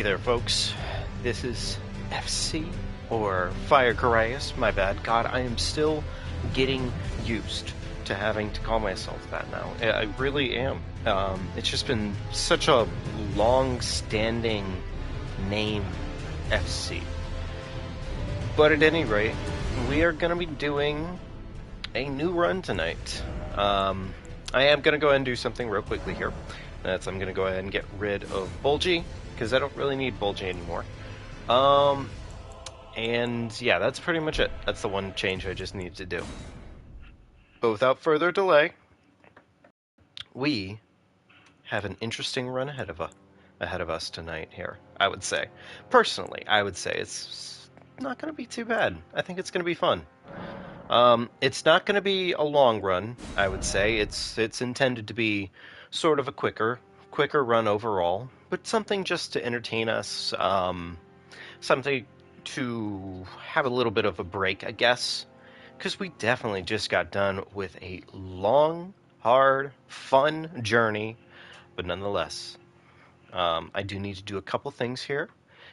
Hey there, folks. This is FC, or Fire Carias, my bad. God, I am still getting used to having to call myself that now. I really am. It's just been such a long-standing name, FC. But at any rate, we are going to be doing a new run tonight. I am going to go ahead and do something real quickly here. I'm going to go ahead and get rid of Bulgy, because I don't really need Bulgy anymore. And yeah, that's pretty much it. That's the one change I just need to do. But without further delay, we have an interesting run ahead of us tonight here, I would say. Personally, I would say it's not going to be too bad. I think it's going to be fun. It's not going to be a long run, I would say. It's intended to be sort of a quicker run overall, but something just to entertain us, something to have a little bit of a break, I guess, because we definitely just got done with a long, hard, fun journey, but nonetheless, I do need to do a couple things here.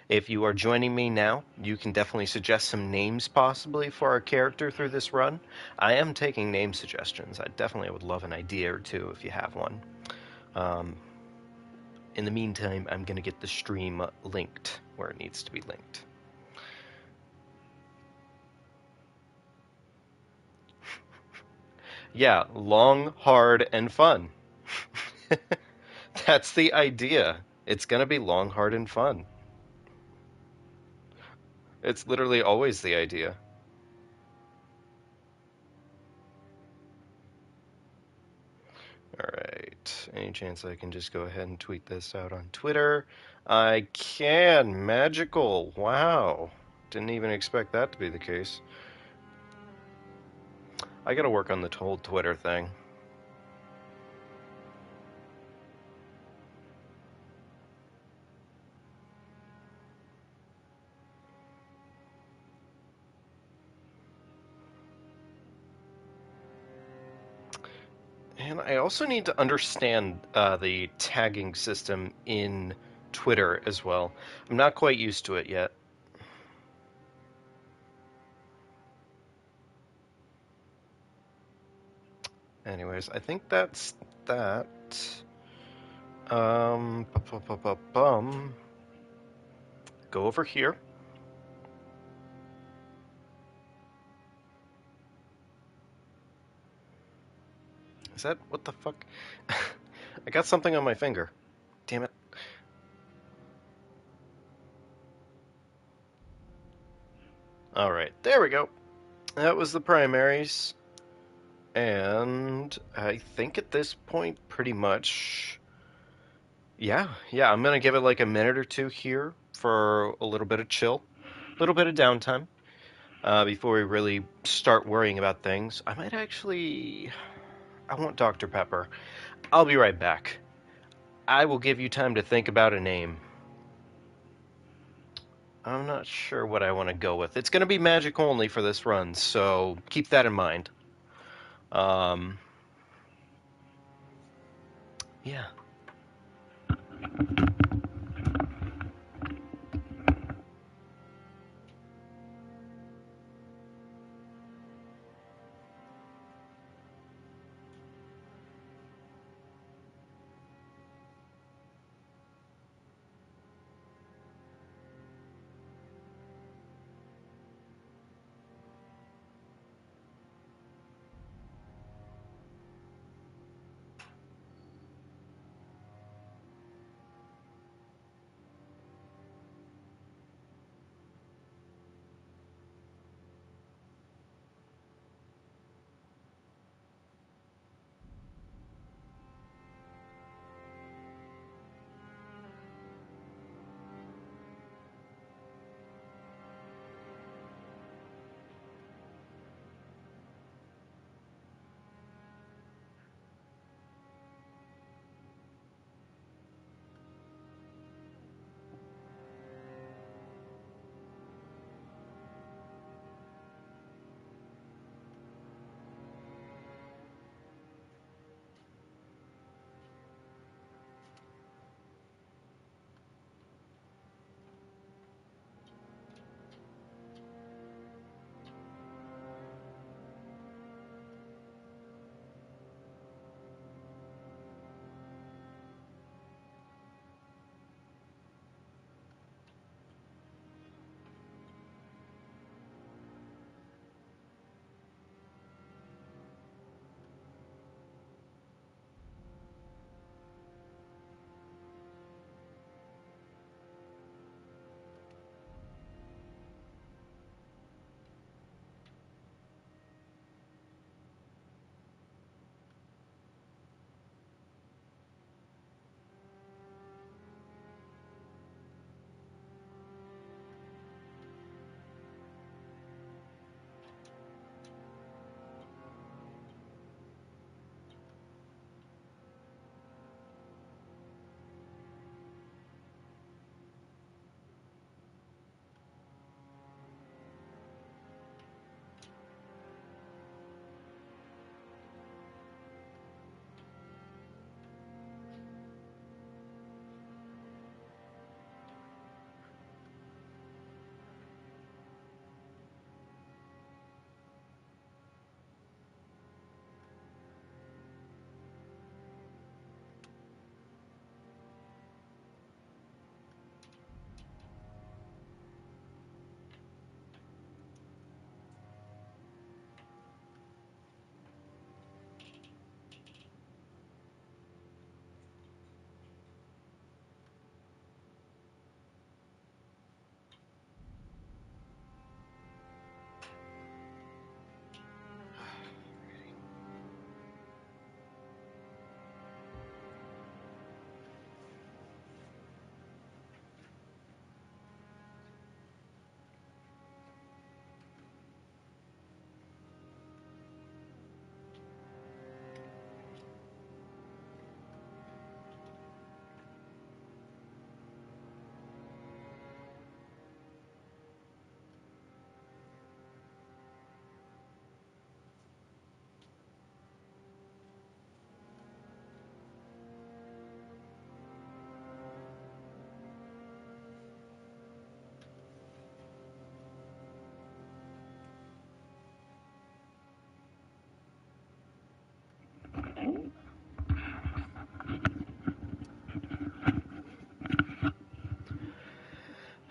If you are joining me now, you can definitely suggest some names possibly for our character through this run. I am taking name suggestions. I definitely would love an idea or two if you have one. In the meantime, I'm going to get the stream linked where it needs to be linked. Yeah, long, hard, and fun. That's the idea. It's going to be long, hard, and fun. It's literally always the idea. Alright, any chance I can just go ahead and tweet this out on Twitter? I can! Magical! Wow! Didn't even expect that to be the case. I gotta work on the whole Twitter thing. And I also need to understand the tagging system in Twitter as well. I'm not quite used to it yet. Anyways, I think that's that. Bum. Go over here. Is that what the fuck? I got something on my finger. Damn it. Alright, there we go. That was the primaries. And I think at this point, pretty much, yeah, I'm gonna give it like a minute or two here for a little bit of chill, a little bit of downtime, before we really start worrying about things. I want Dr. Pepper. I'll be right back. I will give you time to think about a name. I'm not sure what I want to go with. It's going to be magic only for this run, so keep that in mind. Um, yeah.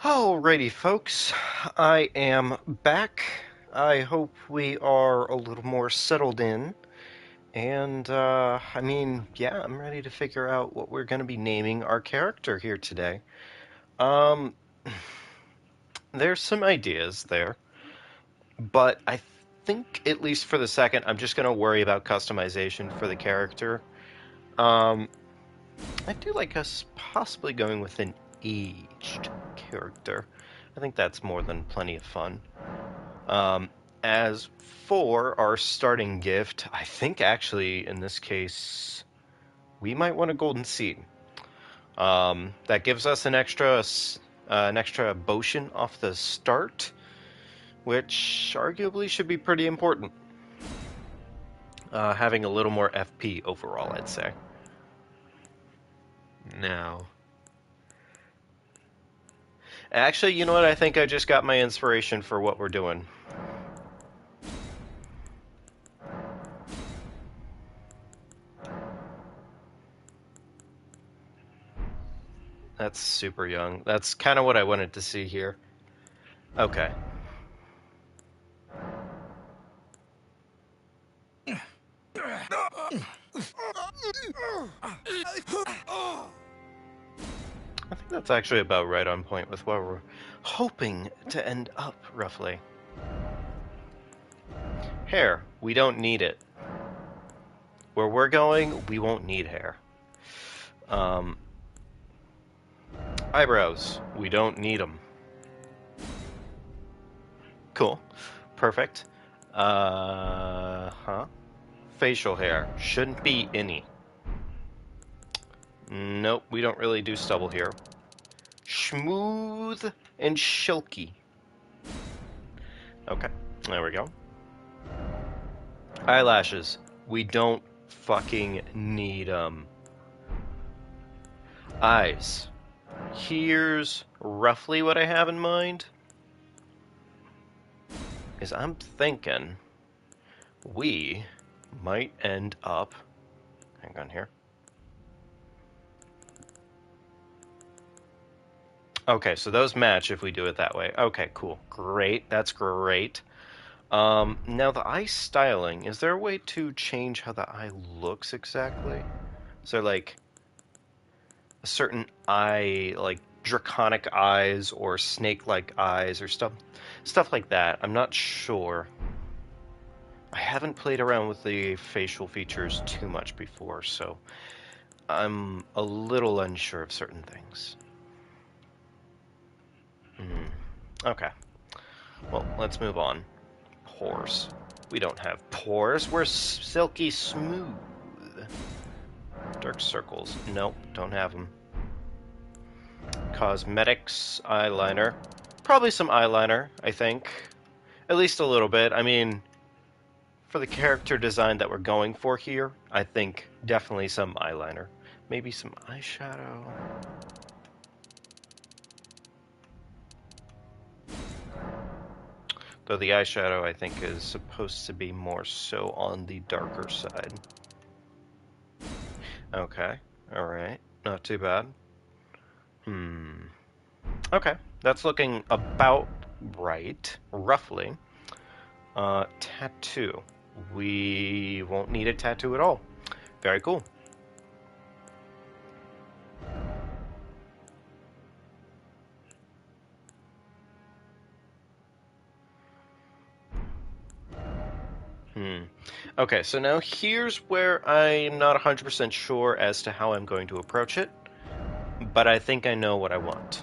Alrighty, folks. I am back. I hope we are a little more settled in. And, yeah, I'm ready to figure out what we're going to be naming our character here today. Um, there's some ideas there, but I think, at least for the second, I'm just going to worry about customization for the character. Um, I do like us possibly going with an aged character. I think that's more than plenty of fun. Um, as for our starting gift, I think actually in this case we might want a golden seed. That gives us an extra potion off the start, which arguably should be pretty important. Having a little more FP overall, I'd say. Now, actually, you know what? I think I just got my inspiration for what we're doing. That's super young. That's kind of what I wanted to see here. Okay. I think that's actually about right on point with where we're hoping to end up, roughly. Hair, we don't need it. Where we're going, we won't need hair. Eyebrows, we don't need them. Cool. Perfect. Facial hair, shouldn't be any. Nope, we don't really do stubble here. Smooth and silky. Okay, there we go. Eyelashes, we don't fucking need them. Eyes. Here's roughly what I have in mind. Is I'm thinking we might end up... Hang on here. Okay, so those match if we do it that way. Okay, cool. Great. That's great. Now the eye styling, is there a way to change how the eye looks exactly? Is there like a certain eye, like draconic eyes or snake-like eyes or stuff like that? I'm not sure. I haven't played around with the facial features too much before, so I'm a little unsure of certain things. Okay. Well, let's move on. Pores. We don't have pores. We're silky smooth. Dark circles. Nope, don't have them. Cosmetics, eyeliner. Probably some eyeliner, I think. At least a little bit. I mean, for the character design that we're going for here, I think definitely some eyeliner. Maybe some eyeshadow. Though the eyeshadow, I think, is supposed to be more so on the darker side. Okay, alright. Not too bad. Okay, that's looking about right, roughly. Tattoo. We won't need a tattoo at all. Very cool. Okay, so now here's where I'm not 100% sure as to how I'm going to approach it, but I think I know what I want.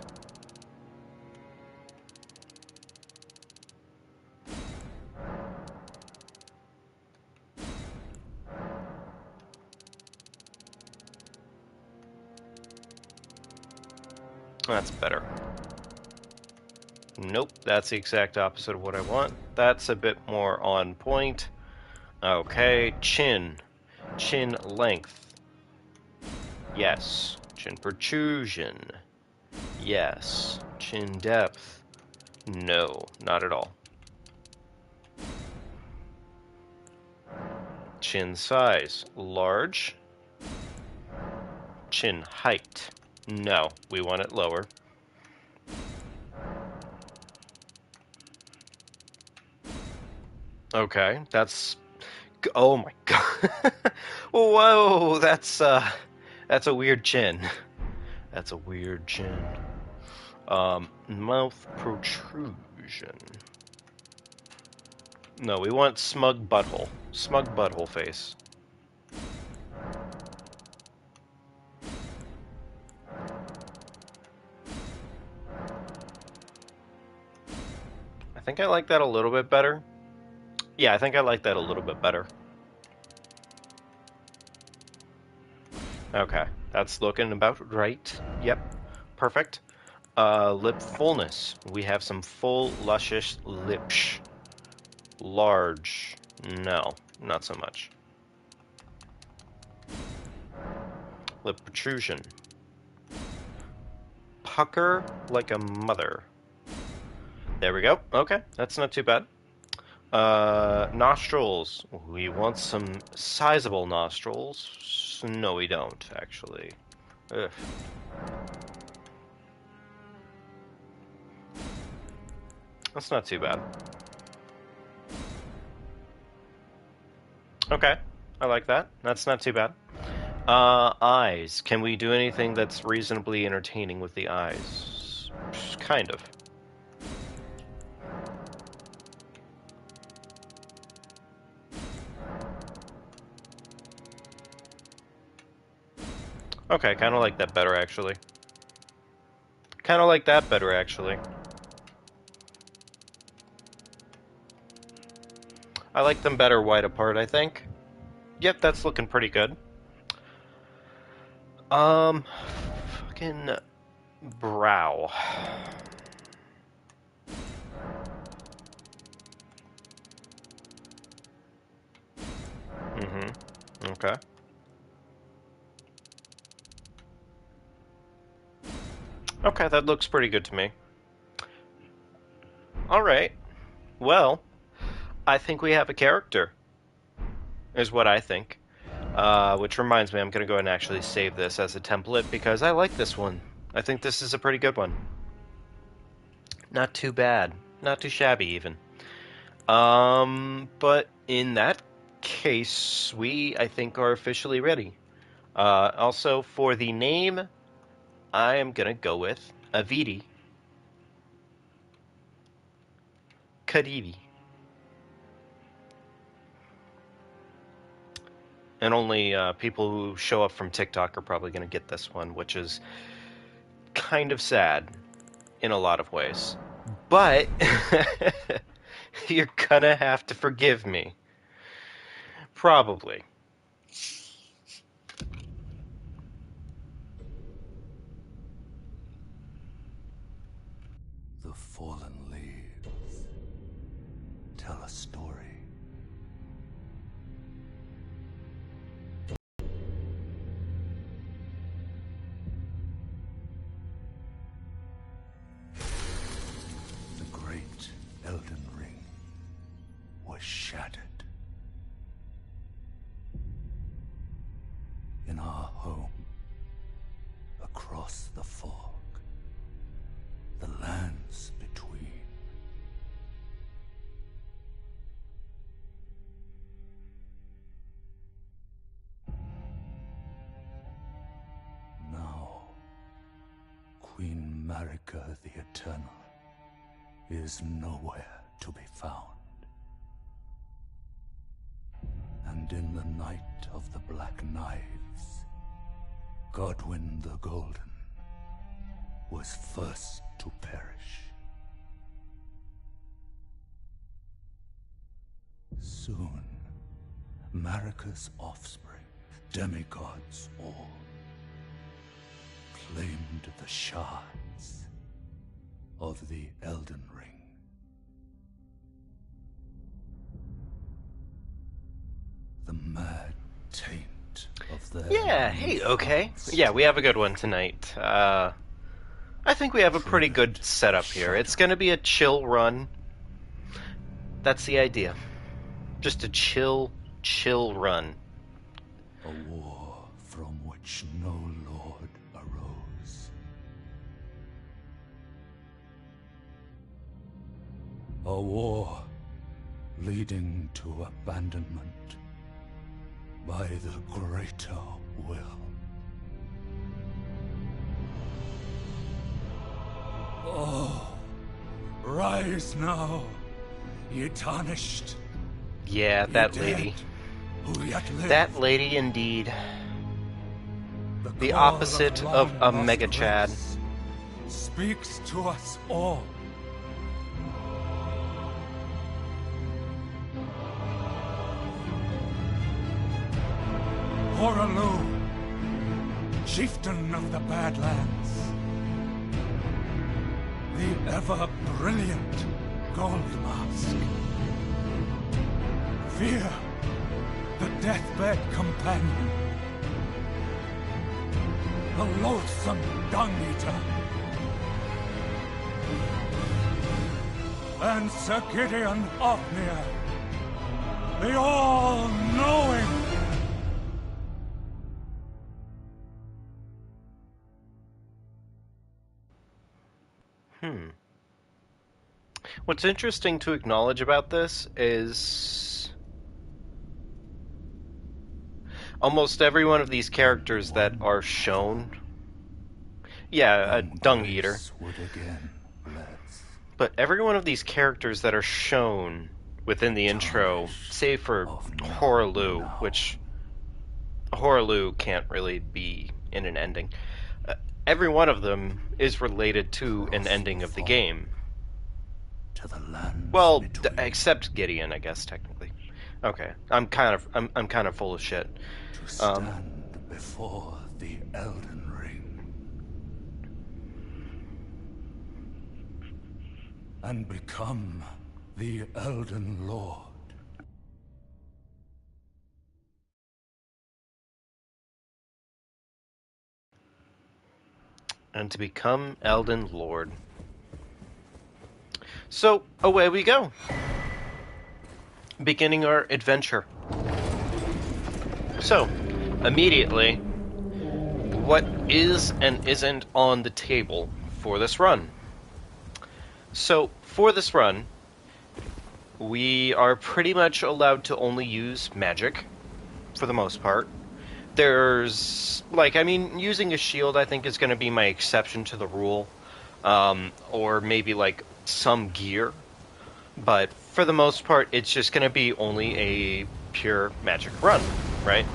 That's better. Nope, that's the exact opposite of what I want. That's a bit more on point. Okay, chin. Chin length. Yes. Chin protrusion. Yes. Chin depth. No, not at all. Chin size. Large. Chin height. No, we want it lower. Okay, that's... Oh my god. Whoa, that's a weird chin. That's a weird chin. Mouth protrusion. No, we want smug butthole. Smug butthole face. I think I like that a little bit better. Yeah, I think I like that a little bit better. Okay, that's looking about right. Yep, perfect. Lip fullness. We have some full, luscious lips. Large. No, not so much. Lip protrusion. Pucker like a mother. There we go. Okay, that's not too bad. Nostrils. We want some sizable nostrils. No, we don't, actually. Ugh. That's not too bad. Okay, I like that. That's not too bad. Eyes. Can we do anything that's reasonably entertaining with the eyes? Kind of. Okay, kind of like that better, actually. Kind of like that better, actually. I like them better wide apart, I think. Yep, that's looking pretty good. Fucking brow. Mm-hmm. Okay. Okay, that looks pretty good to me. Alright. Well, I think we have a character, is what I think. Which reminds me, I'm going to go ahead and actually save this as a template because I like this one. I think this is a pretty good one. Not too bad. Not too shabby, even. But in that case, we, I think, are officially ready. Also, for the name, I am going to go with Avidi Kadidi. And only people who show up from TikTok are probably going to get this one, which is kind of sad in a lot of ways. But you're gonna have to forgive me. Probably. The fallen leaves tell a story. The great Elden Ring was shattered. In our home, across the fog, the lands between. Now, Queen Marika the Eternal is nowhere to be found. And in the night of the Black Knives, Godwyn the Golden was first to perish. Soon, Marika's offspring, demigods all, claimed the shards of the Elden Ring. The mad taint of their... Yeah, hey, okay. Yeah, we have a good one tonight. I think we have a pretty good setup here. It's gonna be a chill run. That's the idea. Just a chill run. A war from which no lord arose. A war leading to abandonment by the greater will. Oh, rise now, ye tarnished. Yeah, that lady. Who yet live. That lady indeed. The call opposite of a long-lost Mega Chad. race speaks to us all. Horalu, chieftain of the Badlands, the ever-brilliant Gold Mask, Fear, the deathbed companion, the loathsome dung-eater, and Sir Gideon Ofnir, the all-knowing. What's interesting to acknowledge about this is almost every one of these characters that are shown. Yeah, a dung eater. But every one of these characters that are shown within the intro, save for Horalu, which Horalu can't really be in an ending. Every one of them is related to an ending of the game. Well, except Gideon, I guess technically. Okay, I'm kind of full of shit. To stand before the Elden Ring and become the Elden Lord. And to become Elden Lord. So, away we go. Beginning our adventure. So, immediately, what is and isn't on the table for this run? So, for this run, we are pretty much allowed to only use magic, for the most part. There's, using a shield I think is going to be my exception to the rule. Or maybe, some gear. But for the most part, it's just going to be only a pure magic run, right?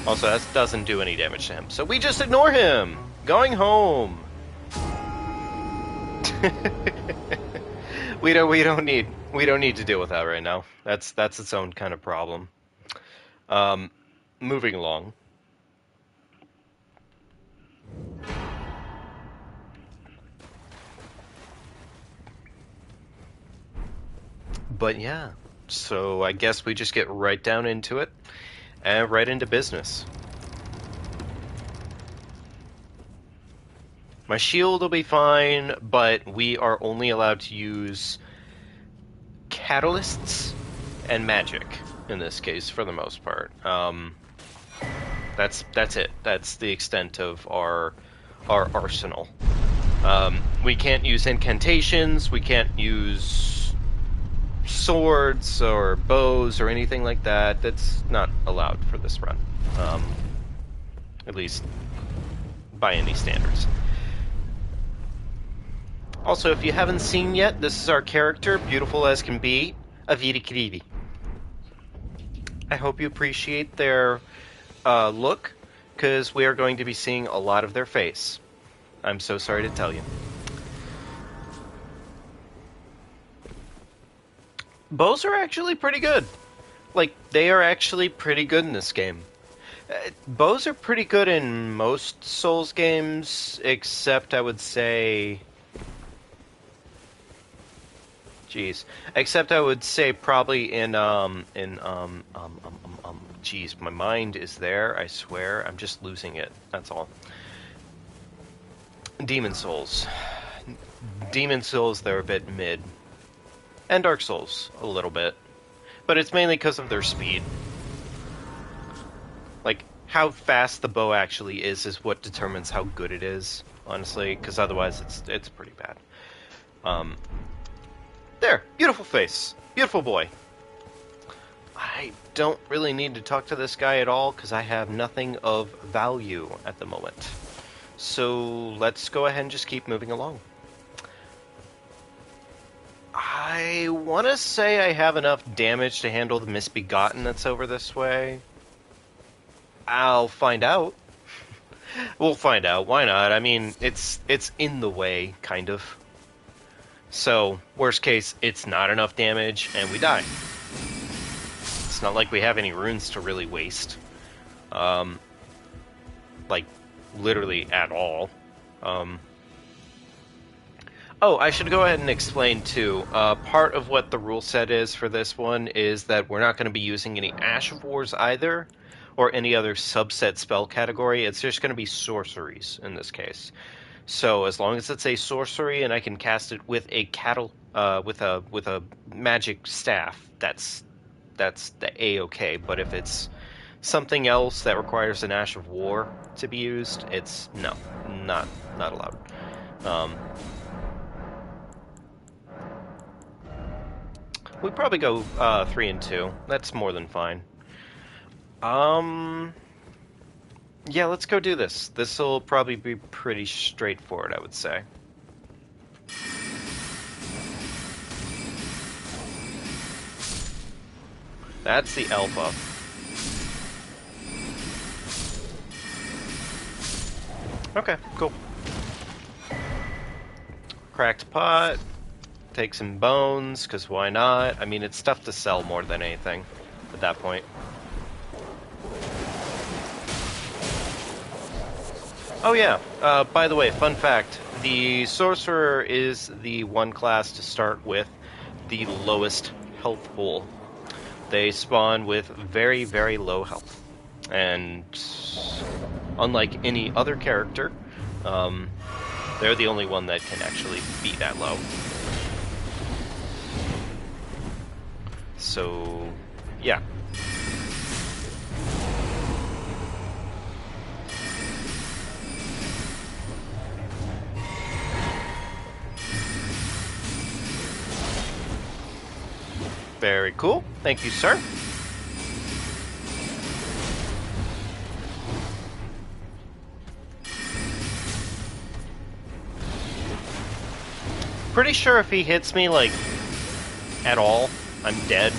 Also, that doesn't do any damage to him, so we just ignore him! Going home! we don't need to deal with that right now. That's its own kind of problem. Moving along. But yeah, so I guess we just get right down into it, and right into business. My shield will be fine, but we are only allowed to use catalysts and magic in this case, for the most part. That's it. That's the extent of our arsenal. We can't use incantations. We can't use swords or bows or anything like that. That's not allowed for this run. At least by any standards. Also, if you haven't seen yet, this is our character, beautiful as can be, Aviri Kiriri. I hope you appreciate their look, because we are going to be seeing a lot of their face. I'm so sorry to tell you. Bows are actually pretty good. They are actually pretty good in this game. Bows are pretty good in most Souls games, except I would say... Except I would say probably geez, my mind is there, I swear. I'm just losing it, that's all. Demon Souls. Demon Souls, they're a bit mid. And Dark Souls, a little bit. But it's mainly because of their speed. How fast the bow actually is what determines how good it is, honestly, because otherwise it's pretty bad. There, beautiful face. Beautiful boy. I don't really need to talk to this guy at all because I have nothing of value at the moment. So let's go ahead and just keep moving along. I want to say I have enough damage to handle the Misbegotten that's over this way. I'll find out. We'll find out. Why not? I mean, it's in the way, kind of. So, worst case, it's not enough damage, and we die. It's not like we have any runes to really waste. Like, literally at all. Oh, I should go ahead and explain, too. Part of what the rule set is for this one is that we're not going to be using any Ash of Wars either, or any other subset spell category. It's just going to be sorceries in this case. So as long as it's a sorcery and I can cast it with a with a magic staff, that's the A-okay. But if it's something else that requires an Ash of War to be used, it's not allowed. We probably go 3 and 2. That's more than fine. Yeah, let's go do this. This will probably be pretty straightforward, I would say. That's the alpha. Okay, cool. Cracked pot. Take some bones, because why not? I mean, it's stuff to sell more than anything at that point. Oh yeah, by the way, fun fact, the Sorcerer is the one class to start with the lowest health pool. They spawn with very, very low health. And unlike any other character, they're the only one that can actually be that low. So, yeah. Very cool. Thank you, sir. Pretty sure if he hits me, like, at all, I'm dead.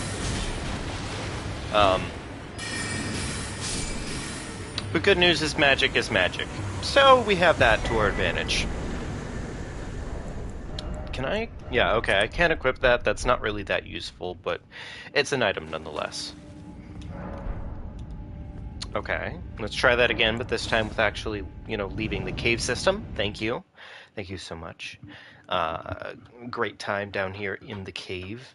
But good news is magic is magic. So we have that to our advantage. Can I? Yeah, okay, I can't equip that. That's not really that useful, but it's an item nonetheless. Okay, let's try that again, but this time with actually, leaving the cave system. Thank you. Thank you so much. Great time down here in the cave.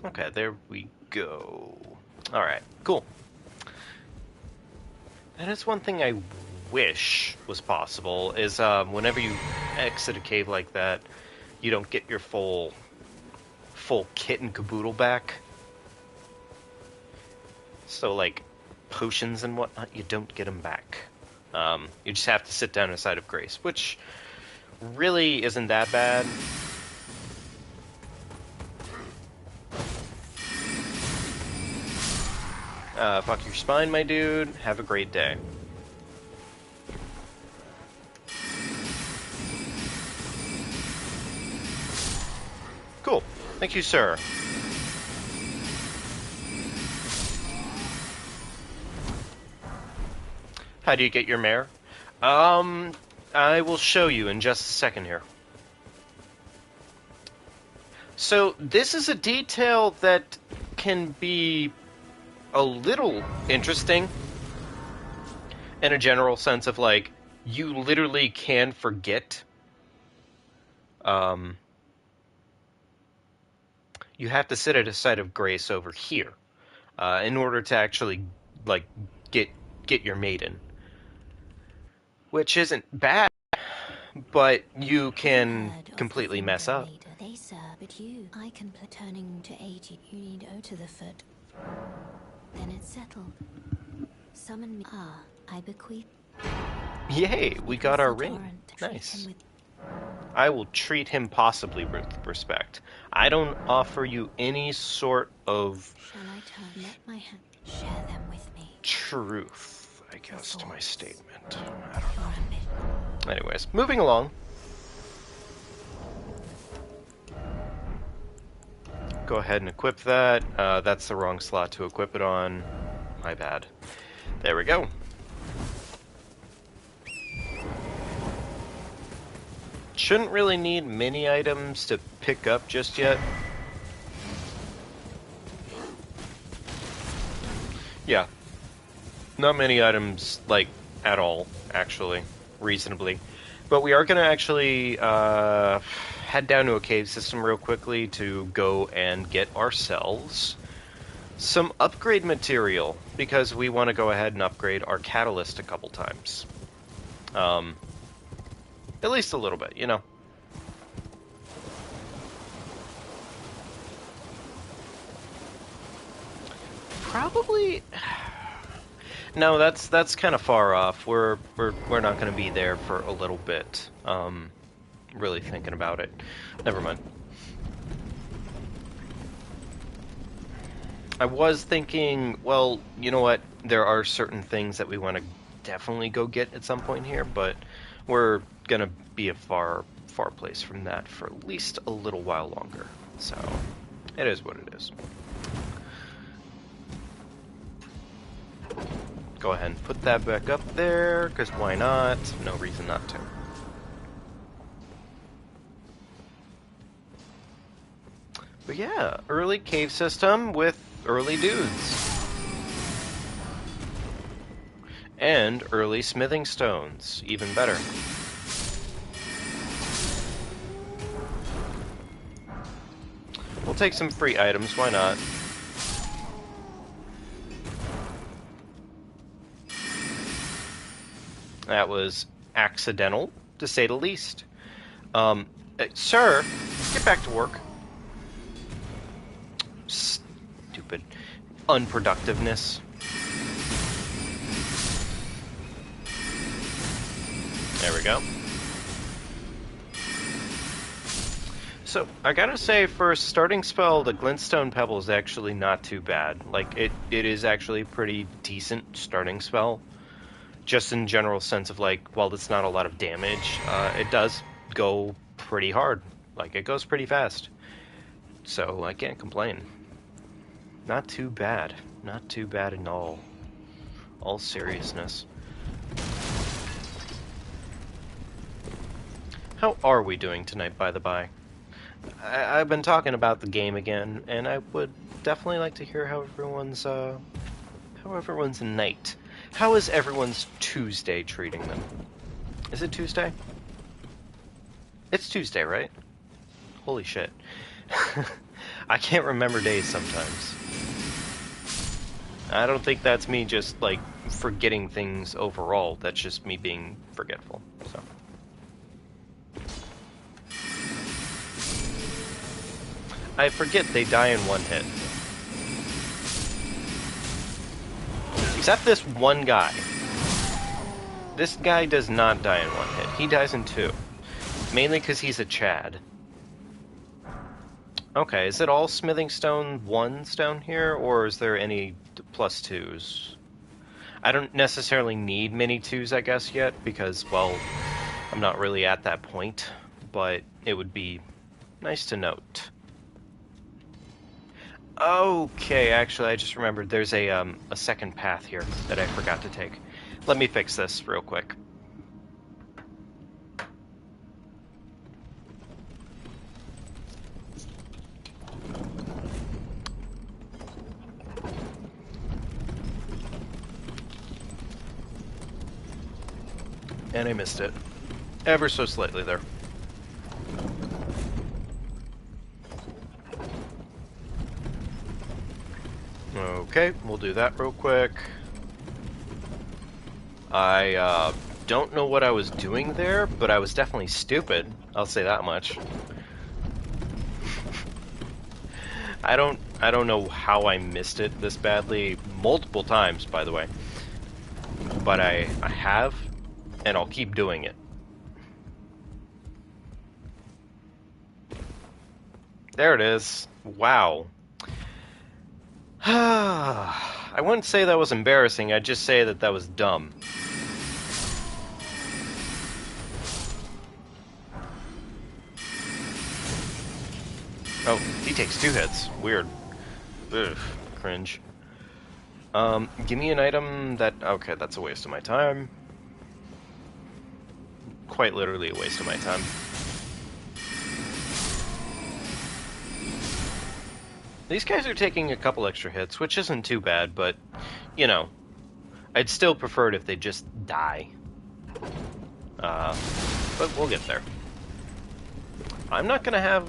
Okay, there we go. Alright, cool. And it's one thing I wish was possible, is whenever you exit a cave like that, you don't get your full kit and caboodle back. So, like, potions and whatnot, you don't get them back. You just have to sit down inside of Grace, which really isn't that bad. Fuck your spine, my dude. Have a great day. Cool. Thank you, sir. How do you get your mare? I will show you in just a second here. So, this is a detail that can be a little interesting in a general sense of, like, you literally can forget. You have to sit at a site of grace over here in order to actually, like, get your maiden. Which isn't bad, but you can completely mess up. They serve, but I can turning to 80. You need go to the foot. Then it's settled. Summon me. I bequeath. Yay, we got our ring. Nice. I will treat him possibly with respect. I don't offer you any sort of Shall I turn? Let my hand share them with me. truth, I Your guess, to my thoughts, statement. I don't your ambition. know. Anyways, moving along. Go ahead and equip that. That's the wrong slot to equip it on. My bad. There we go. Shouldn't really need many items to pick up just yet. Yeah, not many items, like, at all, actually, reasonably. But we are going to actually head down to a cave system real quickly to go and get ourselves some upgrade material, because we want to go ahead and upgrade our catalyst a couple times. At least a little bit, you know. Probably. No, that's kind of far off. We're not going to be there for a little bit. Really thinking about it. Never mind. I was thinking, well, you know what? There are certain things that we want to definitely go get at some point here, but we're gonna be a far place from that for at least a little while longer. So, it is what it is. Go ahead and put that back up there, because why not? No reason not to. But yeah, early cave system with early dudes. And early smithing stones, even better. We'll take some free items, why not? That was accidental, to say the least. Sir, get back to work. Stupid unproductiveness. There we go. So, I gotta say, for a starting spell, the Glintstone Pebble is actually not too bad. Like, it is actually a pretty decent starting spell. Just in general sense of, like, while it's not a lot of damage, it does go pretty hard. Like, it goes pretty fast. So, I can't complain. Not too bad. Not too bad at all. All seriousness. How are we doing tonight, by the by? I've been talking about the game again, and I would definitely like to hear how everyone's night. How is everyone's Tuesday treating them? Is it Tuesday? It's Tuesday, right? Holy shit. I can't remember days sometimes. I don't think that's me just, like, forgetting things overall. That's just me being forgetful, so. I forget they die in one hit. Except this one guy. This guy does not die in one hit. He dies in two. Mainly because he's a Chad. Okay, is it all smithing stone ones down here, or is there any plus twos? I don't necessarily need many twos, I guess, yet, because, well, I'm not really at that point, but it would be nice to note. Okay, actually, I just remembered there's a second path here that I forgot to take. Let me fix this real quick. And I missed it. Ever so slightly there. Okay, we'll do that real quick. I don't know what I was doing there, but I was definitely stupid. I'll say that much. I don't know how I missed it this badly. Multiple times, by the way. But I have, and I'll keep doing it. There it is. Wow. I wouldn't say that was embarrassing, I'd just say that that was dumb. Oh, he takes 2 hits. Weird. Ugh, cringe. Give me an item that... Okay, that's a waste of my time. Quite literally a waste of my time. These guys are taking a couple extra hits, which isn't too bad, but, you know, I'd still prefer it if they just die. But we'll get there. I'm not gonna have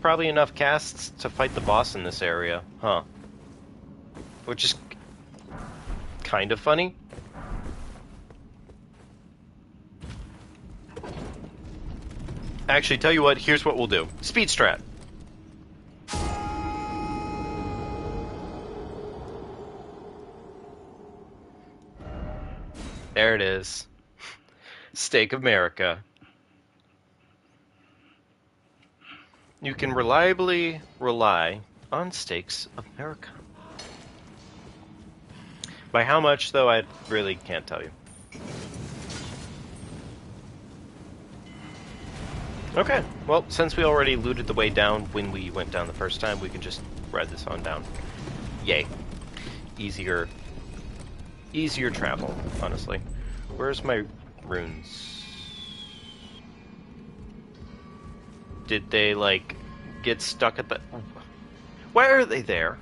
probably enough casts to fight the boss in this area, huh? Which is kind of funny. Actually, tell you what, here's what we'll do. Speed strat. There it is. Steak America. You can reliably rely on Steaks of America. By how much, though, I really can't tell you. Okay, well, since we already looted the way down when we went down the first time, we can just ride this on down. Yay. Easier travel, honestly. Where's my runes? Did they, like, get stuck at the... Why are they there?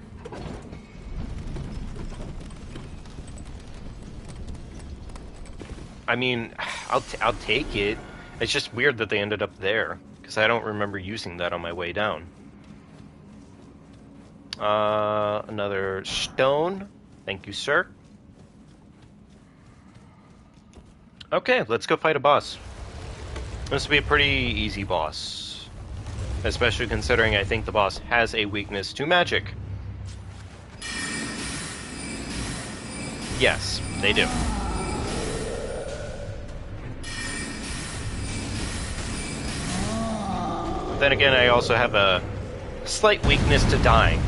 I mean, I'll take it. It's just weird that they ended up there, because I don't remember using that on my way down. Another stone. Thank you, sir. Okay, let's go fight a boss. This will be a pretty easy boss. Especially considering I think the boss has a weakness to magic. Yes, they do. Then again, I also have a slight weakness to dying.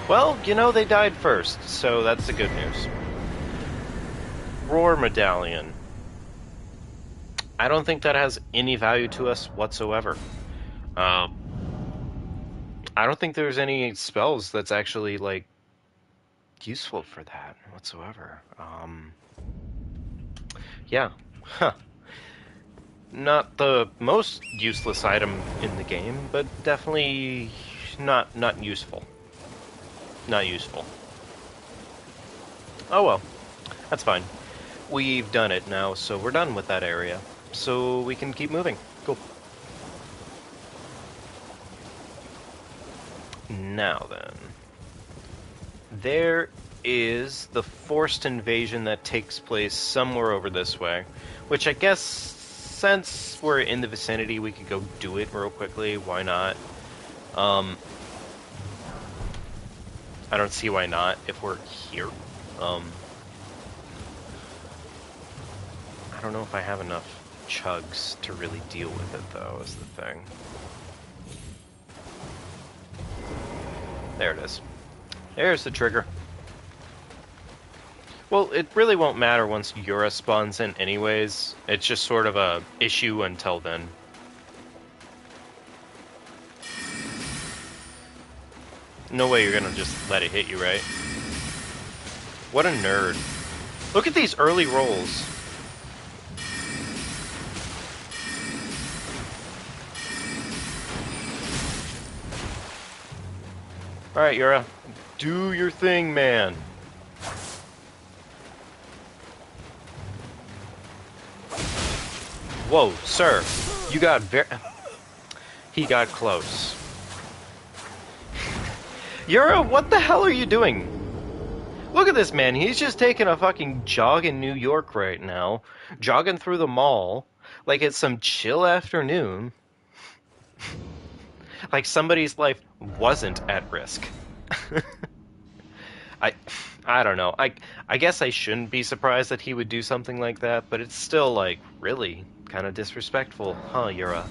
Well, you know, they died first, so that's the good news. Roar Medallion. I don't think that has any value to us whatsoever. I don't think there's any spells that's actually, like, useful for that whatsoever. Yeah. Huh. Not the most useless item in the game, but definitely not useful. Not useful. Oh well. That's fine. We've done it now, so we're done with that area. So we can keep moving. Cool. Now then. There is the forced invasion that takes place somewhere over this way. Which I guess, since we're in the vicinity, we could go do it real quickly. Why not? I don't see why not if we're here. I don't know if I have enough chugs to really deal with it, though, is the thing. There it is. There's the trigger. Well, it really won't matter once Yura spawns in anyways. It's just sort of a issue until then. No way you're gonna just let it hit you, right? What a nerd. Look at these early rolls. Alright, Yura. Do your thing, man. Whoa, sir. You got He got close. Yura, what the hell are you doing? Look at this man. He's just taking a fucking jog in New York right now. Jogging through the mall. Like it's some chill afternoon. Like somebody's life wasn't at risk. I I don't know. I guess I shouldn't be surprised that he would do something like that, but it's still like really kind of disrespectful, huh, Yura?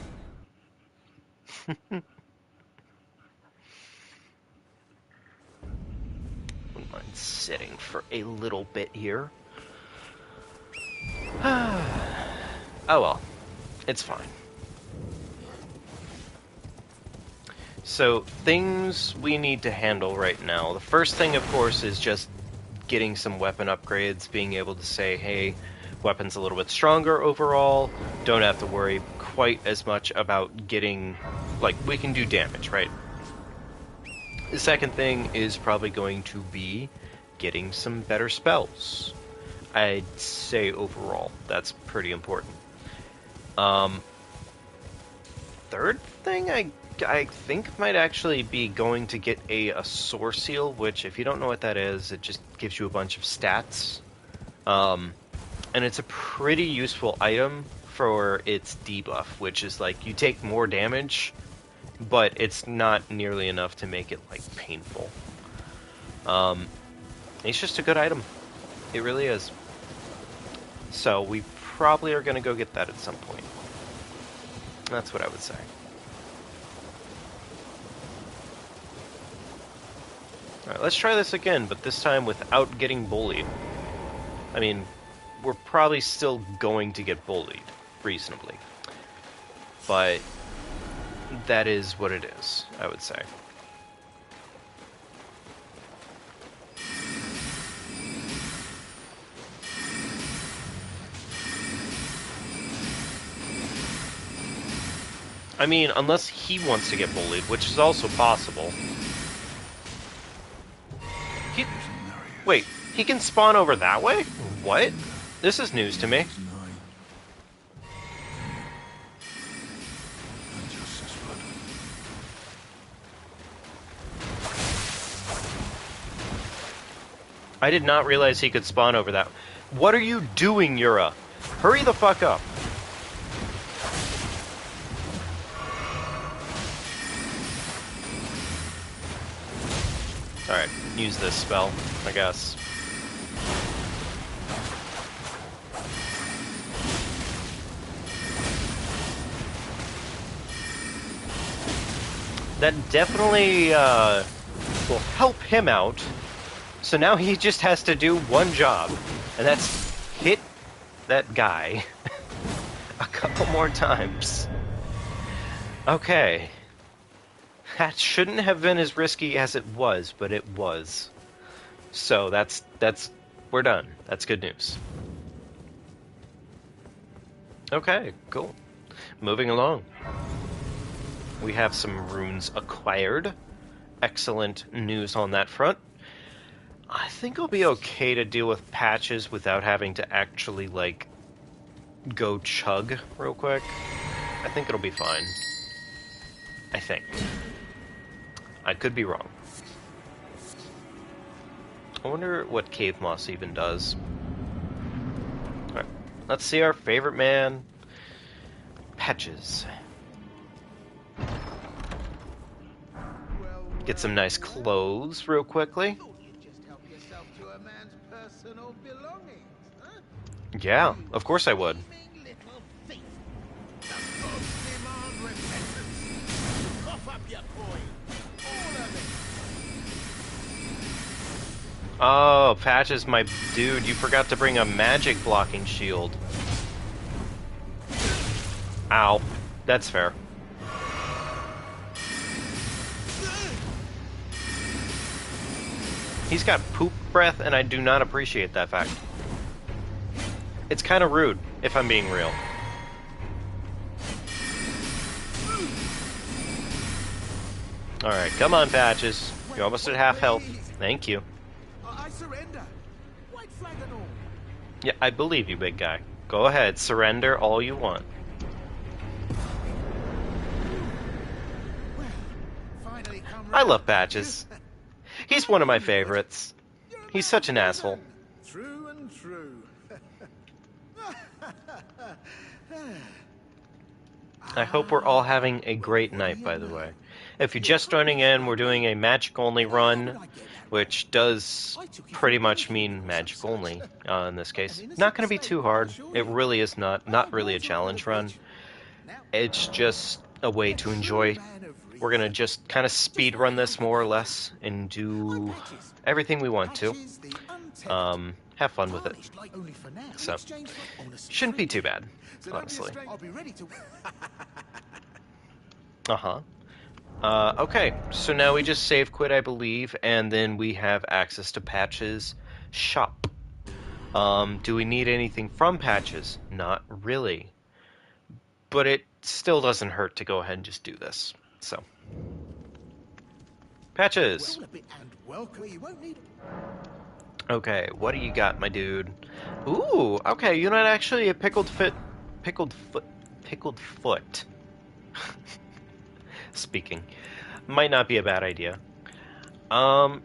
Wouldn't mind sitting for a little bit here. Oh well, it's fine. So, things we need to handle right now. The first thing, of course, is just getting some weapon upgrades, being able to say, hey, weapon's a little bit stronger overall, don't have to worry quite as much about getting, like, we can do damage, right? The second thing is probably going to be getting some better spells. I'd say overall, that's pretty important. Third thing I think might actually be going to get a source seal, which if you don't know what that is, it just gives you a bunch of stats. And it's a pretty useful item for its debuff, which is like you take more damage, but it's not nearly enough to make it like painful. It's just a good item. It really is. So we probably are going to go get that at some point. That's what I would say. Alright, let's try this again, but this time without getting bullied. I mean, we're probably still going to get bullied, reasonably. But that is what it is, I would say. I mean, unless he wants to get bullied, which is also possible. Wait, he can spawn over that way? What? This is news to me. I did not realize he could spawn over that. What are you doing, Yura? Hurry the fuck up. Alright, use this spell, I guess. That definitely will help him out. So now he just has to do one job, and that's hit that guy a couple more times. Okay. That shouldn't have been as risky as it was, but it was. So that's we're done. That's good news. Okay, cool. Moving along. We have some runes acquired. Excellent news on that front. I think it'll be okay to deal with patches without having to actually, like, go chug real quick. I think it'll be fine. I think. I could be wrong. I wonder what cave moss even does. Alright, let's see our favorite man. Patches. Get some nice clothes real quickly. Yeah, of course I would. Oh, Patches, my dude, you forgot to bring a magic blocking shield. Ow. That's fair. He's got poop breath, and I do not appreciate that fact. It's kind of rude, if I'm being real. Alright, come on, Patches. You're almost at half health. Thank you. I surrender. White flag and all. Yeah, I believe you, big guy. Go ahead, surrender all you want. Well, finally come I round. love Patches. He's one of my favorites. He's such an asshole. True and true. I hope we're all having a great night, by the way. If you're just joining in, we're doing a magic-only run, which does pretty much mean magic only in this case. Not going to be too hard. It really is not really a challenge run. It's just a way to enjoy. We're going to just kind of speed run this more or less and do everything we want to. Have fun with it. So, shouldn't be too bad, honestly. Uh-huh. Okay, so now we just save quit, I believe, and then we have access to Patch's shop. Do we need anything from Patch's? Not really. But it still doesn't hurt to go ahead and just do this. So. Patches! Okay, what do you got, my dude? Ooh, okay, you're not actually a pickled foot. Speaking. Might not be a bad idea. I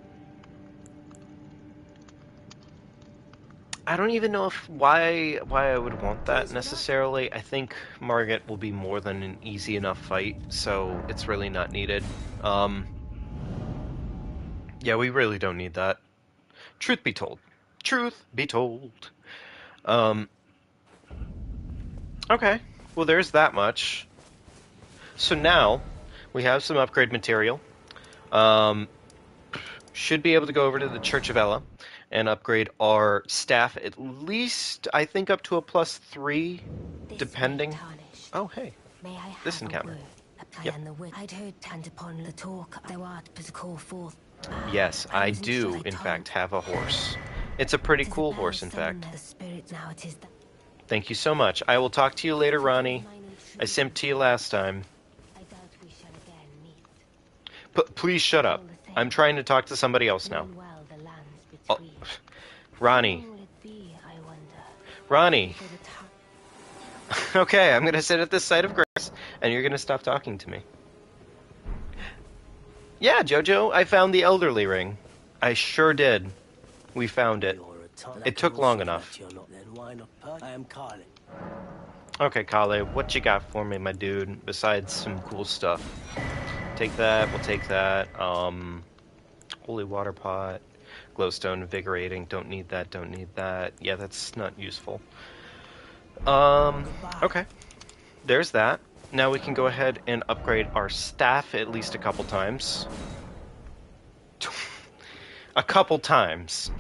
don't even know why I would want that necessarily. I think Margit will be more than an easy enough fight, so it's really not needed. Yeah, we really don't need that. Truth be told. Truth be told. Okay, well there's that much. So now, we have some upgrade material. Should be able to go over to the Church of Ella and upgrade our staff at least, I think, up to a +3, depending. Oh, hey. This encounter. Yep. I'd heard and upon the talk thou art to call forth. Yes, I do, in fact, have a horse. It's a pretty cool horse, in fact. Thank you so much. I will talk to you later, Ronnie. I simped to you last time. Please shut up. I'm trying to talk to somebody else now. Oh, Ronnie. Ronnie. Okay, I'm going to sit at this site of grace, and you're going to stop talking to me. Yeah, Jojo, I found the elderly ring. I sure did. We found it. It took long enough. Okay, Kale, what you got for me, my dude, besides some cool stuff? Take that, we'll take that. Holy water pot. Glowstone, invigorating, don't need that, don't need that. Yeah, that's not useful. Okay. There's that. Now we can go ahead and upgrade our staff at least a couple times. A couple times.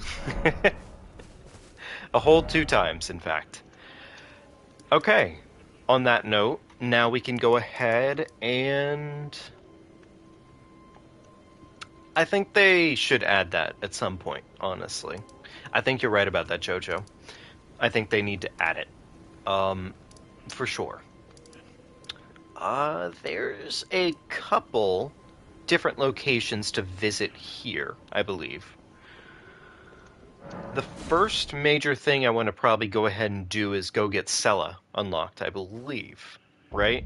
A whole 2 times, in fact. Okay. On that note, now we can go ahead and... I think they should add that at some point, honestly. I think you're right about that, Jojo. I think they need to add it. For sure. There's a couple different locations to visit here, I believe. The first major thing I want to probably go ahead and do is go get Sella unlocked, I believe. Right?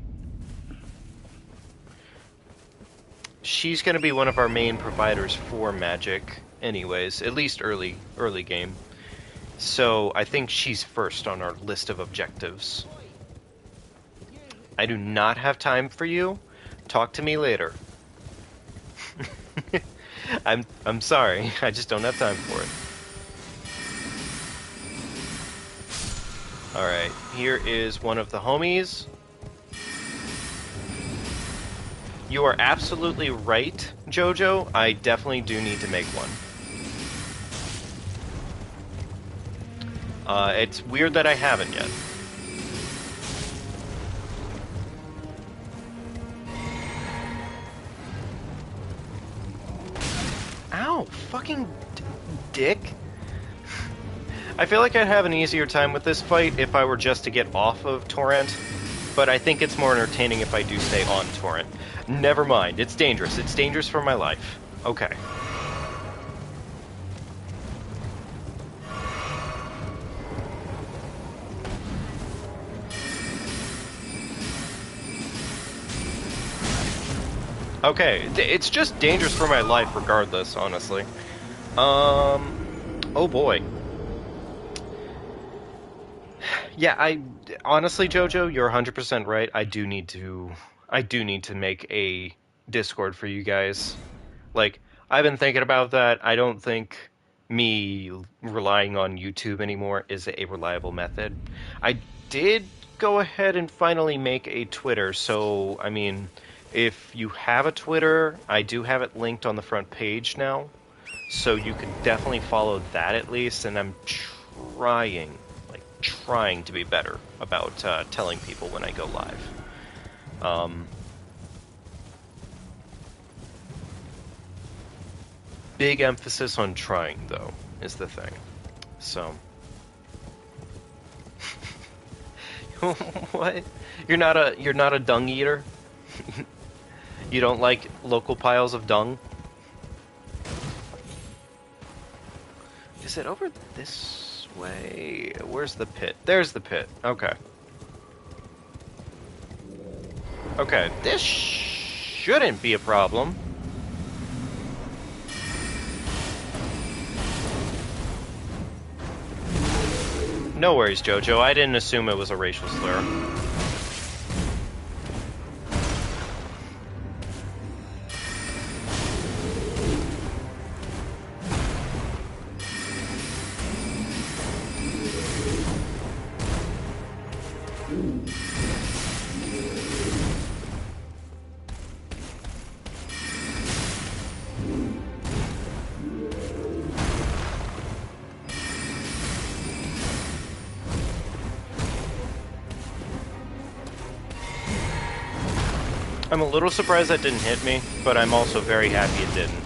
She's going to be one of our main providers for magic anyways, at least early game. So I think she's first on our list of objectives. I do not have time for you. Talk to me later. I'm sorry. I just don't have time for it. Alright, here is one of the homies. You are absolutely right, Jojo. I definitely do need to make one. It's weird that I haven't yet. Ow! Fucking dick! I feel like I'd have an easier time with this fight if I were just to get off of Torrent, but I think it's more entertaining if I do stay on Torrent. Never mind, it's dangerous. It's dangerous for my life. Okay. Okay, it's just dangerous for my life regardless, honestly. Oh boy. Yeah, honestly, Jojo, you're 100% right. I do need to make a Discord for you guys. Like, I've been thinking about that. I don't think me relying on YouTube anymore is a reliable method. I did go ahead and finally make a Twitter, so, I mean, if you have a Twitter, I do have it linked on the front page now, so you could definitely follow that at least, and I'm trying to be better about telling people when I go live. Big emphasis on trying, though, is the thing. So, what? You're not a dung eater? You don't like local piles of dung? Is it over this way? Where's the pit? There's the pit. Okay. Okay, this shouldn't be a problem. No worries, Jojo. I didn't assume it was a racial slur. I'm a little surprised that didn't hit me, but I'm also very happy it didn't.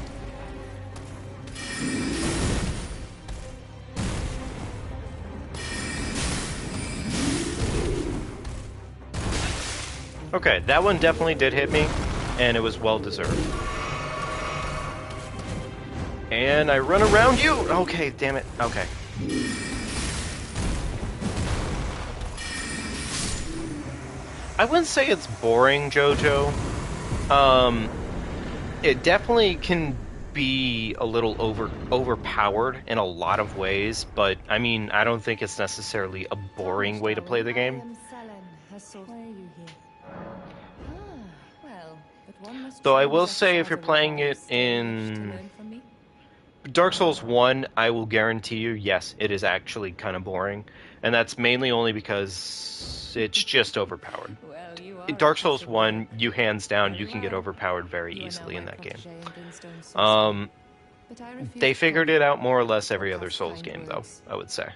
Okay, that one definitely did hit me, and it was well deserved. And I run around you! Okay, damn it. Okay. I wouldn't say it's boring, Jojo. It definitely can be a little overpowered in a lot of ways, but I mean, I don't think it's necessarily a boring way to play the game. Though I will say, if you're playing it in Dark Souls 1, I will guarantee you, yes, it is actually kind of boring. And that's mainly only because it's just overpowered. In Dark Souls 1, you hands down, you can get overpowered very easily in that game. They figured it out more or less every other Souls game, though, I would say.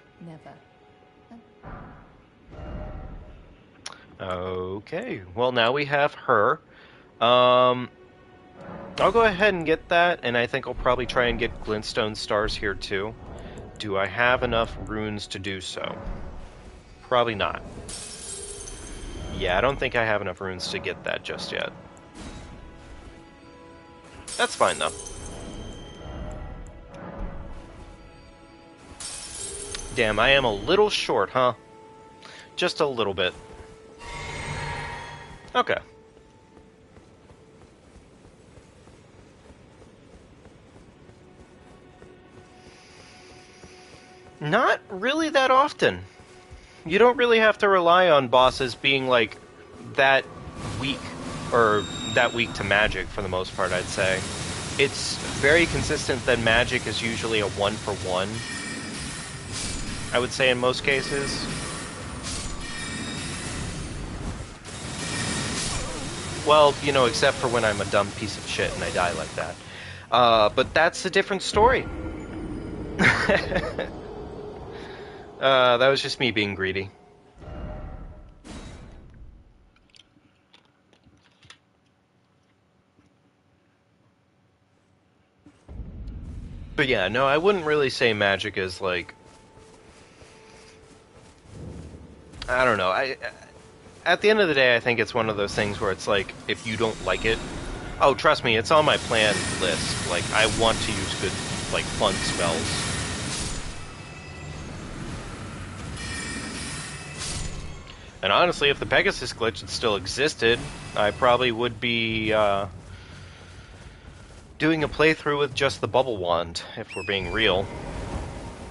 Okay, well now we have her. I'll go ahead and get that, and I think I'll probably try and get glintstone stars here too. Do I have enough runes to do so? Probably not. Yeah, I don't think I have enough runes to get that just yet. That's fine though. Damn, I am a little short, huh? Just a little bit. Okay. Not really that often. You don't really have to rely on bosses being, like, that weak, or that weak to magic for the most part, I'd say. It's very consistent that magic is usually a 1-for-1, I would say in most cases. Well, you know, except for when I'm a dumb piece of shit and I die like that. But that's a different story. That was just me being greedy. But yeah, no, I wouldn't really say magic is like... I don't know, at the end of the day, I think it's one of those things where it's like, if you don't like it... Oh, trust me, it's on my planned list. Like, I want to use good, like, fun spells. And honestly, if the Pegasus glitch had still existed, I probably would be doing a playthrough with just the bubble wand, if we're being real.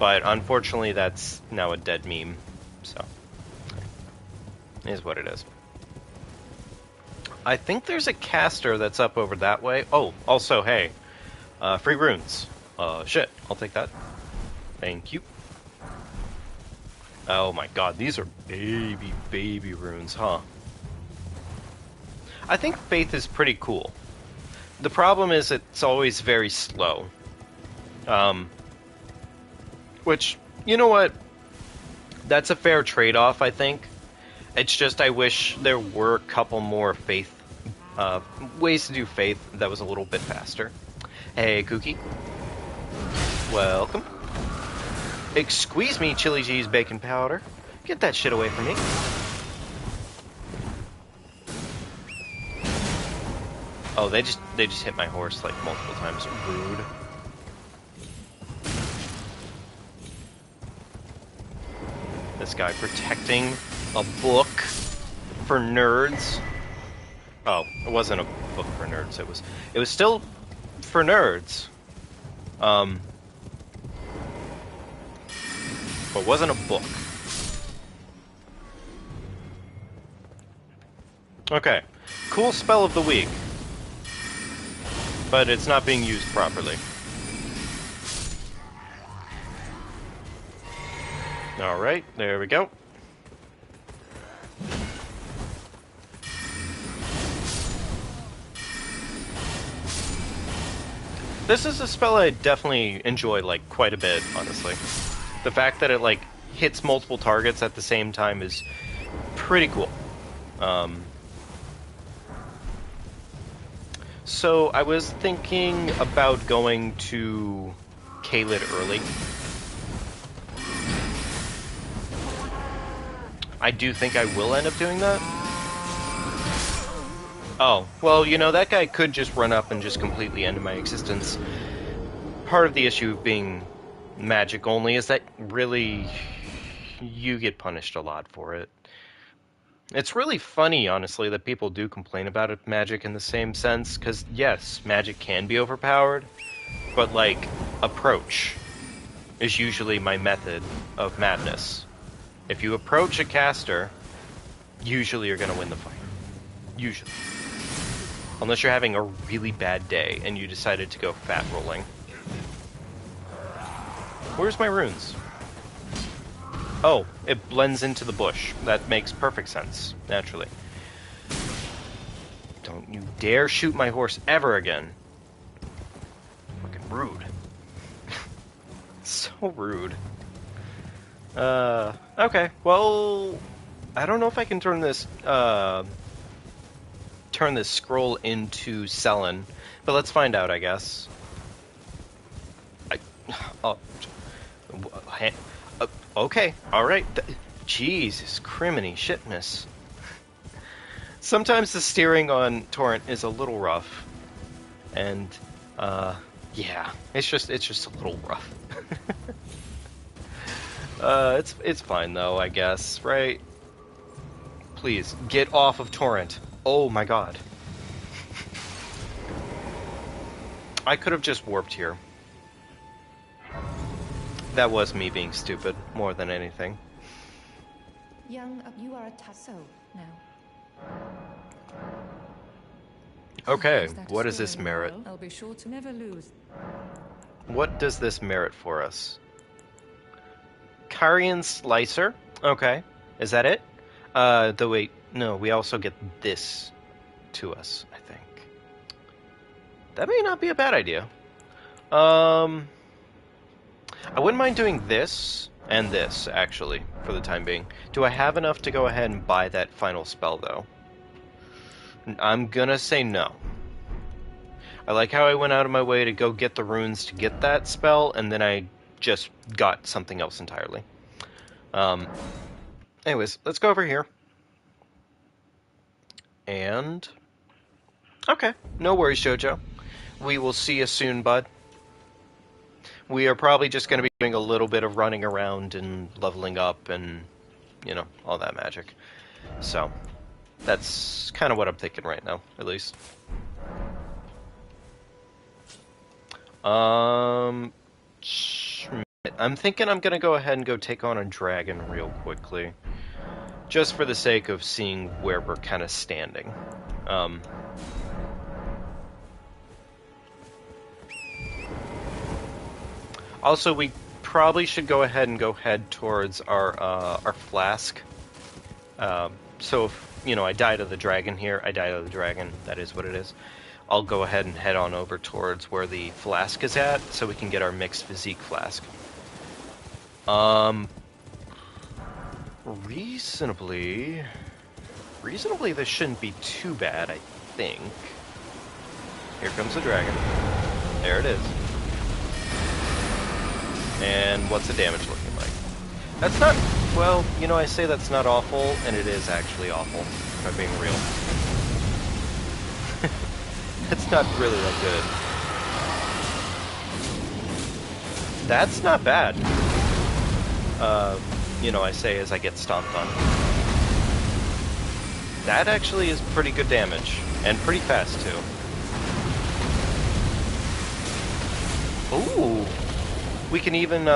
But unfortunately, that's now a dead meme, so it is what it is. I think there's a caster that's up over that way. Oh, also, hey, free runes. Shit, I'll take that. Thank you. Oh my god, these are baby runes, huh? I think Faith is pretty cool. The problem is it's always very slow. Which, you know what? That's a fair trade-off, I think. It's just I wish there were a couple more Faith ways to do Faith that was a little bit faster. Hey, Kookie. Welcome. Excuse me, chili cheese bacon powder. Get that shit away from me. Oh, they just hit my horse like multiple times. Rude. This guy protecting a book for nerds. Oh, it wasn't a book for nerds. It was still for nerds. But it wasn't a book. Okay. Cool spell of the week. But it's not being used properly. Alright, there we go. This is a spell I definitely enjoy, like, quite a bit, honestly. The fact that it, like, hits multiple targets at the same time is pretty cool. So, I was thinking about going to Kaled early. I do think I will end up doing that. Oh, well, you know, that guy could just run up and just completely end my existence. Part of the issue of being magic only is that really you get punished a lot for it. It's really funny, honestly, that people do complain about it, magic in the same sense, because yes, magic can be overpowered, but like, approach is usually my method of madness. If you approach a caster, usually you're going to win the fight. Usually. Unless you're having a really bad day and you decided to go fat rolling. Where's my runes? Oh, it blends into the bush. That makes perfect sense, naturally. Don't you dare shoot my horse ever again. Fucking rude. So rude. Okay, well, I don't know if I can turn this scroll into Selin, but let's find out, I guess. Okay, alright. Jesus, criminy shitness. Sometimes the steering on Torrent is a little rough. And, yeah, it's just a little rough. It's fine though, I guess, right? Please, get off of Torrent. Oh my god. I could have just warped here. That was me being stupid, more than anything. Young, you are a tasso now. Okay, what does this merit? I'll be sure to never lose. What does this merit for us? Carian Slicer? Okay. Is that it? Though wait, no, we also get this to us, I think. That may not be a bad idea. I wouldn't mind doing this and this, actually, for the time being. Do I have enough to go ahead and buy that final spell, though? I'm gonna say no. I like how I went out of my way to go get the runes to get that spell, and then I just got something else entirely. Anyways, let's go over here. And... okay, no worries, Jojo. We will see you soon, bud. We are probably just going to be doing a little bit of running around and leveling up and, you know, all that magic. So, that's kind of what I'm thinking right now, at least. I'm thinking I'm going to go ahead and go take on a dragon real quickly. Just for the sake of seeing where we're kind of standing. Um, also, we probably should go ahead and head towards our flask. So if, you know, I die to the dragon here, I die to the dragon, that is what it is. I'll go ahead and head on over towards where the flask is at, so we can get our mixed physique flask. Reasonably, this shouldn't be too bad, I think. Here comes the dragon. There it is. And what's the damage looking like? That's not, well, you know, I say that's not awful, and it is actually awful, if I'm being real. It's not really that good. That's not bad. You know, I say as I get stomped on. That actually is pretty good damage, and pretty fast too. Ooh! We can even,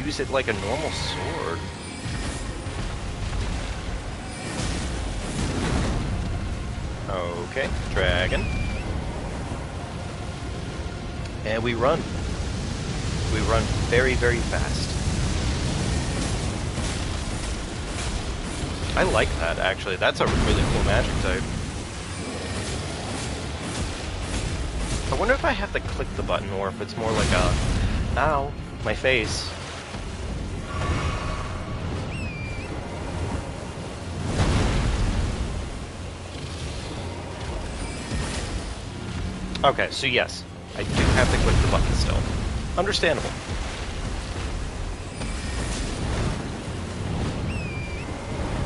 use it like a normal sword. Okay, dragon. And we run. We run very, very fast. I like that, actually. That's a really cool magic type. I wonder if I have to click the button or if it's more like a... Ow, my face. Okay, so yes, I do have to click the button still. Understandable.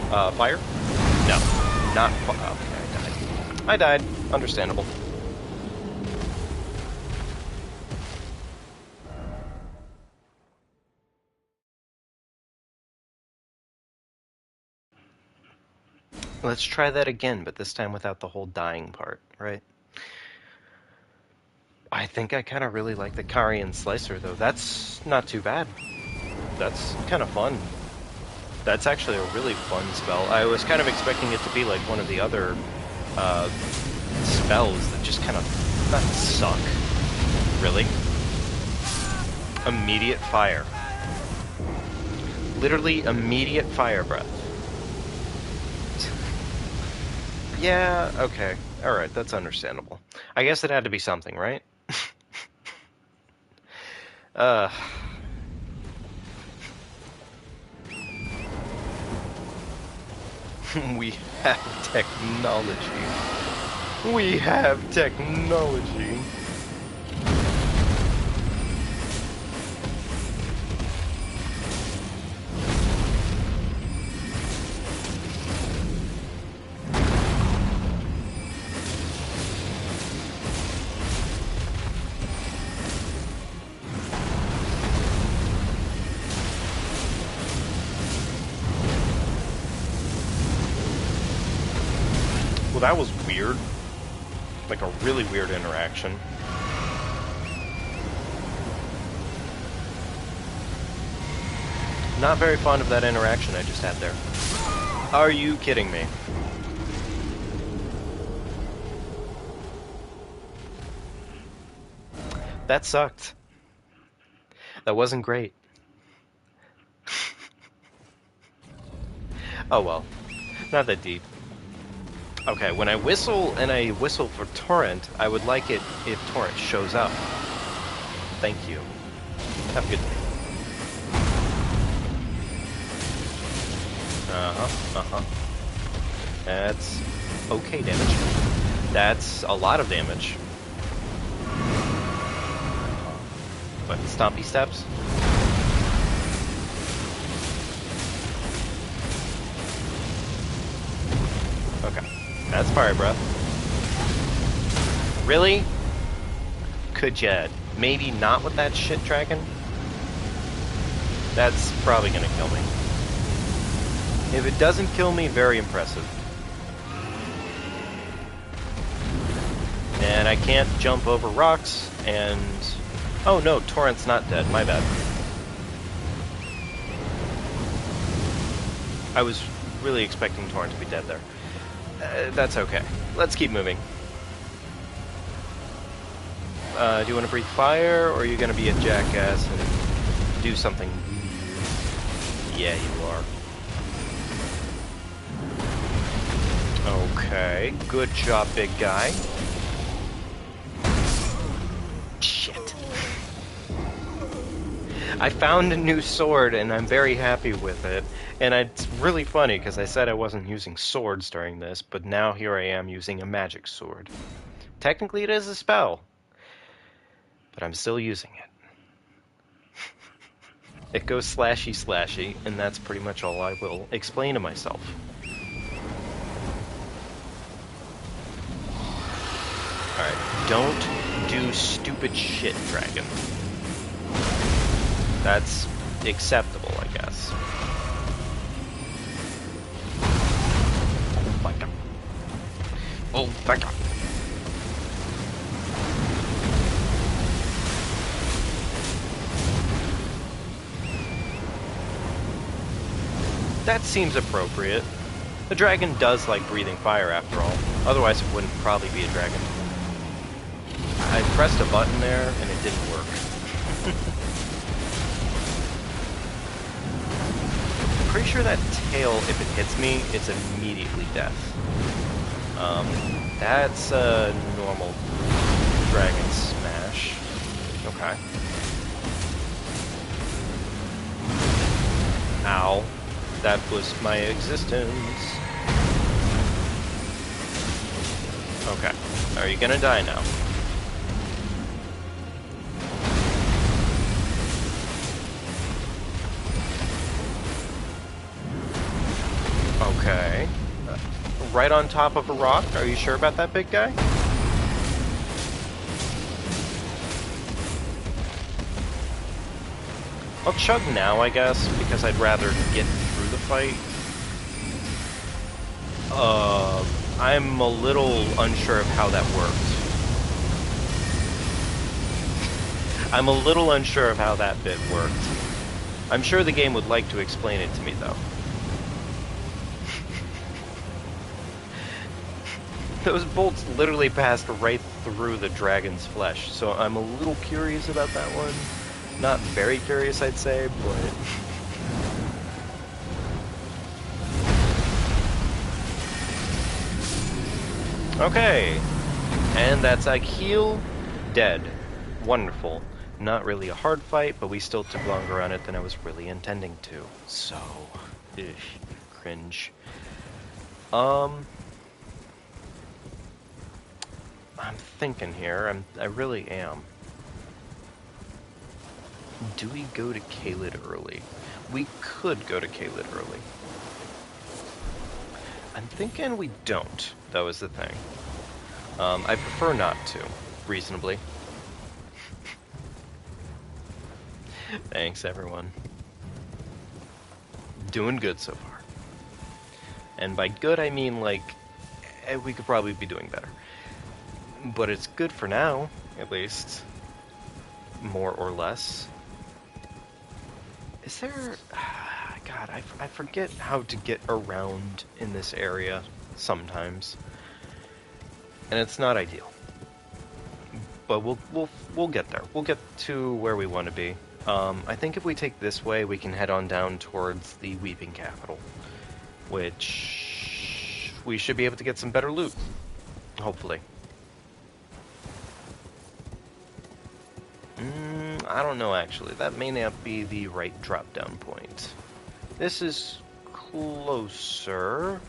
Fire? No, not fire. Okay, I died. Understandable. Let's try that again, but this time without the whole dying part, right? I think I kind of really like the Carian Slicer, though. That's not too bad. That's kind of fun. That's actually a really fun spell. I was kind of expecting it to be like one of the other spells that just kind of not suck. Really? Immediate fire. Literally immediate fire breath. Yeah, okay. Alright, that's understandable. I guess it had to be something, right? We have technology. We have technology. Well, that was weird. Like a really weird interaction. Not very fond of that interaction I just had there. Are you kidding me? That sucked. That wasn't great. Oh well. Not that deep. Okay, when I whistle and I whistle for Torrent, I would like it if Torrent shows up. Thank you. Have a good day. That's okay damage. That's a lot of damage. What, stompy steps? Okay. That's fire breath. Really? Could ya maybe not with that shit dragon? That's probably gonna kill me. If it doesn't kill me, very impressive. And I can't jump over rocks, and... Oh no, Torrent's not dead, my bad. I was really expecting Torrent to be dead there. That's okay. Let's keep moving. Do you want to breathe fire, or are you going to be a jackass and do something? Yeah, you are. Okay, good job, big guy. Shit. I found a new sword, and I'm very happy with it. And it's really funny, because I said I wasn't using swords during this, but now here I am using a magic sword. Technically it is a spell, but I'm still using it. It goes slashy slashy, and that's pretty much all I will explain to myself. Alright, don't do stupid shit, dragon. That's acceptable, I guess. Oh my god. Oh my god. That seems appropriate. The dragon does like breathing fire after all. Otherwise it wouldn't probably be a dragon. I pressed a button there and it didn't work. Pretty sure that tail, if it hits me, it's immediately death. That's a normal dragon smash. Okay. Ow. That was my existence. Okay. Are you gonna die now? Okay. Right on top of a rock? Are you sure about that, big guy? I'll chug now, I guess, because I'd rather get through the fight. I'm a little unsure of how that worked. I'm a little unsure of how that bit worked. I'm sure the game would like to explain it to me, though. Those bolts literally passed right through the dragon's flesh, so I'm a little curious about that one. Not very curious, I'd say, but... Okay, and that's Akil, dead. Wonderful. Not really a hard fight, but we still took longer on it than I was really intending to. So, cringe. I'm thinking here. I really am. Do we go to Caelid early? We could go to Caelid early. I'm thinking we don't, though, is the thing. I prefer not to, reasonably. Thanks, everyone. Doing good so far. And by good, I mean, like, we could probably be doing better. But it's good for now, at least. More or less. Is there... God, I forget how to get around in this area sometimes. And it's not ideal. But we'll get there. We'll get to where we want to be. I think if we take this way, we can head on down towards the Weeping Capital. Which... we should be able to get some better loot. Hopefully. I don't know, actually. That may not be the right drop-down point. This is closer.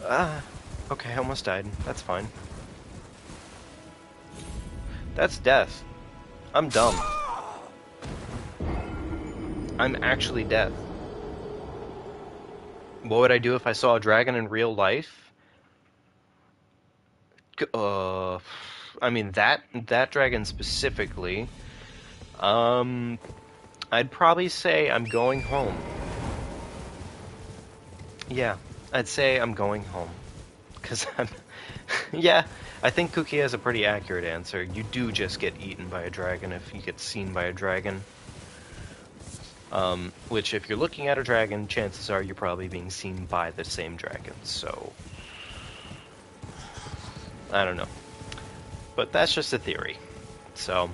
Okay, I almost died. That's fine. That's death. I'm dumb. I'm actually death. What would I do if I saw a dragon in real life? I mean, that dragon specifically. I'd probably say I'm going home. Yeah, I'd say I'm going home. Because I'm... yeah, I think Cookie has a pretty accurate answer. You do just get eaten by a dragon if you get seen by a dragon. Which, if you're looking at a dragon, chances are you're probably being seen by the same dragon, so... I don't know. But that's just a theory. So...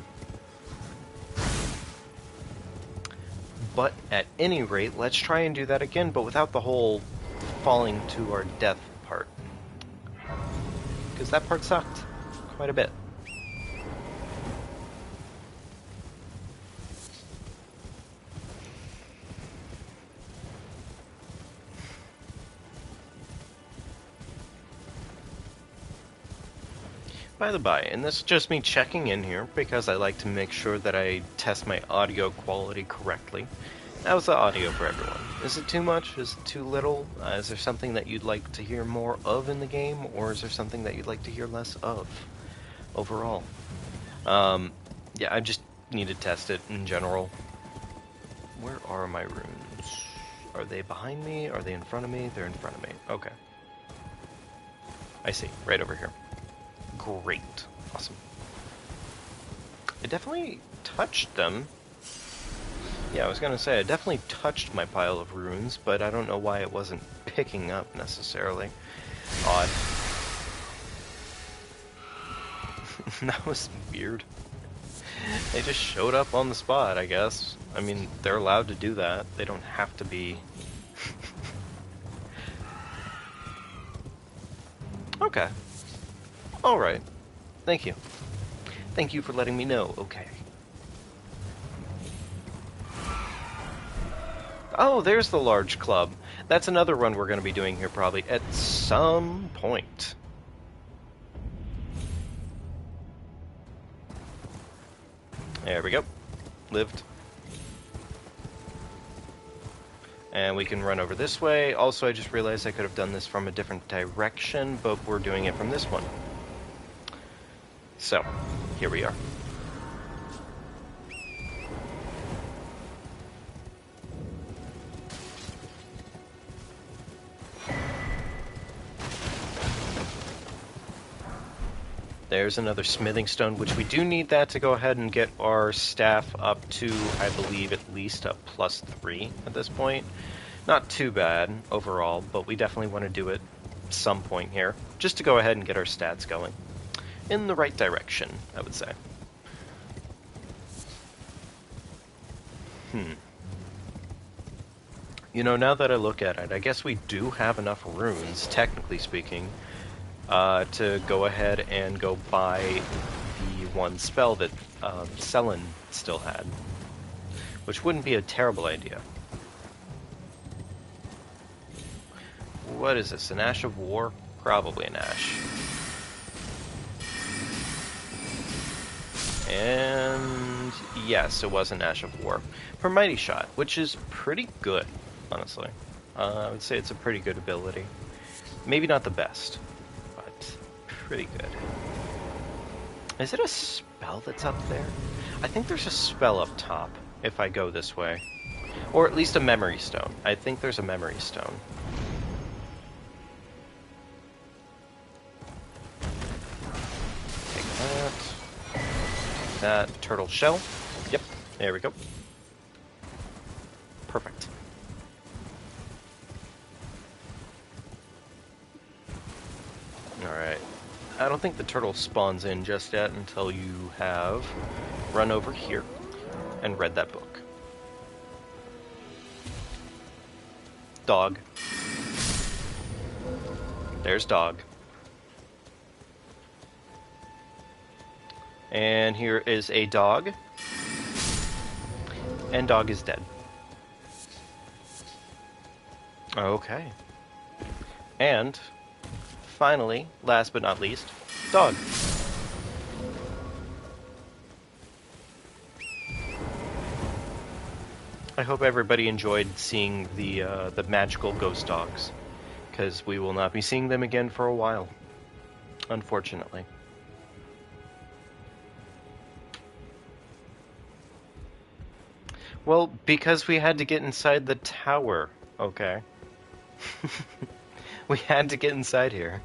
But at any rate, let's try and do that again, but without the whole falling to our death part. Because that part sucked quite a bit. By the by, and this is just me checking in here because I like to make sure that I test my audio quality correctly. How's the audio for everyone? Is it too much? Is it too little? Is there something that you'd like to hear more of in the game, or is there something that you'd like to hear less of overall? Yeah, I just need to test it in general. Where are my runes? Are they behind me? Are they in front of me? They're in front of me. Okay. I see. Right over here. Great. Awesome. I definitely touched them. Yeah, I was gonna say, I definitely touched my pile of runes, but I don't know why it wasn't picking up, necessarily. Odd. That was weird. They just showed up on the spot, I guess. I mean, they're allowed to do that. They don't have to be... Okay. Alright. Thank you. Thank you for letting me know. Okay. Oh, there's the large club. That's another run we're going to be doing here probably at some point. There we go. Lived. And we can run over this way. Also, I just realized I could have done this from a different direction, but we're doing it from this one. So, here we are. There's another smithing stone, which we do need that to go ahead and get our staff up to, I believe, at least a +3 at this point. Not too bad overall, but we definitely want to do it some point here, just to go ahead and get our stats going. In the right direction, I would say. You know, now that I look at it, I guess we do have enough runes, technically speaking, to go ahead and go buy the one spell that Selin still had, which wouldn't be a terrible idea. What is this, an Ash of War? Probably an Ash. And yes, it was an Ash of War. For Mighty Shot, which is pretty good, honestly. I would say it's a pretty good ability. Maybe not the best, but pretty good. Is it a spell that's up there? I think there's a spell up top, if I go this way. Or at least a memory stone. I think there's a memory stone. Take that. Take that. Turtle shell. Yep, there we go. Perfect. Alright. I don't think the turtle spawns in just yet until you have run over here and read that book. Dog. There's dog. And here is a dog. And dog is dead. Okay. And finally, last but not least, dog. I hope everybody enjoyed seeing the magical ghost dogs, because we will not be seeing them again for a while, unfortunately. Well, because we had to get inside the tower, okay? We had to get inside here.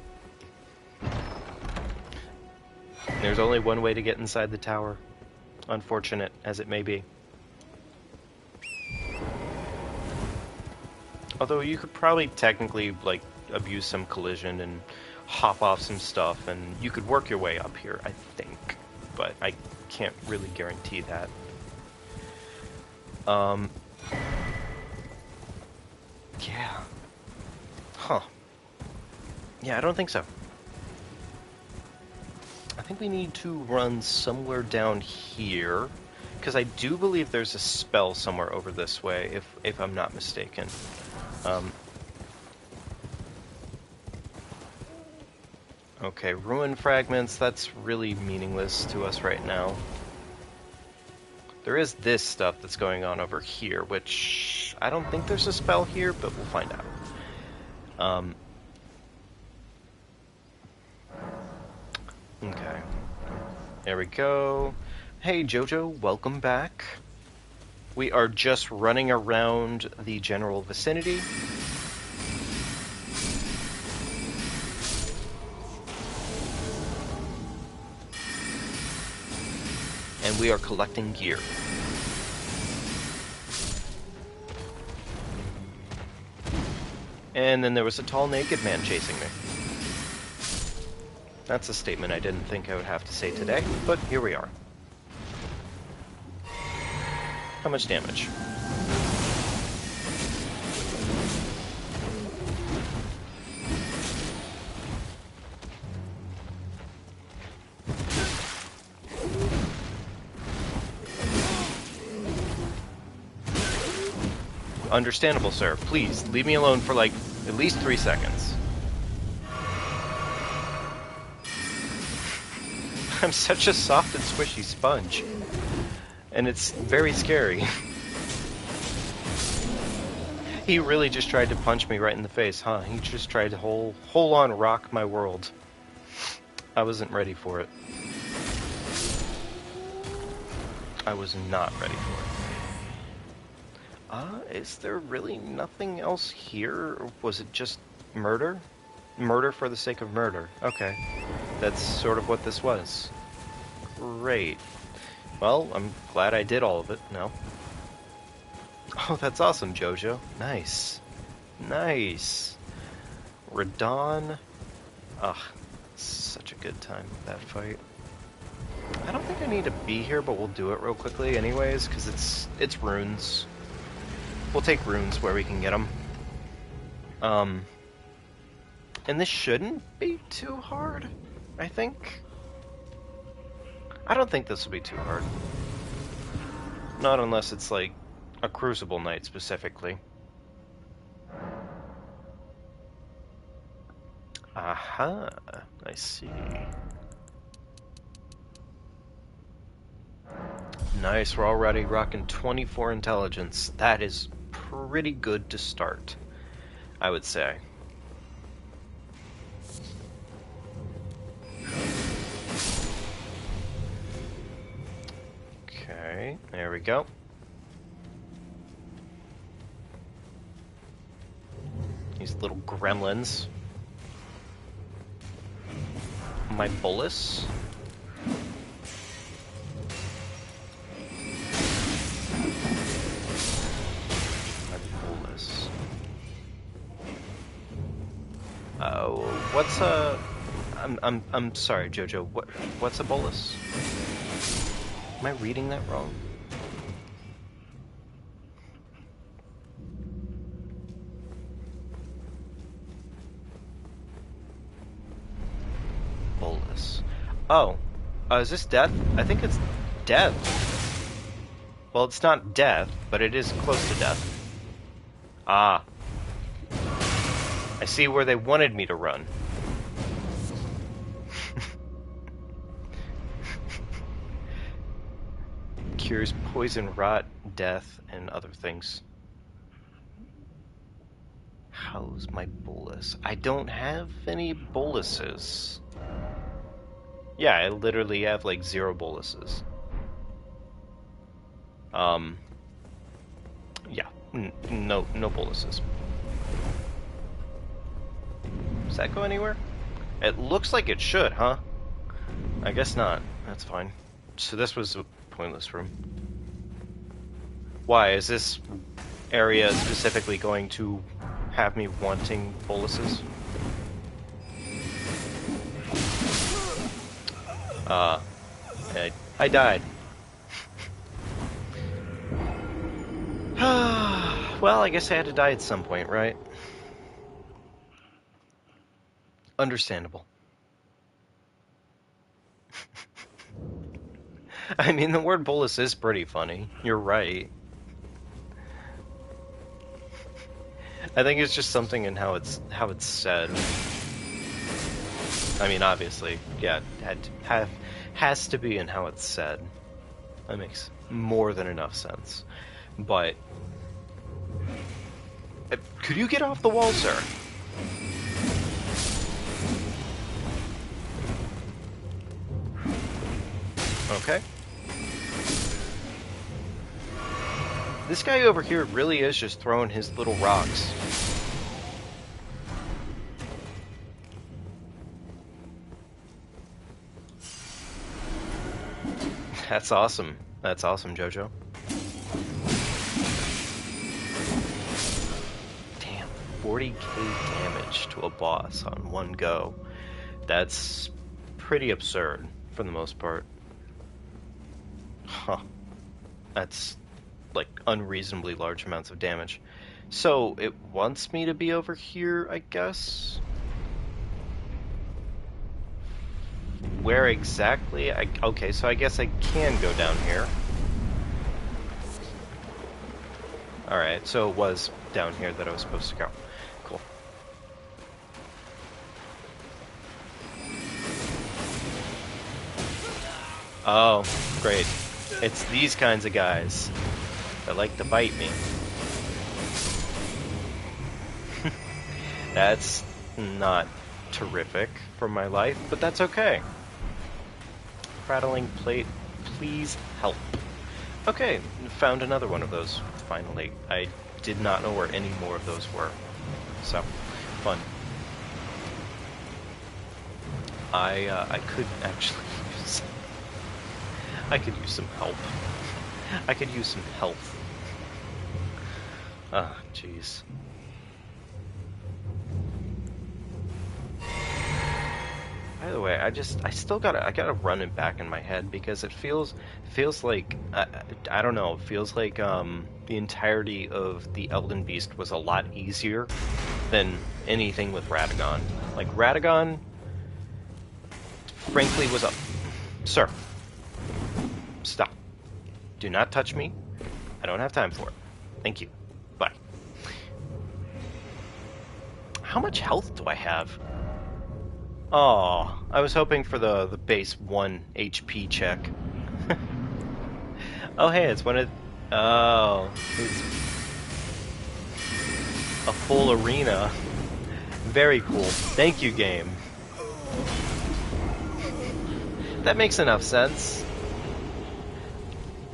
There's only one way to get inside the tower, unfortunate as it may be. Although you could probably technically, like, abuse some collision and hop off some stuff, and you could work your way up here, I think. But I can't really guarantee that. Yeah. Huh. Yeah, I don't think so. I think we need to run somewhere down here, because I do believe there's a spell somewhere over this way, if I'm not mistaken. Okay, ruin fragments, that's really meaningless to us right now. There is this stuff that's going on over here, which I don't think there's a spell here, but we'll find out. Okay. There we go. Hey Jojo, welcome back. We are just running around the general vicinity. And we are collecting gear. And then there was a tall naked man chasing me. That's a statement I didn't think I would have to say today, but here we are. How much damage? Understandable, sir. Please, leave me alone for, like, at least 3 seconds. I'm such a soft and squishy sponge. And it's very scary. He really just tried to punch me right in the face, huh? He just tried to whole on rock my world. I wasn't ready for it. I was not ready for it. Is there really nothing else here? Or was it just murder? Murder for the sake of murder. Okay. That's sort of what this was. Great. Well, I'm glad I did all of it now. Oh, that's awesome, Jojo. Nice. Nice. Radon. Ugh. Such a good time, that fight. I don't think I need to be here, but we'll do it real quickly anyways, because it's runes. We'll take runes where we can get them. And this shouldn't be too hard, I think. I don't think this will be too hard. Not unless it's like a Crucible Knight specifically. Aha, I see. Nice, we're already rocking 24 intelligence. That is pretty good to start, I would say. Okay, there we go. These little gremlins. My bolus. What's a... I'm sorry, Jojo. What's a bolus? Am I reading that wrong? Bolus. Oh. Is this death? I think it's death. Well, it's not death, but it is close to death. Ah. I see where they wanted me to run. Cures poison, rot, death, and other things. How's my bolus? I don't have any boluses. Yeah, I literally have like 0 boluses. Yeah, no boluses. Does that go anywhere? It looks like it should, huh? I guess not. That's fine. So this was a pointless room. Why? Is this area specifically going to have me wanting boluses. I died. Well, I guess I had to die at some point, right? Understandable. I mean, the word bolus is pretty funny. You're right. I think it's just something in how it's said. I mean, obviously, yeah, has to be in how it's said. That makes more than enough sense. But could you get off the wall, sir? Okay. This guy over here really is just throwing his little rocks. That's awesome. That's awesome, Jojo. Damn, 40k damage to a boss on one go. That's pretty absurd for the most part. Huh. That's like unreasonably large amounts of damage. So it wants me to be over here, I guess? Where exactly? Okay, so I guess I can go down here. Alright, so it was down here that I was supposed to go. Cool. Oh, great. It's these kinds of guys that like to bite me. That's not terrific for my life, but that's okay. Prattling plate, please help. Okay, found another one of those, finally. I did not know where any more of those were. So, fun. I could actually use... I could use some help. I could use some health. Ah, jeez. By the way, I gotta run it back in my head because it feels like I don't know. It feels like the entirety of the Elden Beast was a lot easier than anything with Radagon. Like Radagon, frankly, was a... Sir, stop. Do not touch me. I don't have time for it. Thank you. Bye. How much health do I have? Oh, I was hoping for the base 1 HP check. Oh, hey, it's one of... Oh, it's a full arena. Very cool. Thank you, game. That makes enough sense.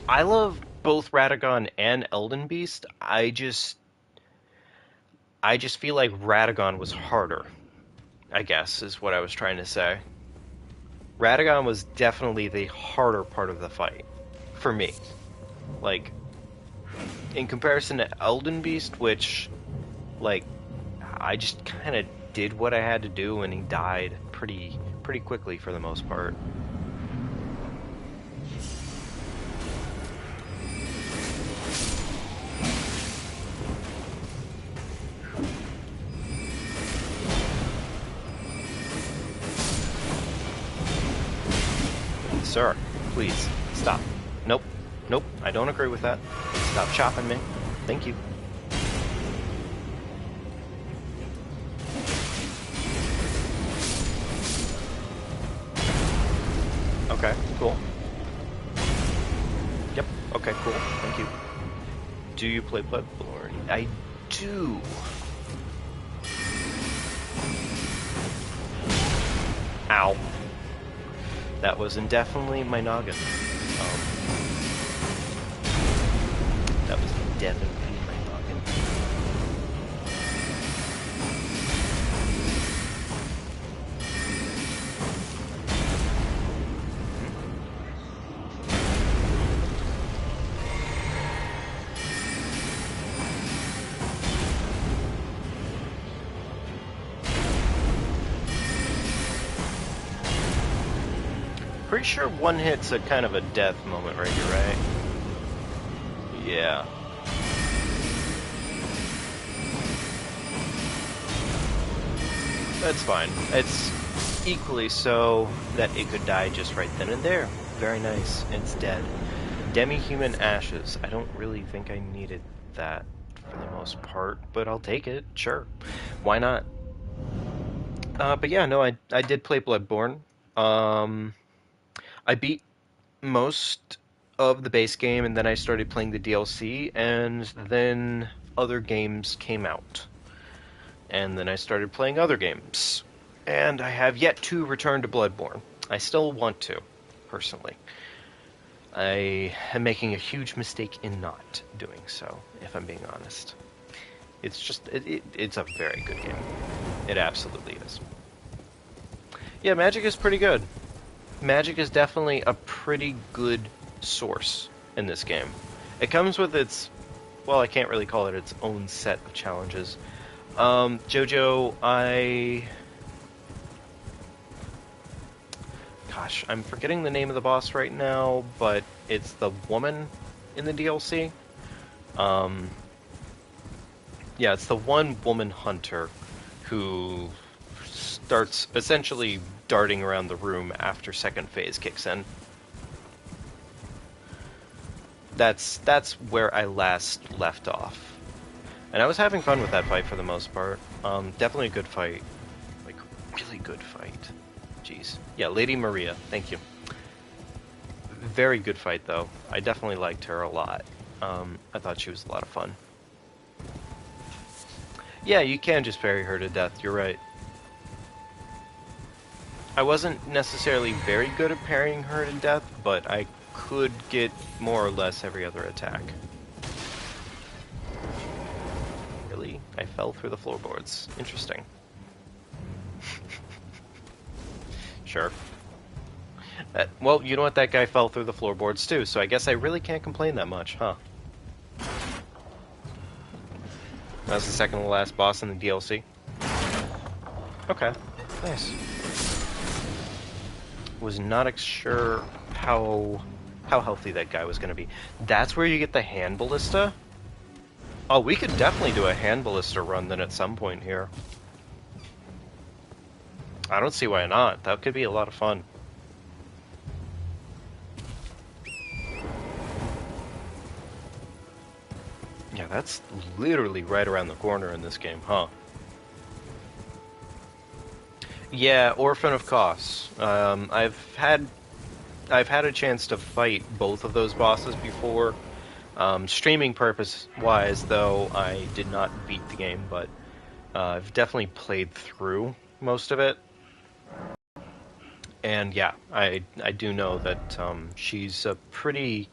I love both Radagon and Elden Beast. I just feel like Radagon was harder, I guess, is what I was trying to say. Radagon was definitely the harder part of the fight, for me. Like, in comparison to Elden Beast, which, like, I just kind of did what I had to do and he died pretty quickly for the most part. Sir, please, stop. Nope, nope, I don't agree with that. Stop chopping me. Thank you. Okay, cool. Yep, okay, cool, thank you. Do you play Bloodborne? I do. Ow. That was indefinitely my noggin. That was definitely my noggin. pretty sure one hit's a kind of a death moment right here, right? Yeah. That's fine. It's equally so that it could die just right then and there. Very nice. It's dead. Demi-human ashes. I don't really think I needed that for the most part, but I'll take it. Sure. Why not? But yeah, no, I did play Bloodborne. I beat most of the base game, and then I started playing the DLC, and then other games came out. And then I started playing other games. And I have yet to return to Bloodborne. I still want to, personally. I am making a huge mistake in not doing so, if I'm being honest. It's just, it's a very good game. It absolutely is. Yeah, magic is pretty good. Magic is definitely a pretty good source in this game. It comes with its, well, I can't really call it its own set of challenges. Jojo, gosh, I'm forgetting the name of the boss right now, but it's the woman in the DLC. Yeah, it's the one woman hunter who starts essentially darting around the room after second phase kicks in. That's where I last left off. And I was having fun with that fight for the most part. Definitely a good fight. Like, really good fight. Jeez. Yeah, Lady Maria, thank you. Very good fight, though. I definitely liked her a lot. I thought she was a lot of fun. Yeah, you can just parry her to death, you're right. I wasn't necessarily very good at parrying her to death, but I could get more or less every other attack. Really? I fell through the floorboards. Interesting. Sure. Well, you know what? That guy fell through the floorboards too, so I guess I really can't complain that much, huh? That's the second to last boss in the DLC. Okay, nice. Was not sure how healthy that guy was going to be. That's where you get the hand ballista? Oh, we could definitely do a hand ballista run then at some point here. I don't see why not. That could be a lot of fun. Yeah, that's literally right around the corner in this game, huh? Yeah, Orphan of Kos. I've had a chance to fight both of those bosses before. Streaming purpose-wise, though, I did not beat the game, but I've definitely played through most of it. And yeah, I do know that she's a pretty...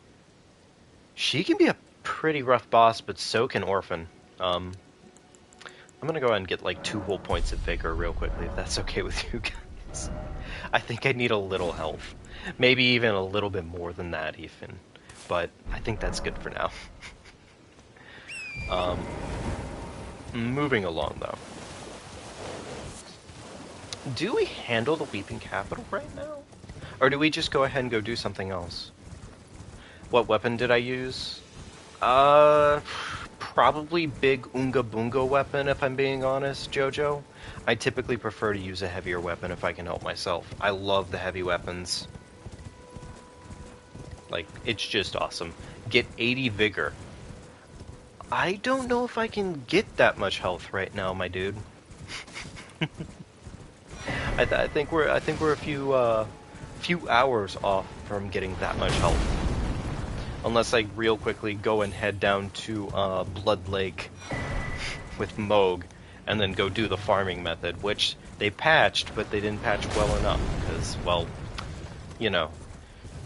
She can be a pretty rough boss, but so can Orphan. I'm gonna go ahead and get like 2 whole points of Vigor real quickly, if that's okay with you guys. I think I need a little health. Maybe even a little bit more than that, even. But I think that's good for now. Moving along, though. Do we handle the Weeping Capital right now? Or do we just go ahead and go do something else? What weapon did I use? Probably big Unga Bunga weapon, if I'm being honest, Jojo. I typically prefer to use a heavier weapon if I can help myself. I love the heavy weapons. Like, it's just awesome. Get 80 Vigor. I don't know if I can get that much health right now, my dude. I think we're a few hours off from getting that much health. Unless I real quickly go and head down to Blood Lake with Moog, and then go do the farming method, which they patched, but they didn't patch well enough, because, well, you know,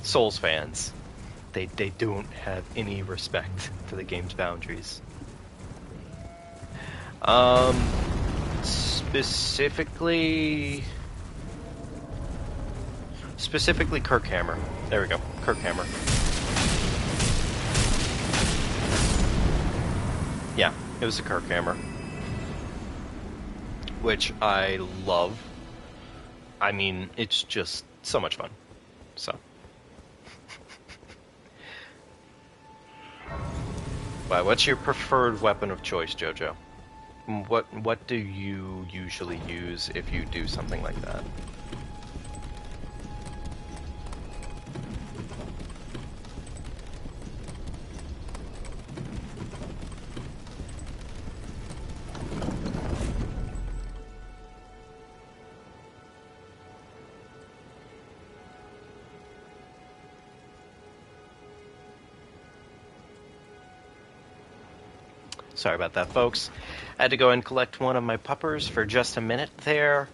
Souls fans, they don't have any respect for the game's boundaries. Specifically Kirkhammer. There we go, Kirkhammer. Yeah, it was a Kirkhammer. Which I love. I mean, it's just so much fun. So. Wow, what's your preferred weapon of choice, Jojo? What do you usually use if you do something like that? Sorry about that, folks. I had to go and collect one of my puppers for just a minute there.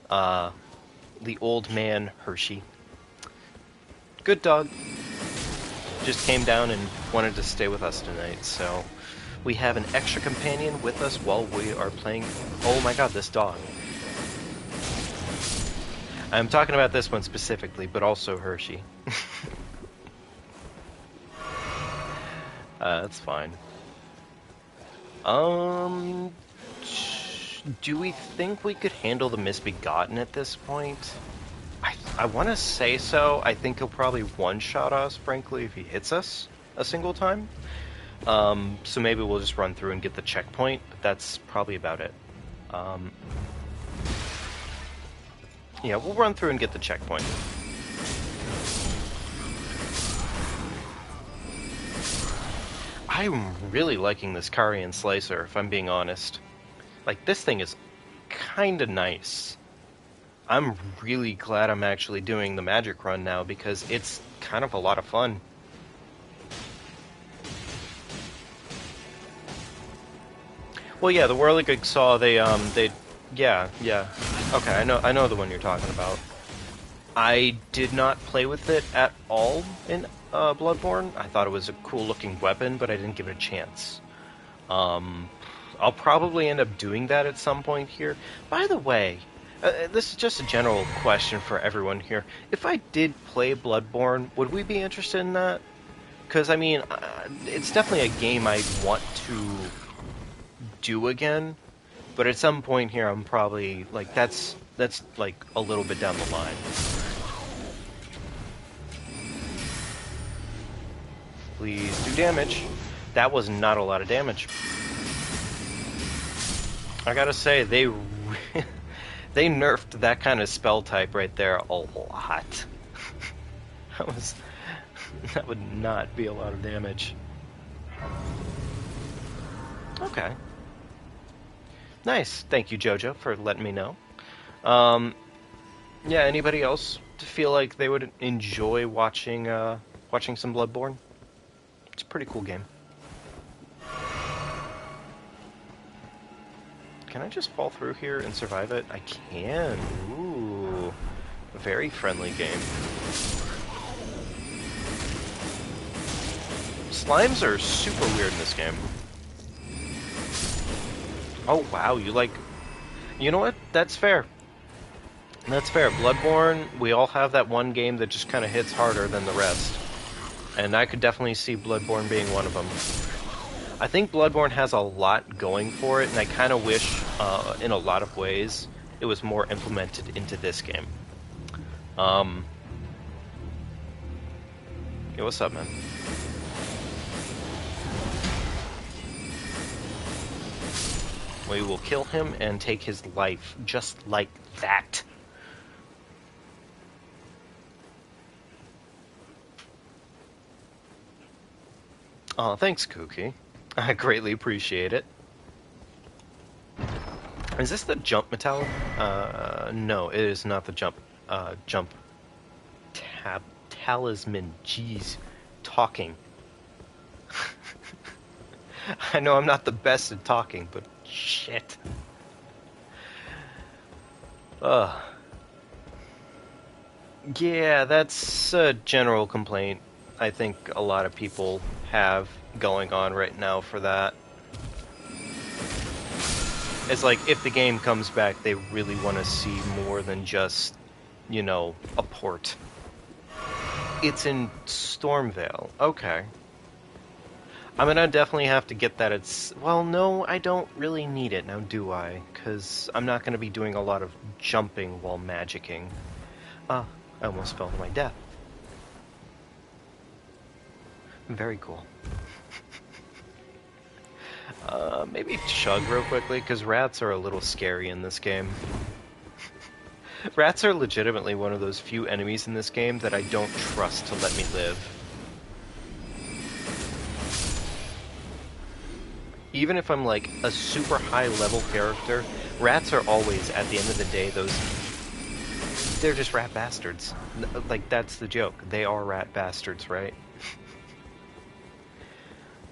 The old man Hershey. Good dog. Just came down and wanted to stay with us tonight, so we have an extra companion with us while we are playing. Oh my god, this dog. I'm talking about this one specifically, but also Hershey. That's fine. Do we think we could handle the Misbegotten at this point? I want to say so. I think he'll probably one-shot us, frankly, if he hits us a single time. So maybe we'll just run through and get the checkpoint, but that's probably about it. Yeah, we'll run through and get the checkpoint. I'm really liking this Karian Slicer, if I'm being honest. Like, this thing is kinda nice. I'm really glad I'm actually doing the magic run now, because it's kind of a lot of fun. Well, yeah, the Whirligig Saw, yeah. Okay, I know the one you're talking about. I did not play with it at all in Bloodborne. I thought it was a cool-looking weapon, but I didn't give it a chance. I'll probably end up doing that at some point here. By the way, this is just a general question for everyone here. If I did play Bloodborne, would we be interested in that? Because, I mean, it's definitely a game I want to do again, but at some point here, I'm probably, like, that's like, a little bit down the line. Please do damage. That was not a lot of damage. I gotta say, they nerfed that kind of spell type right there a lot. That would not be a lot of damage. Okay. Nice. Thank you, Jojo, for letting me know. Yeah, anybody else feel like they would enjoy watching some Bloodborne? It's a pretty cool game. Can I just fall through here and survive it? I can. Ooh. A very friendly game. Slimes are super weird in this game. Oh, wow, you know what? That's fair. That's fair. Bloodborne, we all have that one game that just kind of hits harder than the rest. And I could definitely see Bloodborne being one of them. I think Bloodborne has a lot going for it, and I kind of wish, in a lot of ways, it was more implemented into this game. Yo, what's up, man? We will kill him and take his life, just like that. Oh, thanks, Kooky. I greatly appreciate it. Is this the jump metallic? No, it is not the jump. Jump talisman. Jeez, talking. I know I'm not the best at talking, but shit. Yeah, that's a general complaint I think a lot of people have going on right now for that. It's like, if the game comes back, they really want to see more than just, you know, a port. It's in Stormvale. Okay. I'm gonna definitely have to get that. Well, no, I don't really need it now, do I? Because I'm not gonna be doing a lot of jumping while magicking. I almost fell to my death. Very cool. Maybe chug real quickly, because rats are a little scary in this game. Rats are legitimately one of those few enemies in this game that I don't trust to let me live. Even if I'm like a super high level character, rats are always, at the end of the day, they're just rat bastards. Like, that's the joke. They are rat bastards, right?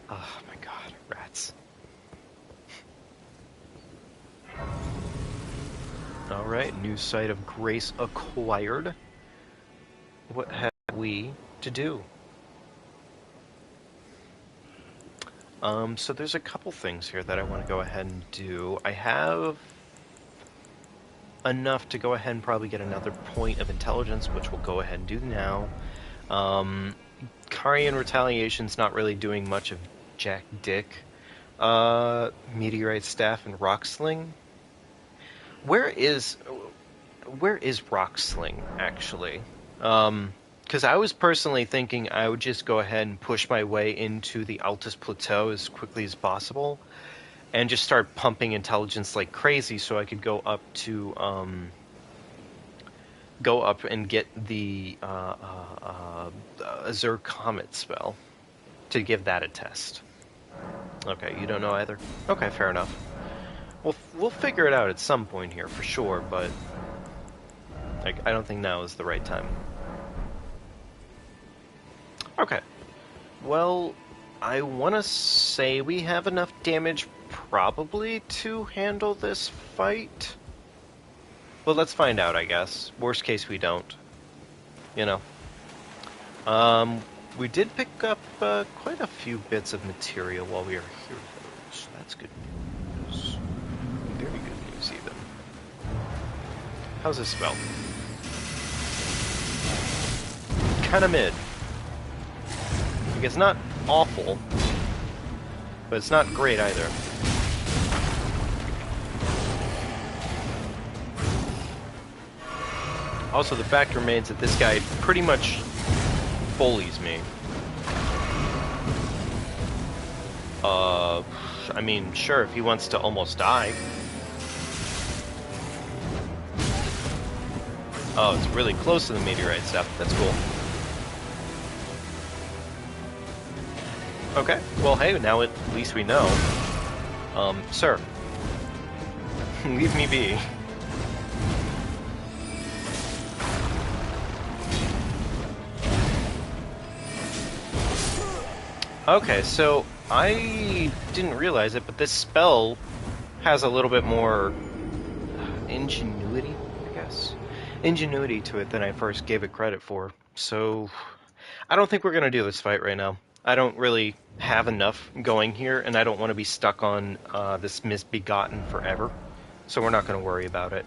Oh my god, rats. Alright, new site of grace acquired. What have we to do? So there's a couple things here that I want to go ahead and do. I have enough to go ahead and probably get another point of intelligence, which we'll go ahead and do now. Karian Retaliation's not really doing much of Jack Dick. Meteorite Staff and Rock Sling. Where is Rock Sling, actually? Because I was personally thinking I would just go ahead and push my way into the Altus Plateau as quickly as possible, and just start pumping intelligence like crazy so I could go up and get the Azure Comet spell to give that a test. Okay, you don't know either? Okay, fair enough. We'll figure it out at some point here for sure, but like, I don't think now is the right time. Okay. Well, I want to say we have enough damage probably to handle this fight. Well, let's find out, I guess. Worst case, we don't. You know. We did pick up quite a few bits of material while we were here, though, so that's good news. Very good news, even. How's this spell? Kinda mid. Like, it's not awful, but it's not great either. Also, the fact remains that this guy pretty much bullies me. I mean, sure, if he wants to almost die. Oh, it's really close to the meteorite stuff. That's cool. Okay, well, hey, now at least we know. Sir. Leave me be. Okay, so I didn't realize it, but this spell has a little bit more ingenuity, I guess. Ingenuity to it than I first gave it credit for. So I don't think we're going to do this fight right now. I don't really have enough going here, and I don't want to be stuck on this misbegotten forever. So we're not going to worry about it.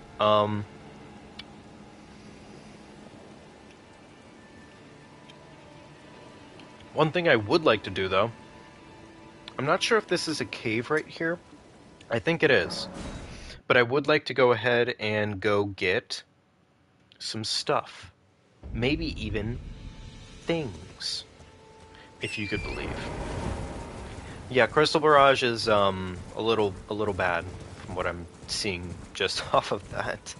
One thing I would like to do, though, I'm not sure if this is a cave right here. I think it is. But I would like to go ahead and go get some stuff. Maybe even things, if you could believe. Yeah, Crystal Barrage is a little bad from what I'm seeing just off of that.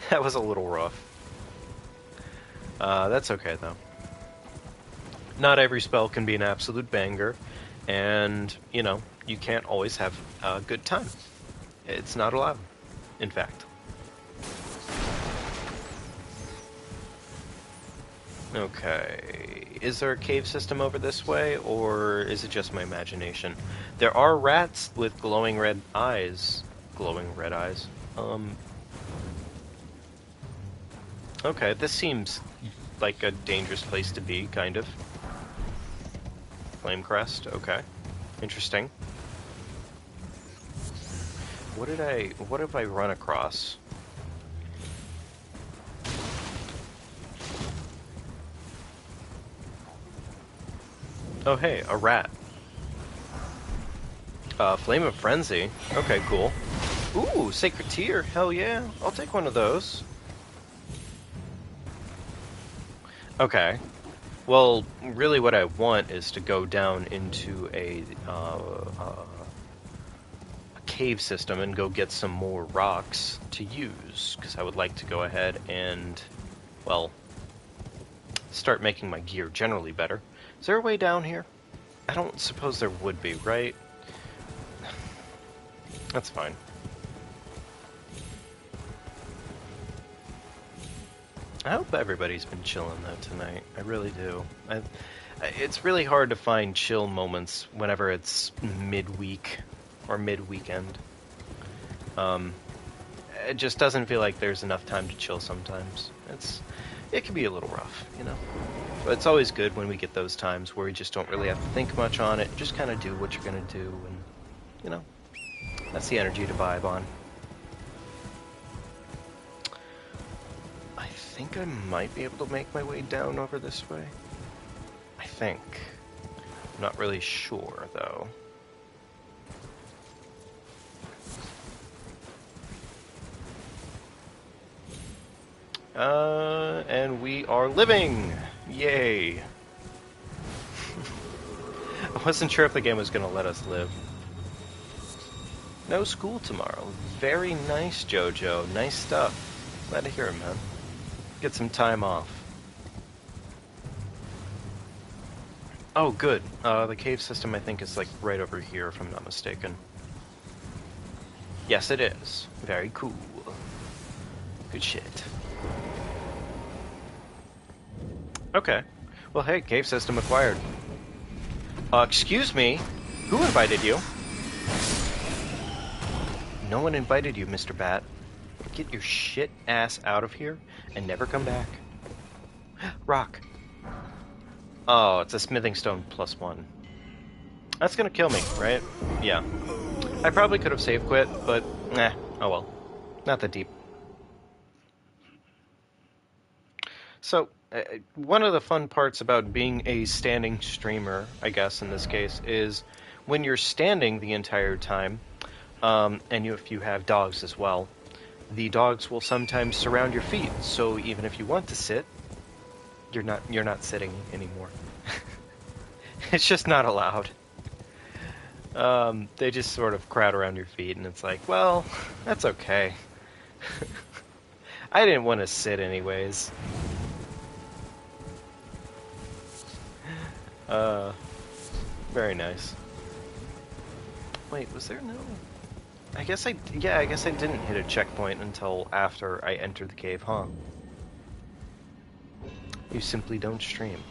That was a little rough. That's okay, though. Not every spell can be an absolute banger, and, you know, you can't always have a good time. It's not allowed, in fact. Okay, is there a cave system over this way, or is it just my imagination? There are rats with glowing red eyes. Glowing red eyes. Okay, this seems like a dangerous place to be, kind of. Flame crest, okay. Interesting. What have I run across? Oh hey, a rat. Flame of Frenzy. Okay, cool. Ooh, Sacred Tear, hell yeah. I'll take one of those. Okay. Well, really what I want is to go down into a cave system and go get some more rocks to use, because I would like to go ahead and, well, start making my gear generally better. Is there a way down here? I don't suppose there would be, right? That's fine. I hope everybody's been chilling though tonight. I really do. It's really hard to find chill moments whenever it's midweek or mid-weekend. It just doesn't feel like there's enough time to chill sometimes. It can be a little rough, you know? But it's always good when we get those times where we just don't really have to think much on it, just kind of do what you're gonna do, and, you know, that's the energy to vibe on. I think I might be able to make my way down over this way. I think. I'm not really sure, though. And we are living! Yay! I wasn't sure if the game was going to let us live. No school tomorrow. Very nice, Jojo. Nice stuff. Glad to hear it, man. Get some time off. Oh, good. The cave system, I think, is like right over here, if I'm not mistaken. Yes, it is. Very cool. Good shit. Okay. Well, hey, cave system acquired. Excuse me? Who invited you? No one invited you, Mr. Bat. Get your shit ass out of here and never come back. Rock. Oh, it's a smithing stone +1. That's gonna kill me, right? Yeah. I probably could have save quit, but nah, oh well. Not that deep. So, one of the fun parts about being a standing streamer, I guess in this case, is when you're standing the entire time, and if you have dogs as well, the dogs will sometimes surround your feet. So even if you want to sit, you're not sitting anymore. It's just not allowed. They just sort of crowd around your feet, and it's like, well, that's okay. I didn't want to sit anyways. Very nice. Wait, was there no... I guess I didn't hit a checkpoint until after I entered the cave, huh? You simply don't stream.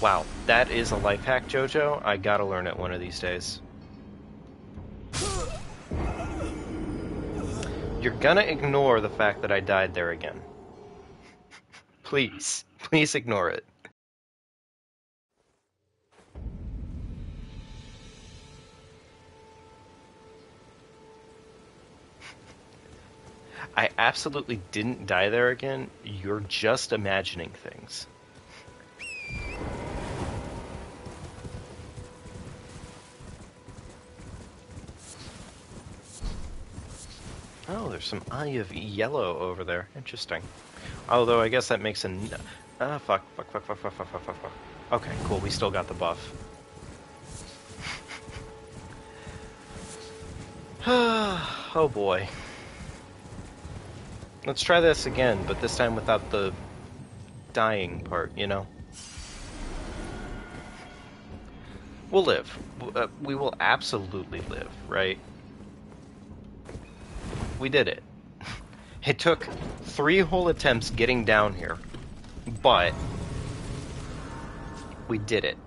Wow, that is a life hack, Jojo. I gotta learn it one of these days. You're gonna ignore the fact that I died there again. Please. Please ignore it. I absolutely didn't die there again. You're just imagining things. Oh, there's some Eye of Yellow over there. Interesting. Although I guess that makes a... fuck. Okay, cool. We still got the buff. Oh boy. Let's try this again, but this time without the dying part, you know? We'll live. We will absolutely live, right? We did it. It took 3 whole attempts getting down here, but we did it.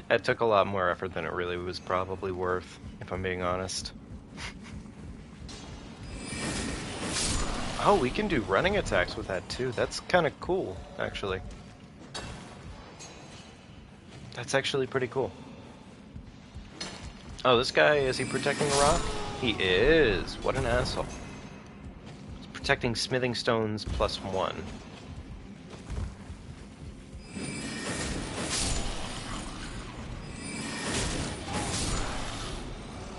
That took a lot more effort than it really was probably worth, if I'm being honest. Oh, we can do running attacks with that too. That's kind of cool, actually. That's actually pretty cool. Oh, this guy, is he protecting a rock? He is. What an asshole. He's protecting smithing stones +1.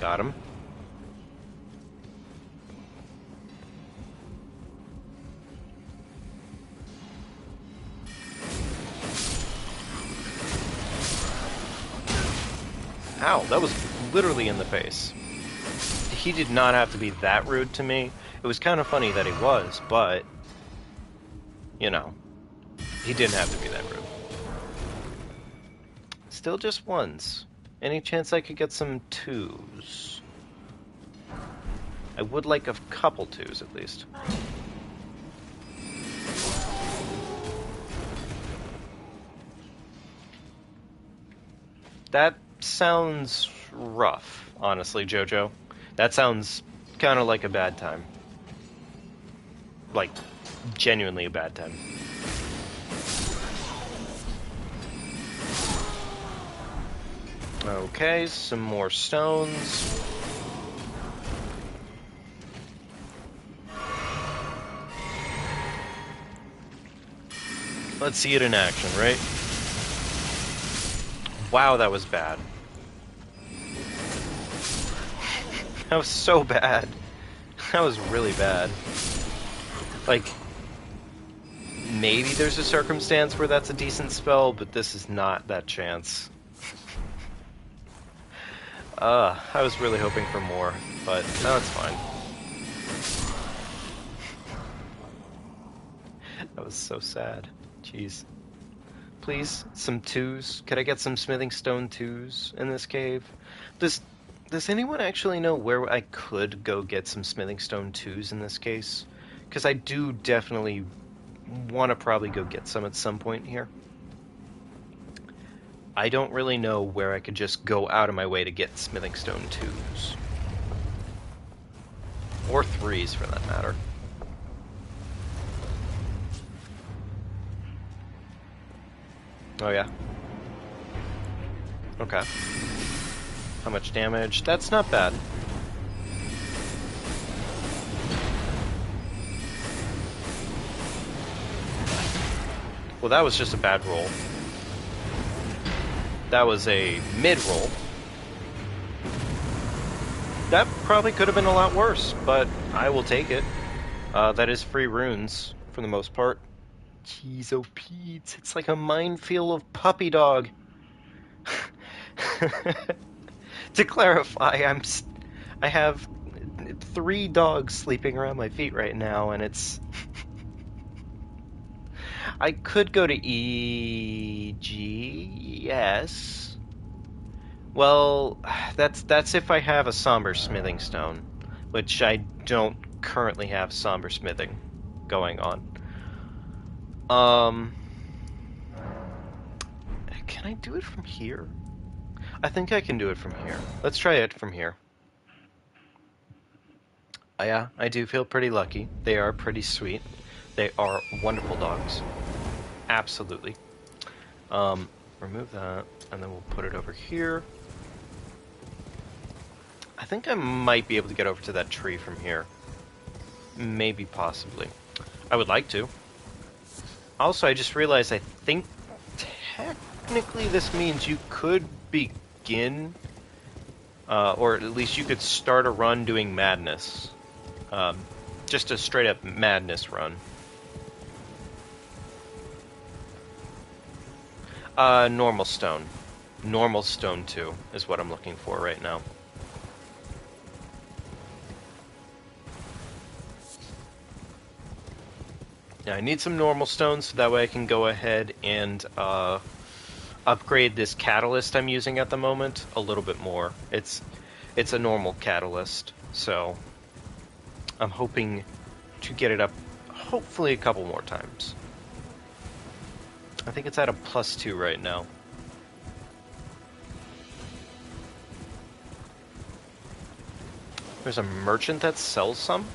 Got him. Ow, that was literally in the face. He did not have to be that rude to me. It was kind of funny that he was, but, you know, he didn't have to be that rude. Still just ones. Any chance I could get some twos? I would like a couple twos at least. That sounds rough, honestly, Jojo. That sounds kind of like a bad time. Like, genuinely a bad time. Okay, some more stones. Let's see it in action, right? Wow, that was bad. That was so bad. That was really bad. Like, maybe there's a circumstance where that's a decent spell, but this is not that chance. I was really hoping for more, but no, it's fine. That was so sad. Jeez. Please, some twos. Could I get some smithing stone twos in this cave? Does anyone actually know where I could go get some smithing stone twos in this case? Because I do definitely want to probably go get some at some point here. I don't really know where I could just go out of my way to get smithing stone twos. Or threes, for that matter. Oh, yeah? Okay. How much damage? That's not bad. Well, that was just a bad roll. That was a mid-roll. That probably could have been a lot worse, but I will take it. That is free runes, for the most part. Jeez, oh Pete, it's like a minefield of puppy dog. To clarify, I have 3 dogs sleeping around my feet right now, and it's... I could go to EG, yes. Well, that's if I have a somber smithing stone, which I don't currently have somber smithing going on. Can I do it from here? I think I can do it from here. Let's try it from here. Yeah, I do feel pretty lucky. They are pretty sweet. They are wonderful dogs. Absolutely. Remove that, and then we'll put it over here. I think I might be able to get over to that tree from here. Maybe, possibly. I would like to. Also, I just realized I think technically this means you could begin, or at least you could start a run doing madness. Just a straight up madness run. Normal stone. Normal stone 2 is what I'm looking for right now. Yeah, I need some normal stones so that way I can go ahead and upgrade this catalyst I'm using at the moment a little bit more. It's a normal catalyst, so I'm hoping to get it up hopefully a couple more times. I think it's at a +2 right now. There's a merchant that sells some?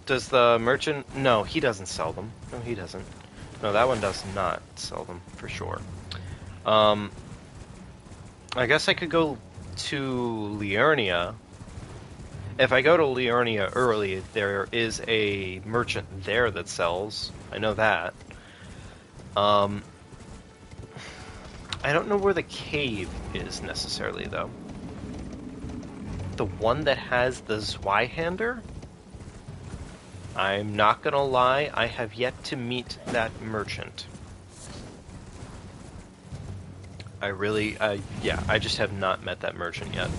Does the merchant... No, he doesn't sell them. No, he doesn't. No, that one does not sell them, for sure. I guess I could go to Liurnia. If I go to Liurnia early, there is a merchant there that sells. I know that. I don't know where the cave is necessarily, though. The one that has the Zweihander? I'm not gonna lie, I have yet to meet that merchant. I just have not met that merchant yet.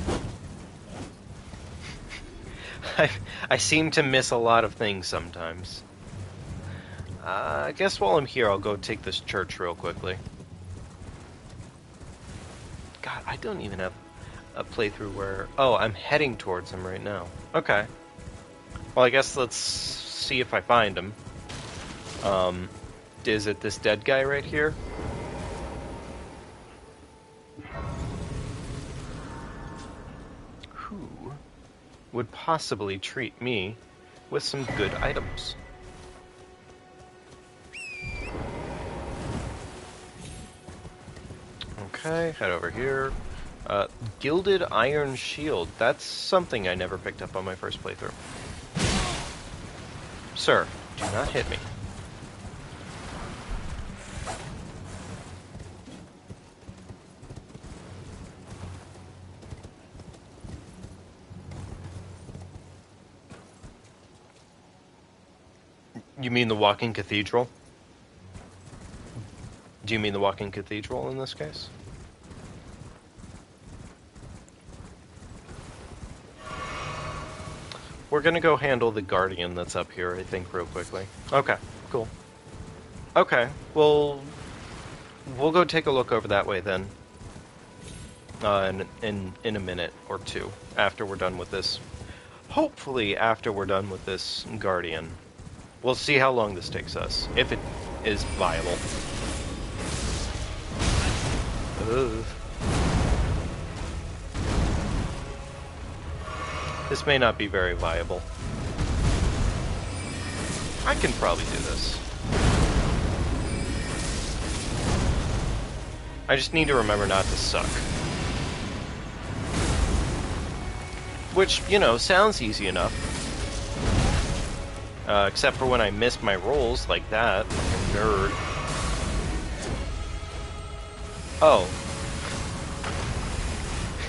I seem to miss a lot of things sometimes. I guess while I'm here, I'll go take this church real quickly. God, I don't even have a playthrough where... Oh, I'm heading towards him right now. Okay. Well, I guess let's see if I find him. Is it this dead guy right here? Who would possibly treat me with some good items? Okay, head over here. Gilded Iron Shield. That's something I never picked up on my first playthrough. Sir, do not hit me. You mean the Walking Cathedral? Do you mean the Walking Cathedral in this case? We're gonna go handle the Guardian that's up here, I think, real quickly. Okay, cool. Okay, well, we'll go take a look over that way then. In a minute or two, after we're done with this. Hopefully after we're done with this Guardian. We'll see how long this takes us, if it is viable. Ugh. This may not be very viable. I can probably do this. I just need to remember not to suck. Which, you know, sounds easy enough. Except for when I miss my rolls like that, like a nerd. Oh.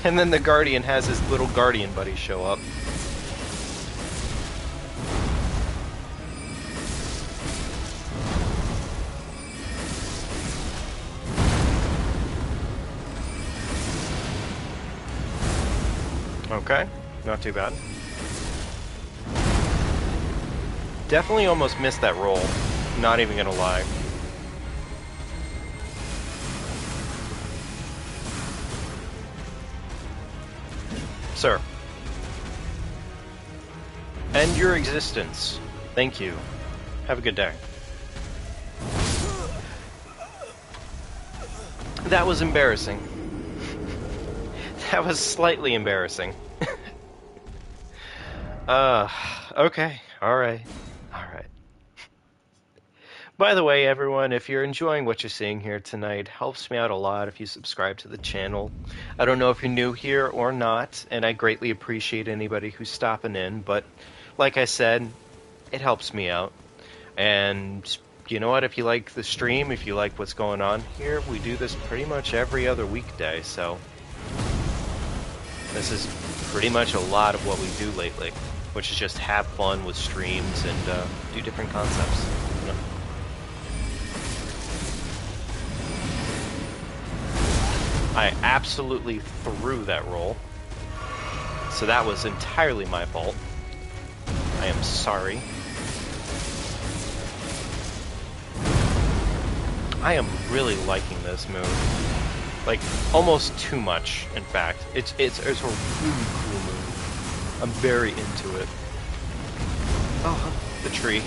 And then the Guardian has his little Guardian buddy show up. Okay, not too bad. Definitely almost missed that roll. Not even gonna lie. Sir. End your existence. Thank you. Have a good day. That was embarrassing. That was slightly embarrassing. Okay. Alright. Alright. By the way, everyone, if you're enjoying what you're seeing here tonight, it helps me out a lot if you subscribe to the channel. I don't know if you're new here or not, and I greatly appreciate anybody who's stopping in, but like I said, it helps me out. And you know what, if you like the stream, if you like what's going on here, we do this pretty much every other weekday, so this is pretty much a lot of what we do lately, which is just have fun with streams and do different concepts. You know? I absolutely threw that roll, so that was entirely my fault. I am sorry. I am really liking this move. Like, almost too much, in fact. It's a really cool move. I'm very into it. Oh, the tree.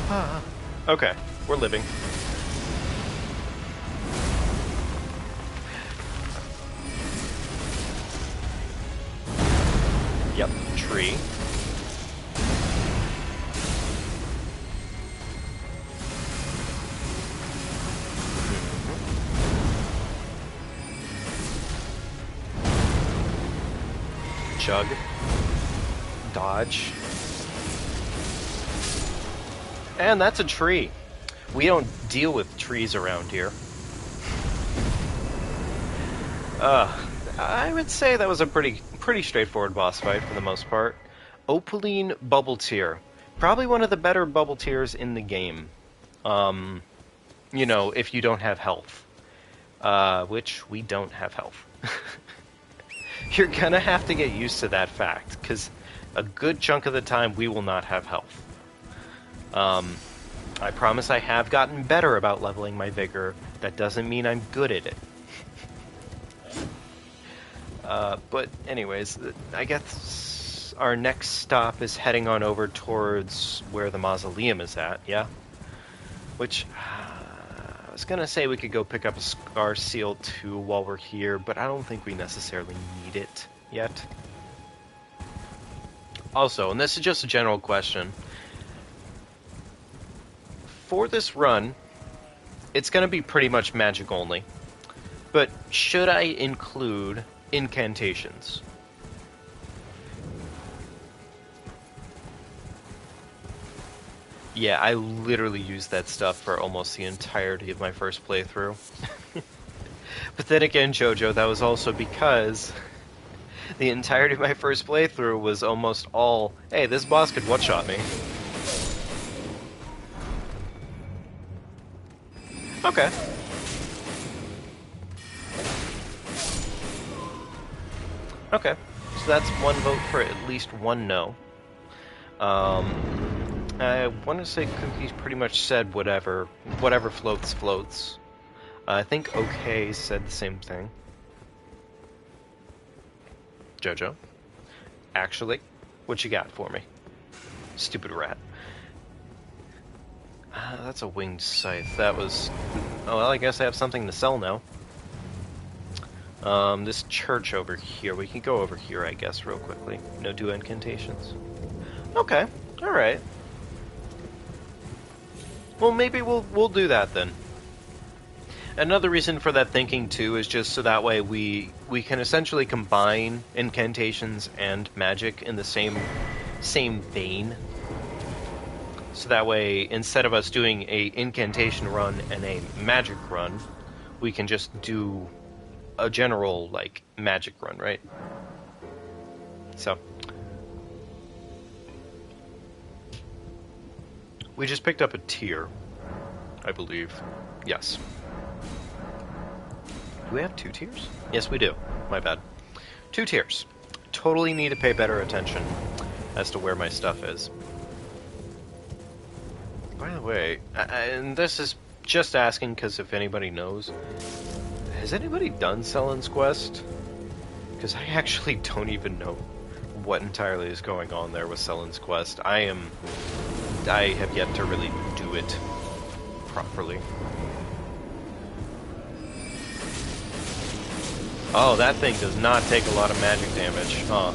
Ah. Okay, we're living. Yep, tree. Chug. Dodge. And that's a tree. We don't deal with trees around here. I would say that was a pretty straightforward boss fight for the most part. Opaline Bubble Tear. Probably one of the better bubble tears in the game. You know, if you don't have health. Which we don't have health. You're gonna have to get used to that fact, because a good chunk of the time we will not have health. I promise I have gotten better about leveling my vigor. That doesn't mean I'm good at it. But anyways, I guess our next stop is heading on over towards where the mausoleum is at, yeah? Which, I was gonna say we could go pick up a Scar Seal too while we're here, but I don't think we necessarily need it yet. Also, and this is just a general question, for this run, it's gonna be pretty much magic only, but should I include incantations? Yeah, I literally used that stuff for almost the entirety of my first playthrough. But then again, Jojo, that was also because the entirety of my first playthrough was almost all, hey, this boss could one-shot me. Okay. Okay, so that's one vote for at least one no. I want to say Cookie's pretty much said whatever floats, floats. I think OK said the same thing. Jojo? Actually, what you got for me? Stupid rat. That's a winged scythe. That was... Oh, well, I guess I have something to sell now. This church over here. We can go over here, I guess, real quickly. No do incantations. Okay, alright. Well, maybe we'll do that then. Another reason for that thinking, too, is just so that way we can essentially combine incantations and magic in the same vein. So that way, instead of us doing a incantation run and a magic run, we can just do a general, like, magic run, right? So. We just picked up a tier, I believe. Yes. Do we have 2 tiers? Yes, we do. My bad. 2 tiers. Totally need to pay better attention as to where my stuff is. By the way, and this is just asking because if anybody knows, has anybody done Selen's Quest? Because I actually don't even know what entirely is going on there with Selen's Quest. I have yet to really do it properly. Oh, that thing does not take a lot of magic damage, huh?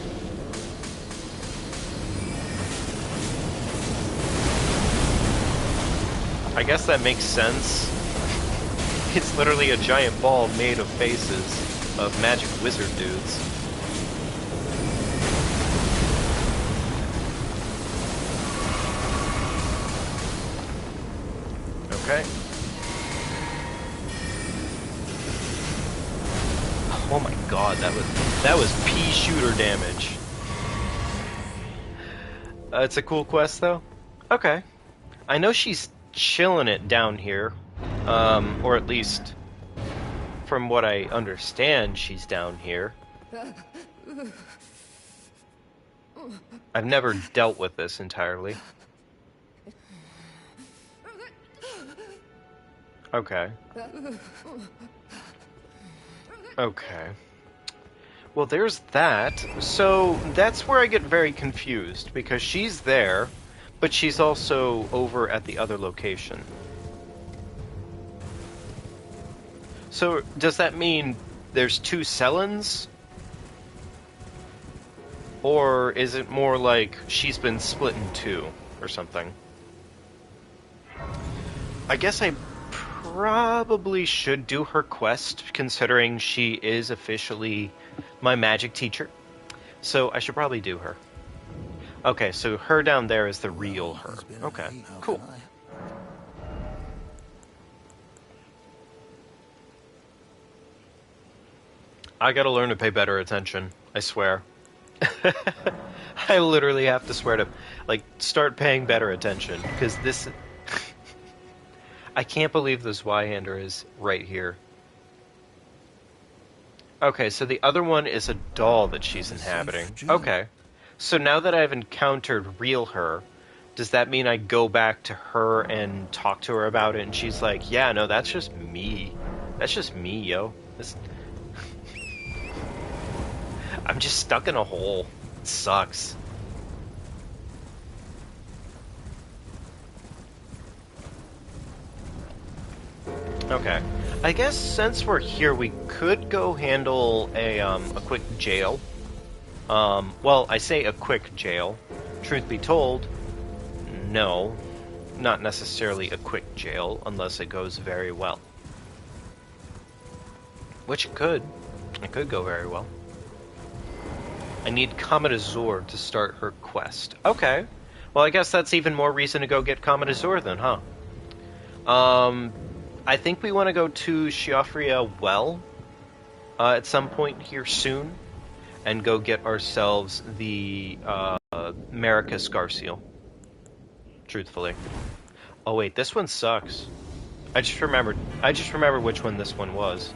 I guess that makes sense. It's literally a giant ball made of faces of magic wizard dudes. Okay. Oh my god, that was pea shooter damage. It's a cool quest though. Okay. I know she's chilling it down here. Or at least from what I understand, she's down here. I've never dealt with this entirely. Okay. Okay. Well, there's that. So that's where I get very confused, because she's there, but she's also over at the other location. So does that mean there's 2 Selens? Or is it more like she's been split in 2 or something? I guess I probably should do her quest, considering she is officially my magic teacher. So I should probably do her. Okay, so her down there is the real her. Okay, cool. I gotta learn to pay better attention. I swear. I literally have to swear to, like, start paying better attention. Because this... I can't believe this Y-hander is right here. Okay, so the other one is a doll that she's inhabiting. Okay. So now that I've encountered real her, does that mean I go back to her and talk to her about it and she's like, yeah, no, that's just me. That's just me, yo. I'm just stuck in a hole. It sucks. Okay. I guess since we're here, we could go handle a quick jail. Well, I say a quick jail. Truth be told, no. Not necessarily a quick jail, unless it goes very well. Which it could. It could go very well. I need Comet Azor to start her quest. Okay. Well, I guess that's even more reason to go get Comet Azor then, huh? I think we want to go to Shiofria Well at some point here soon and go get ourselves the Marika Scar Seal. Truthfully. Oh wait, this one sucks. I just remembered which one this one was.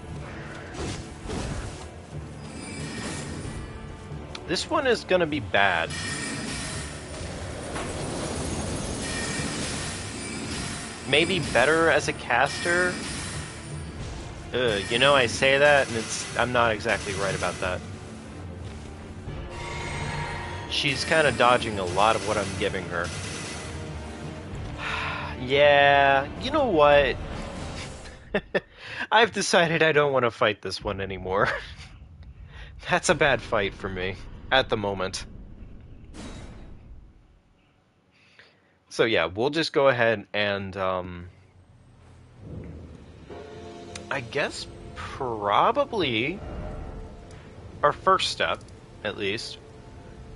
This one is gonna be bad. Maybe better as a caster? You know, I say that and I'm not exactly right about that. She's kind of dodging a lot of what I'm giving her. Yeah, you know what? I've decided I don't want to fight this one anymore. That's a bad fight for me, at the moment. So yeah, we'll just go ahead and, I guess probably our first step, at least,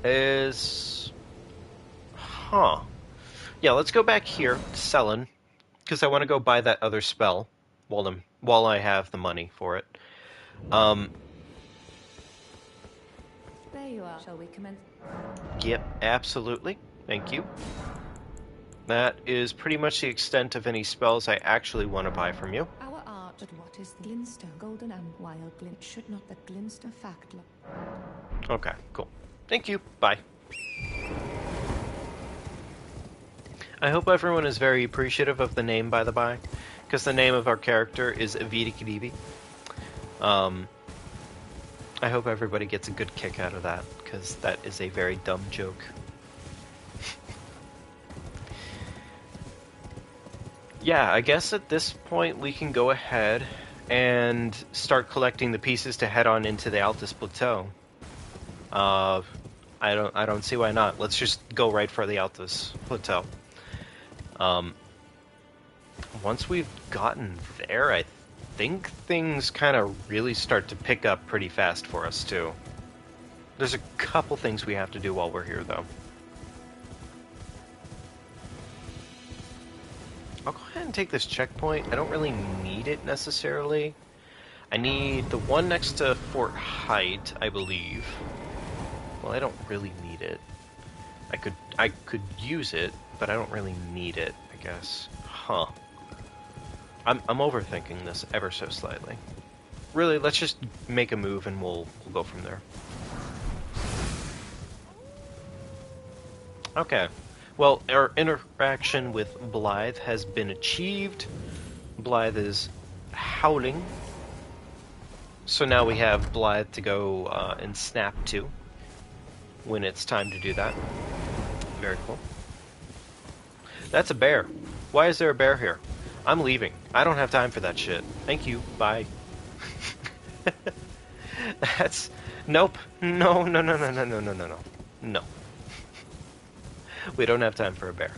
is... Huh. Yeah, let's go back here to Selen, because I want to go buy that other spell while I have the money for it. There you are. Shall we commence? Yep, absolutely. Thank you. That is pretty much the extent of any spells I actually want to buy from you. Our art, but what is the glinster? Golden and wild glint. Should not the glinster fact look? Okay, cool. Thank you. Bye. I hope everyone is very appreciative of the name, by the by, because the name of our character is Avita Kadibi. I hope everybody gets a good kick out of that, because that is a very dumb joke. Yeah, I guess at this point we can go ahead and start collecting the pieces to head on into the Altus Plateau. I don't see why not. Let's just go right for the Altus Plateau. Once we've gotten there, I think things kind of really start to pick up pretty fast for us too. There's a couple things we have to do while we're here though. I'll go ahead and take this checkpoint. I don't really need it necessarily. I need the one next to Fort Height, I believe. Well, I don't really need it. I could use it, but I don't really need it, I guess. Huh. I'm overthinking this ever so slightly. Really, let's just make a move and we'll go from there. Okay. Well, our interaction with Blythe has been achieved. Blythe is howling. So now we have Blythe to go and snap to when it's time to do that. Very cool. That's a bear. Why is there a bear here? I'm leaving. I don't have time for that shit. Thank you. Bye. That's... Nope. No. No. We don't have time for a bear.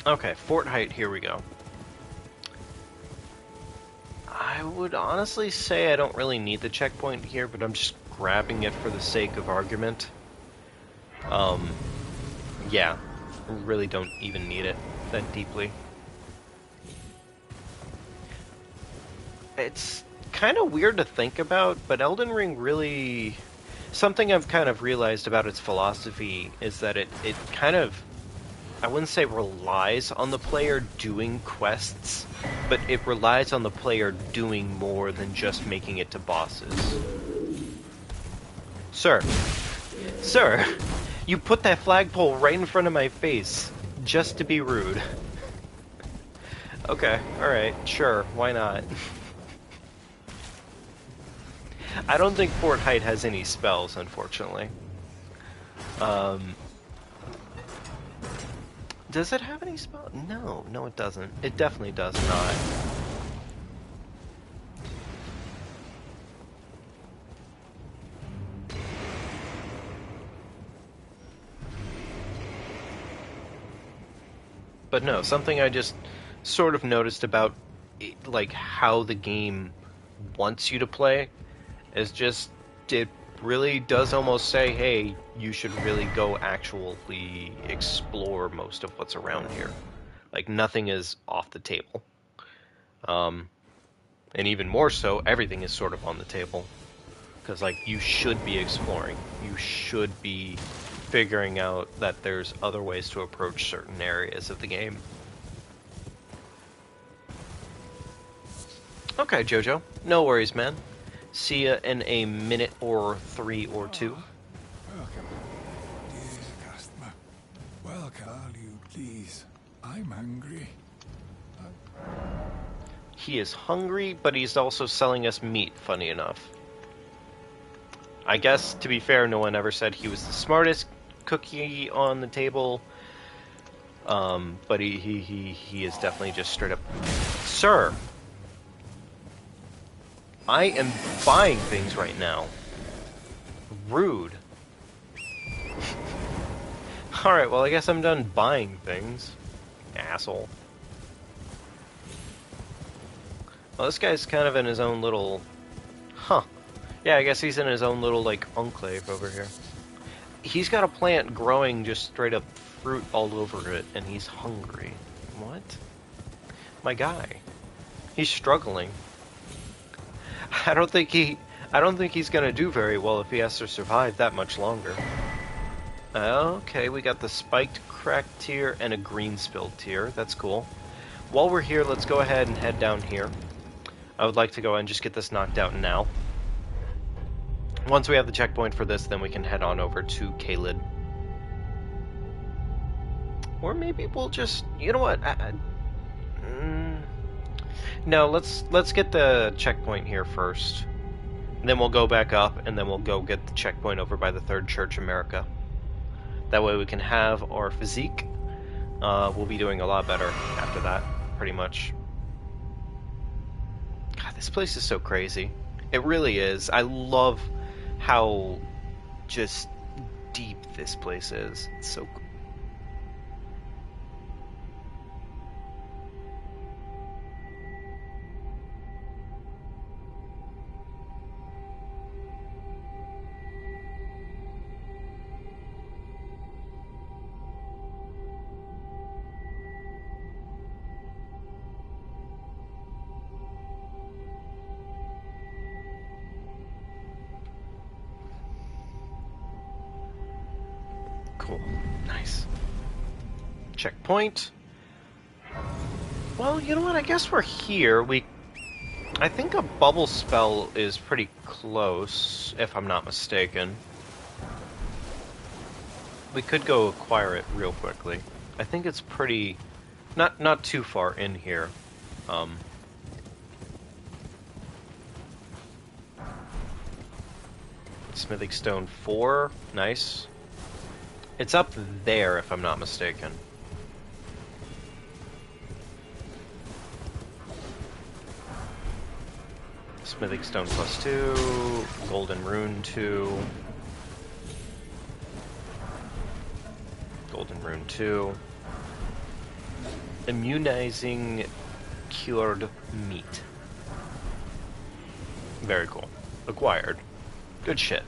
Okay, Fort Height, here we go. I would honestly say I don't really need the checkpoint here, but I'm just grabbing it for the sake of argument. Yeah, really don't even need it. that deeply. It's kind of weird to think about, but Elden Ring really... Something I've kind of realized about its philosophy is that it kind of, I wouldn't say relies on the player doing quests, but it relies on the player doing more than just making it to bosses. Sir, you put that flagpole right in front of my face, just to be rude. Okay, alright, sure, why not? I don't think Fort Height has any spells, unfortunately. Does it have any spells? No it doesn't. It definitely does not. But no, something I just sort of noticed about, like, how the game wants you to play is just, it really does almost say, hey, you should really go actually explore most of what's around here. Like, nothing is off the table. And even more so, everything is sort of on the table. Because, like, you should be exploring. You should be figuring out that there's other ways to approach certain areas of the game. Okay, Jojo. No worries, man. See ya in a minute or 3 or 2. Welcome, dear customer. Well, Carl, you please. I'm hungry. He is hungry, but he's also selling us meat, funny enough. I guess, to be fair, no one ever said he was the smartest cookie on the table. But he is definitely just straight up... Sir! I am buying things right now. Rude. Alright, well I guess I'm done buying things. Asshole. Well, this guy's kind of in his own little... Huh. Yeah, I guess he's in his own little, like, enclave over here. He's got a plant growing just straight up fruit all over it, and he's hungry. What? My guy. He's struggling. I don't think he's gonna do very well if he has to survive that much longer. Okay, we got the spiked cracked tier and a green spilled tier. That's cool. While we're here, let's go ahead and head down here. I would like to go and just get this knocked out now. Once we have the checkpoint for this, then we can head on over to Caelid. Or maybe we'll just... You know what? No, let's get the checkpoint here first. And then we'll go back up, and then we'll go get the checkpoint over by the Third Church America. That way we can have our physique. We'll be doing a lot better after that, pretty much. God, this place is so crazy. It really is. I love how just deep this place is. It's so cool. Cool. Nice. Checkpoint. Well, you know what? I guess we're here. I think a bubble spell is pretty close, if I'm not mistaken. We could go acquire it real quickly. I think it's pretty... Not too far in here. Smithing Stone 4. Nice. It's up there, if I'm not mistaken. Smithing Stone +2, Golden Rune 2, Golden Rune 2, Immunizing Cured Meat. Very cool. Acquired. Good shit.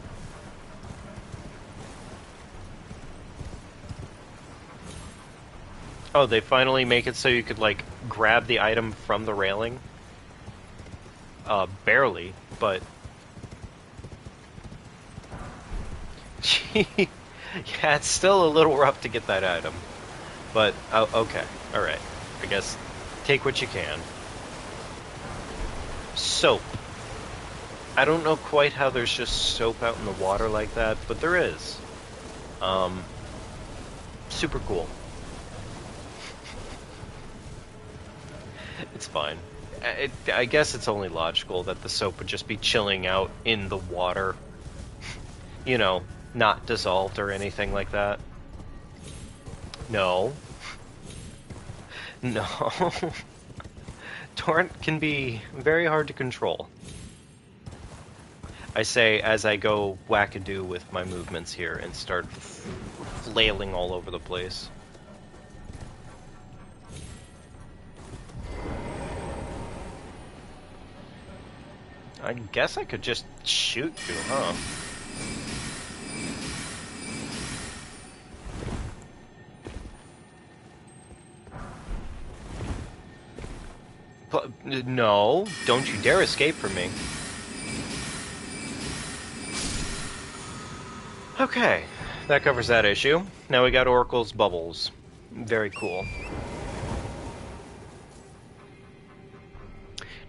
Oh, they finally make it so you could, like, grab the item from the railing? Barely, but... yeah, it's still a little rough to get that item. But, oh, okay. Alright. I guess, take what you can. Soap. I don't know quite how there's just soap out in the water like that, but there is. Super cool. It's fine. I guess it's only logical that the soap would just be chilling out in the water. You know, not dissolved or anything like that. No. No. Torrent can be very hard to control. I say as I go wackadoo with my movements here and start flailing all over the place. I guess I could just shoot you, huh? No, don't you dare escape from me. Okay, that covers that issue. Now we got Oracle's bubbles. Very cool.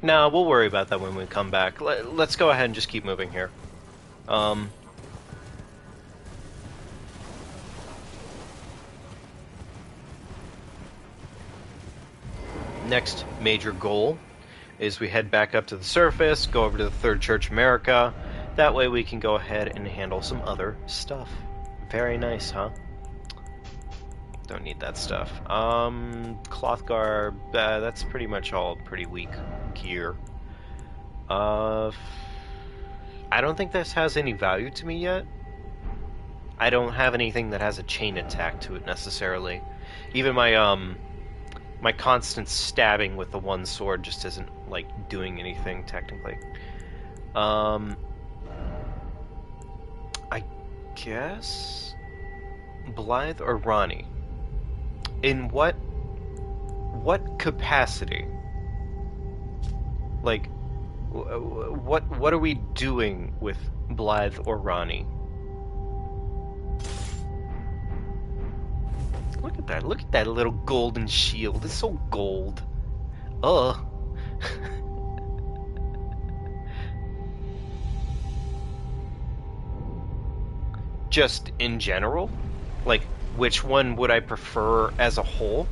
Nah, we'll worry about that when we come back. Let's go ahead and just keep moving here. Next major goal is we head back up to the surface, go over to the Third Church America. That way we can go ahead and handle some other stuff. Very nice, huh? Don't need that stuff. Cloth garb, that's pretty much all pretty weak gear. I don't think this has any value to me yet. I don't have anything that has a chain attack to it necessarily. Even my, my constant stabbing with the one sword just isn't, like, doing anything, technically. I guess... Blythe or Ronnie? In what capacity? Like, what are we doing with Blythe or Ronnie? Look at that little golden shield. It's so gold. Ugh. Just in general? Like, which one would I prefer as a whole?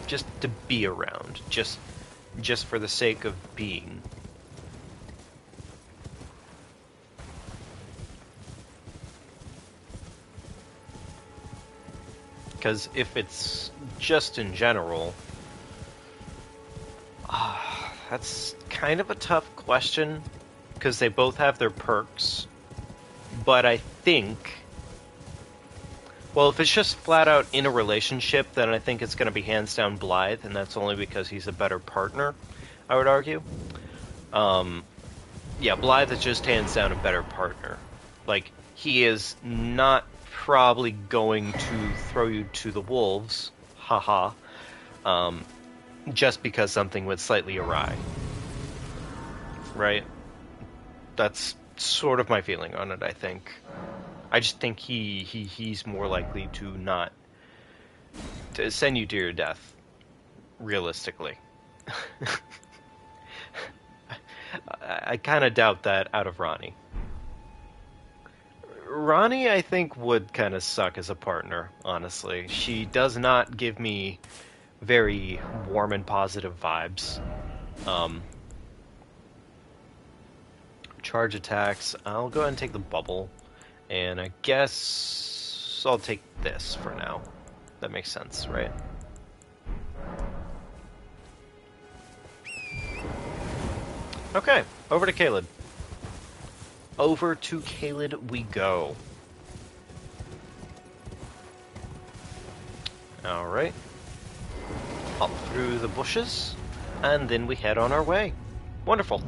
Just to be around. Just for the sake of being. Because if it's just in general, that's kind of a tough question, because they both have their perks, but I think, well, if it's just flat out in a relationship, then I think it's going to be hands down Blythe, and that's only because he's a better partner, I would argue. Yeah, Blythe is just hands down a better partner. Like, he is not probably going to throw you to the wolves, haha, just because something went slightly awry. Right? That's sort of my feeling on it, I think. I just think he's more likely to send you to your death, realistically. I kind of doubt that out of Ronnie. Ronnie, I think, would kind of suck as a partner, honestly. She does not give me very warm and positive vibes. Charge attacks. I'll go ahead and take the bubble. And I guess I'll take this for now. That makes sense, right? Okay, over to Caelid. Over to Caelid we go. Alright. Hop through the bushes, and then we head on our way. Wonderful.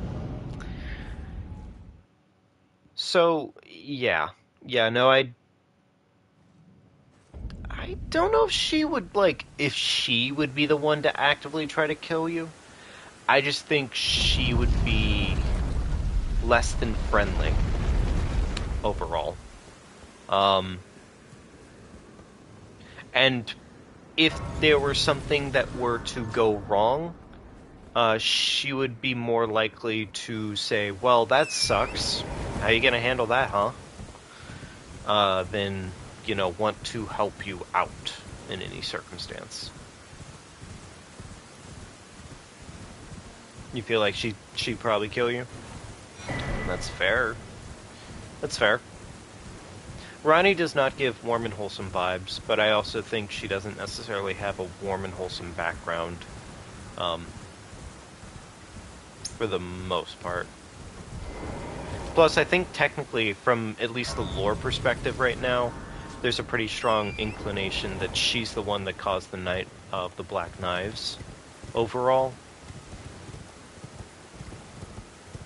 So, yeah. Yeah, no, I don't know if she would, like, if she would be the one to actively try to kill you. I just think she would be less than friendly overall. Um, and if there were something that were to go wrong, she would be more likely to say, well, that sucks. How you gonna handle that, huh? Than, want to help you out in any circumstance. You feel like she'd probably kill you? That's fair. That's fair. Ronnie does not give warm and wholesome vibes, but I also think she doesn't necessarily have a warm and wholesome background, for the most part. Plus, I think technically, from at least the lore perspective right now, there's a pretty strong inclination that she's the one that caused the Night of the Black Knives overall.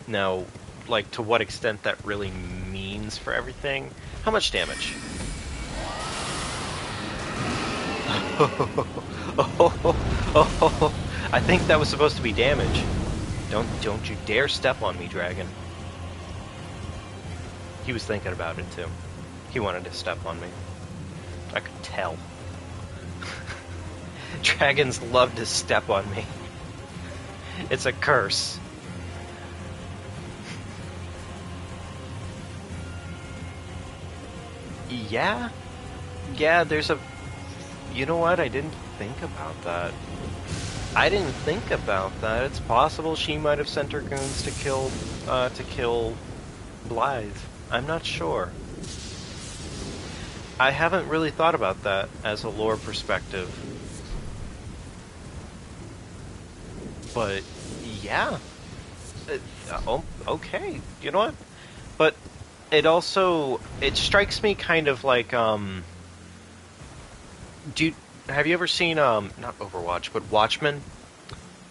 Now, like, to what extent that really means for everything? How much damage? I think that was supposed to be damage. Don't you dare step on me, dragon. He was thinking about it too. He wanted to step on me. I could tell. Dragons love to step on me. It's a curse. Yeah? Yeah, there's a... You know what? I didn't think about that. I didn't think about that. It's possible she might have sent her goons to kill Blythe. I'm not sure. I haven't really thought about that as a lore perspective. But, yeah. Okay. You know what? But it also... It strikes me kind of like, have you ever seen, not Overwatch, but Watchmen?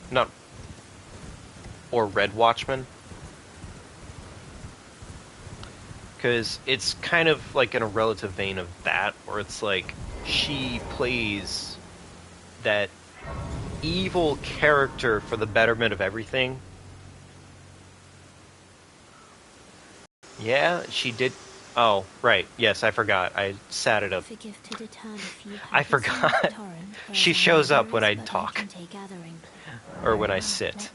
Not... Or Red Watchmen? Because it's kind of like in a relative vein of that, where it's like, she plays that evil character for the betterment of everything. Yeah, she did... Oh, right. Yes, I forgot. I sat it up. I forgot. She shows up when I talk. Or when I sit.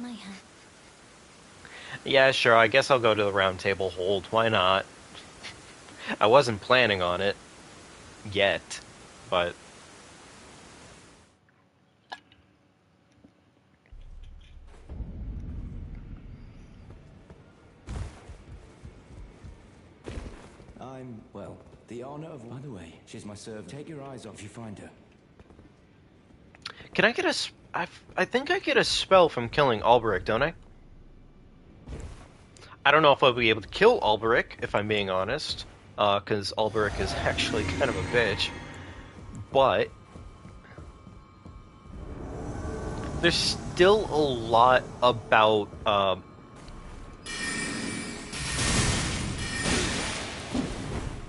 Yeah, sure, I guess I'll go to the round table hold. Why not? I wasn't planning on it. Yet. But... well, the honor of... By the way, she's my servant. Take your eyes off if you find her. Can I get a... I think I get a spell from killing Alberic, don't I? I don't know if I'll be able to kill Alberic, if I'm being honest. Because Alberic is actually kind of a bitch. But... there's still a lot about...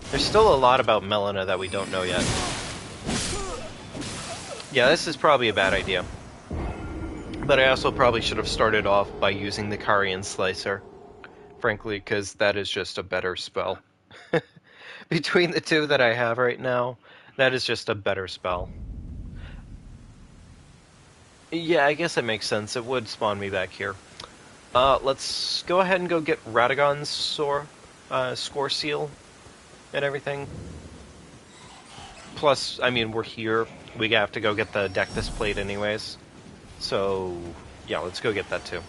There's still a lot about Melina that we don't know yet. Yeah, this is probably a bad idea. But I also probably should have started off by using the Carian Slicer. Frankly, because that is just a better spell. Between the two that I have right now, that is just a better spell. Yeah, I guess it makes sense. It would spawn me back here. Let's go ahead and go get Radagon's score seal and everything. Plus, I mean, we're here. We have to go get the Dectus plate anyways. So, yeah, let's go get that too.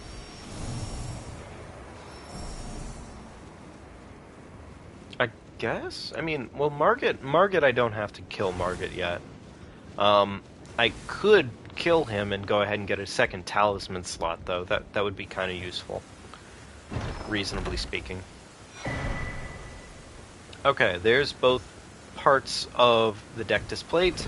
I guess? I mean, well, Margit, I don't have to kill Margit yet. I could kill him and go ahead and get a second Talisman slot, though. That would be kind of useful, reasonably speaking. Okay, there's both parts of the Dectus plate.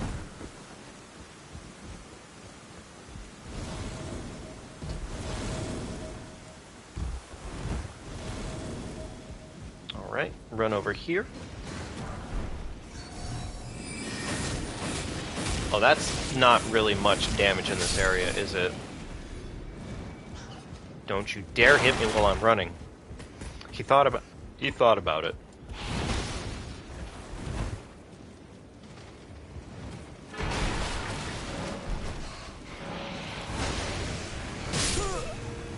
Alright, run over here. Oh, that's not really much damage in this area, is it? Don't you dare hit me while I'm running. He thought about it.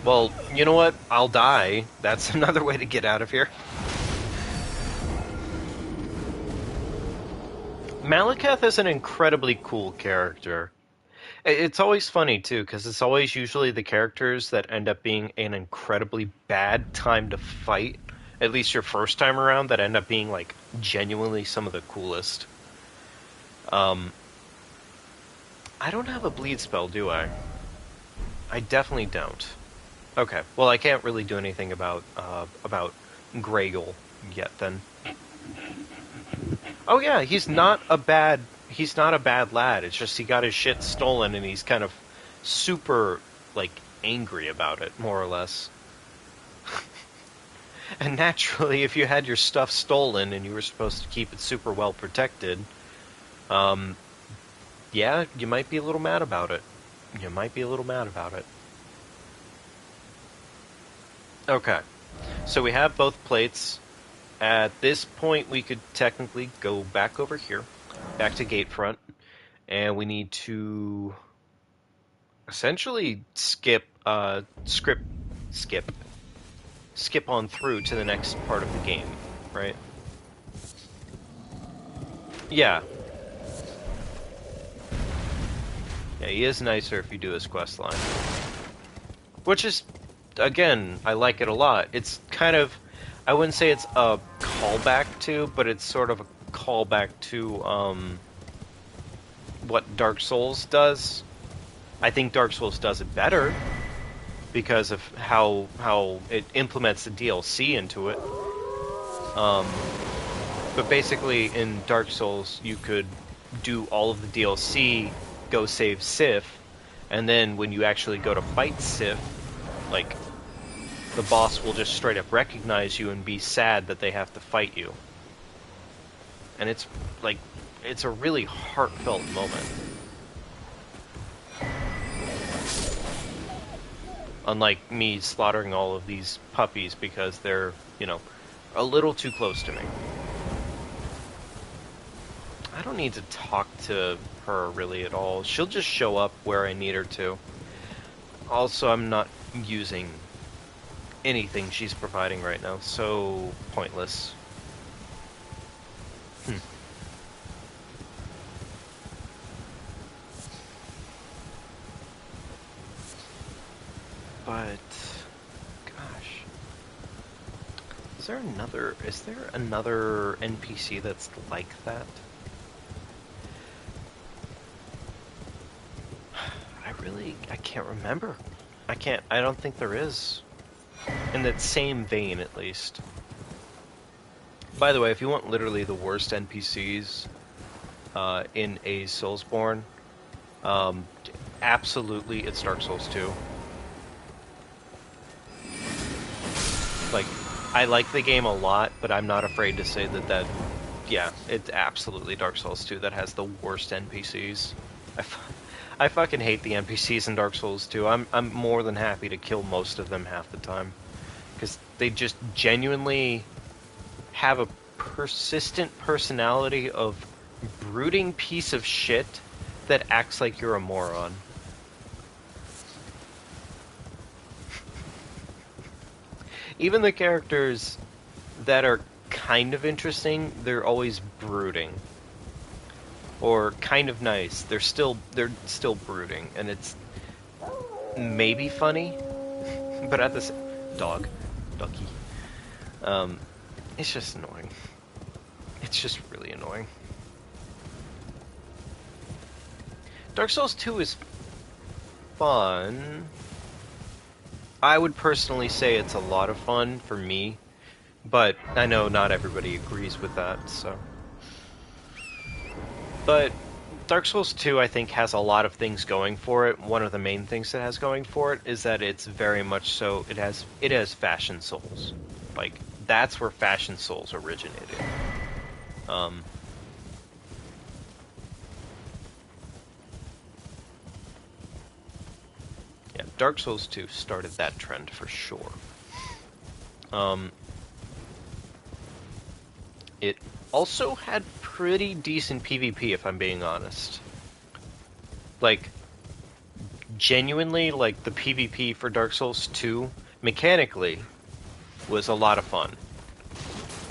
Well, you know what? I'll die. That's another way to get out of here. Malekith is an incredibly cool character. It's always funny, too, because it's always usually the characters that end up being an incredibly bad time to fight, at least your first time around, that end up being, like, genuinely some of the coolest. I don't have a bleed spell, do I? I definitely don't. Okay, well, I can't really do anything about Gragal yet, then. Oh yeah, he's not a bad lad. It's just he got his shit stolen and he's kind of super, like, angry about it, more or less. And naturally, if you had your stuff stolen and you were supposed to keep it super well protected, yeah, you might be a little mad about it. You might be a little mad about it. Okay, so we have both plates. At this point, we could technically go back over here, back to Gatefront, and we need to essentially skip on through to the next part of the game, right? Yeah. Yeah, he is nicer if you do his quest line. Which is, again, I like it a lot. It's kind of, I wouldn't say it's a callback to, but it's sort of a callback to what Dark Souls does. I think Dark Souls does it better because of how it implements the DLC into it. But basically, in Dark Souls, you could do all of the DLC, go save Sif, and then when you actually go to fight Sif, like, the boss will just straight up recognize you and be sad that they have to fight you. And it's, like, it's a really heartfelt moment. Unlike me slaughtering all of these puppies because they're, you know, a little too close to me. I don't need to talk to her really at all. She'll just show up where I need her to. Also, I'm not using anything she's providing right now, so pointless. But gosh, is there another NPC that's like that? I can't remember. I don't think there is. In that same vein, at least. By the way, if you want literally the worst NPCs in a Soulsborne, absolutely it's Dark Souls 2. Like, I like the game a lot, but I'm not afraid to say that yeah, it's absolutely Dark Souls 2 that has the worst NPCs. I fucking hate the NPCs in Dark Souls 2. I'm more than happy to kill most of them half the time. Because they just genuinely have a persistent personality of brooding piece of shit that acts like you're a moron. Even the characters that are kind of interesting, they're always brooding. Or kind of nice, they're still brooding, and it's maybe funny, but at this doggy, it's just annoying. It's just really annoying. Dark Souls 2 is fun. I would personally say it's a lot of fun for me, but I know not everybody agrees with that, so. But Dark Souls 2, I think, has a lot of things going for it. One of the main things it has going for it is that it's very much so, it has Fashion Souls. Like, that's where Fashion Souls originated. Dark Souls 2 started that trend for sure. It also had pretty decent PvP, if I'm being honest. Like, genuinely, like, the PvP for Dark Souls 2, mechanically, was a lot of fun.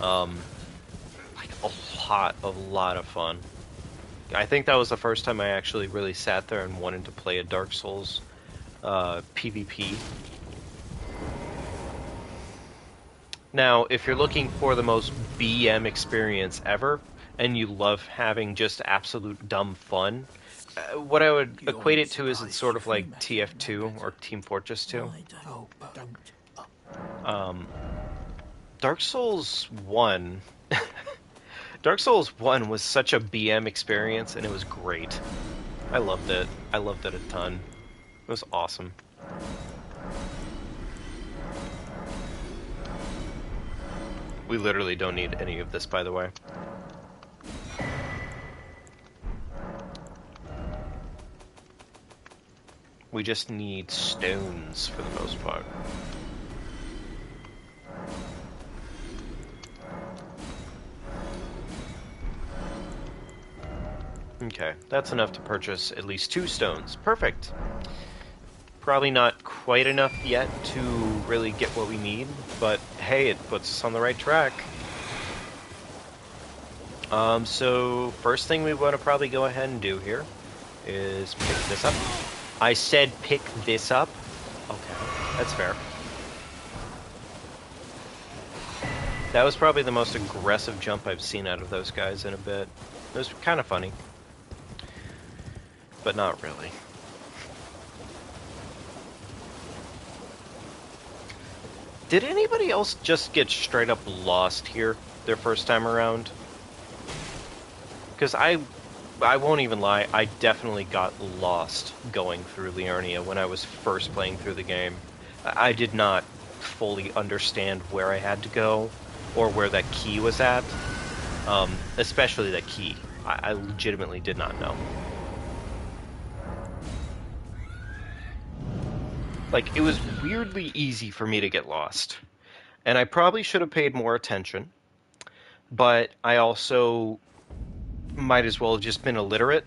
Like, a lot of fun. I think that was the first time I actually really sat there and wanted to play a Dark Souls PvP. Now, if you're looking for the most BM experience ever, and you love having just absolute dumb fun, what I would equate it to is it's sort of like TF2 or Team Fortress 2. Dark Souls 1... Dark Souls 1 was such a BM experience, and it was great. I loved it. I loved it a ton. It was awesome. We literally don't need any of this, by the way. We just need stones for the most part. Okay, that's enough to purchase at least 2 stones. Perfect! Probably not quite enough yet to really get what we need, but hey, it puts us on the right track. So first thing we want to probably go ahead and do here is pick this up. I said pick this up? Okay, that's fair. That was probably the most aggressive jump I've seen out of those guys in a bit. It was kind of funny. But not really. Did anybody else just get straight up lost here their first time around? Because I won't even lie, I definitely got lost going through Liurnia when I was first playing through the game. I did not fully understand where I had to go or where that key was at. Especially that key. I legitimately did not know. Like, it was weirdly easy for me to get lost. And I probably should have paid more attention. But I also might as well have just been illiterate.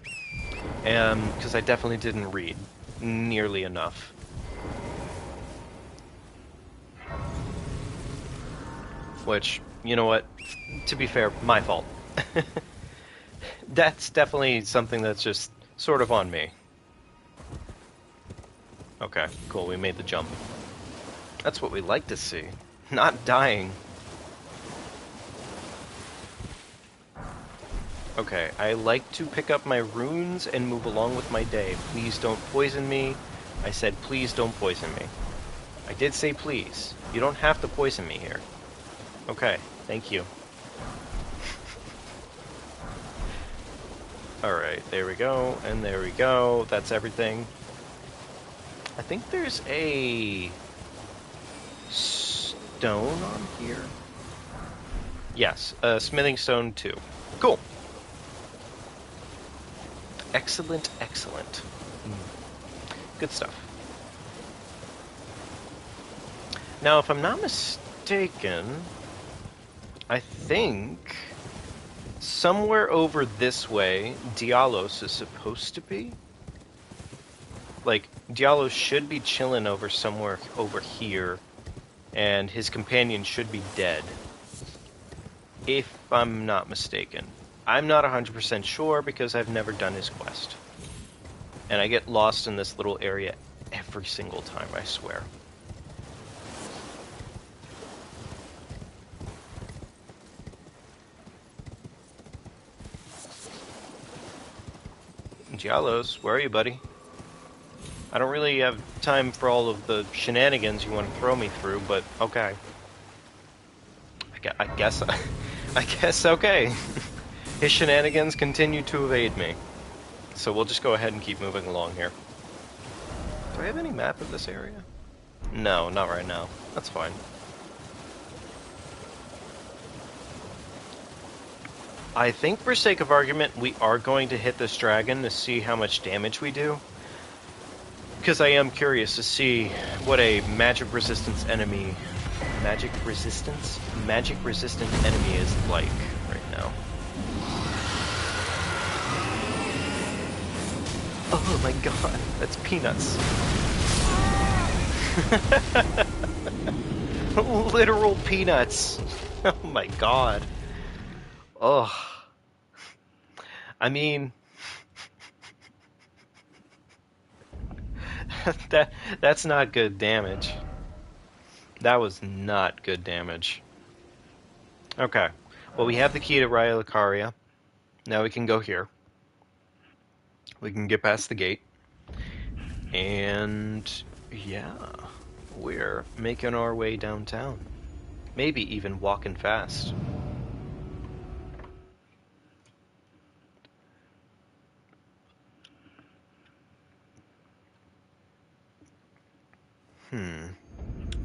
Because I definitely didn't read nearly enough. Which, you know what? To be fair, my fault. That's definitely something that's just sort of on me. Okay, cool, we made the jump. That's what we like to see. Not dying. Okay, I like to pick up my runes and move along with my day. Please don't poison me. I said please don't poison me. I did say please. You don't have to poison me here. Okay, thank you. Alright, there we go, and there we go. That's everything. I think there's a stone on here. Yes, a smithing stone too. Cool. Excellent, excellent. Good stuff. Now, if I'm not mistaken, I think somewhere over this way, Dialos is supposed to be. Like, Diallo should be chilling over somewhere over here, and his companion should be dead. If I'm not mistaken. I'm not 100% sure because I've never done his quest. And I get lost in this little area every single time, I swear. Diallos, where are you, buddy? I don't really have time for all of the shenanigans you want to throw me through, but okay. I guess okay. His shenanigans continue to evade me. So we'll just go ahead and keep moving along here. Do I have any map of this area? No, not right now. That's fine. I think for sake of argument, we are going to hit this dragon to see how much damage we do. because I am curious to see what a magic resistant enemy is like right now. Oh my god, that's peanuts. Literal peanuts. Oh my god. Oh. I mean, that's not good damage. That was not good damage. Okay. Well, we have the key to Raya Lucaria. Now we can go here. We can get past the gate. And yeah, we're making our way downtown. Maybe even walking fast.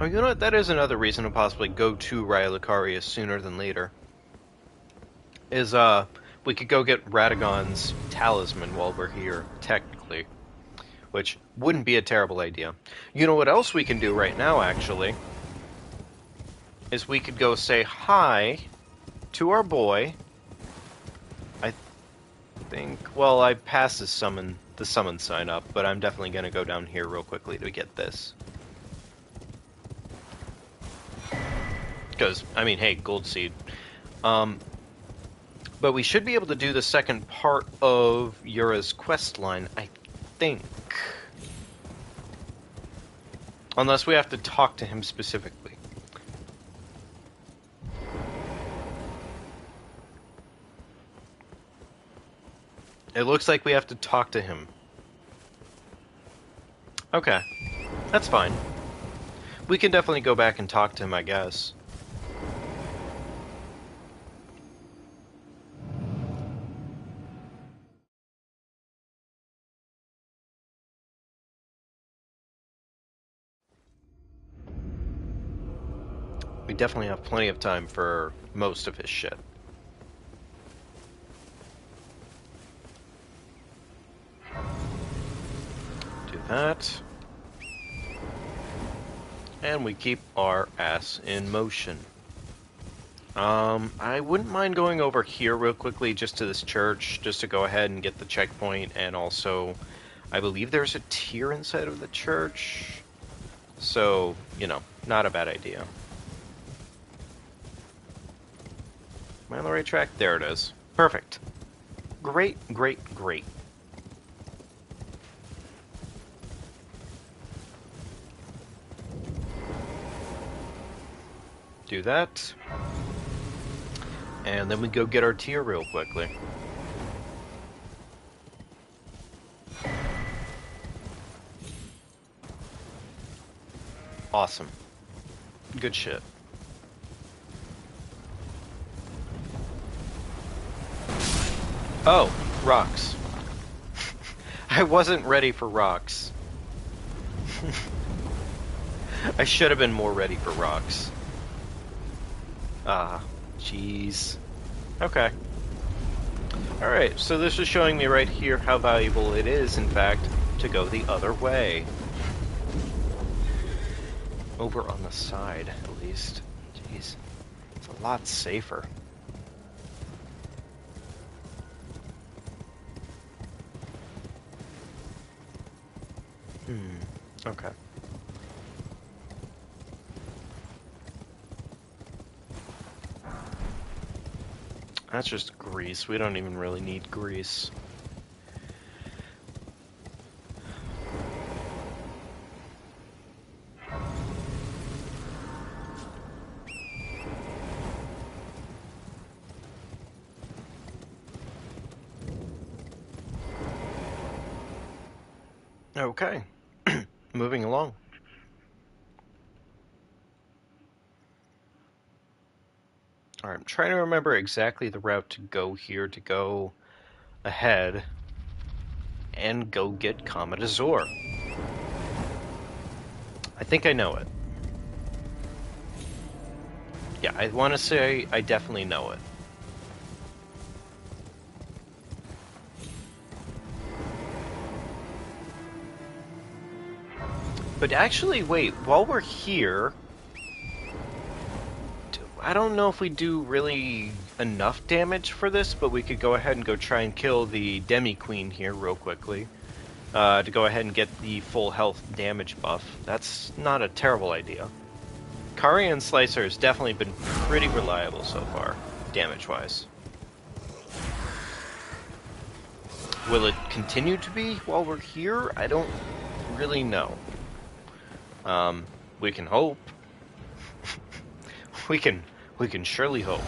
Oh, you know what? That is another reason to possibly go to Raya Lucaria sooner than later. Is, we could go get Radagon's Talisman while we're here, technically. Which wouldn't be a terrible idea. You know what else we can do right now, actually? Is we could go say hi to our boy. I think... Well, I passed the summon sign up, but I'm definitely going to go down here real quickly to get this. Because, I mean, hey, gold seed. But we should be able to do the second part of Yura's quest line, I think. Unless we have to talk to him specifically. It looks like we have to talk to him. Okay. That's fine. We can definitely go back and talk to him, I guess. We definitely have plenty of time for most of his shit. Do that. And we keep our ass in motion. I wouldn't mind going over here real quickly just to this church, just to go ahead and get the checkpoint, and also, I believe there's a tier inside of the church. So, you know, not a bad idea. Am I on the right track? There it is. Perfect. Great, great, great. Do that. And then we go get our tier real quickly. Awesome. Good shit. Oh, rocks. I wasn't ready for rocks. I should have been more ready for rocks. Ah, jeez. Okay. Alright, so this is showing me right here how valuable it is, in fact, to go the other way. Over on the side, at least. Jeez. It's a lot safer. Okay. That's just grease. We don't even really need grease. Okay. Moving along. Alright, I'm trying to remember exactly the route to go here to go ahead and go get Comet Azor. I think I know it. Yeah, I want to say I definitely know it. But actually, wait, while we're here, I don't know if we do really enough damage for this, but we could go ahead and go try and kill the Demi Queen here real quickly. To go ahead and get the full health damage buff. That's not a terrible idea. Karian Slicer has definitely been pretty reliable so far, damage-wise. Will it continue to be while we're here? I don't really know. We can hope. we can surely hope.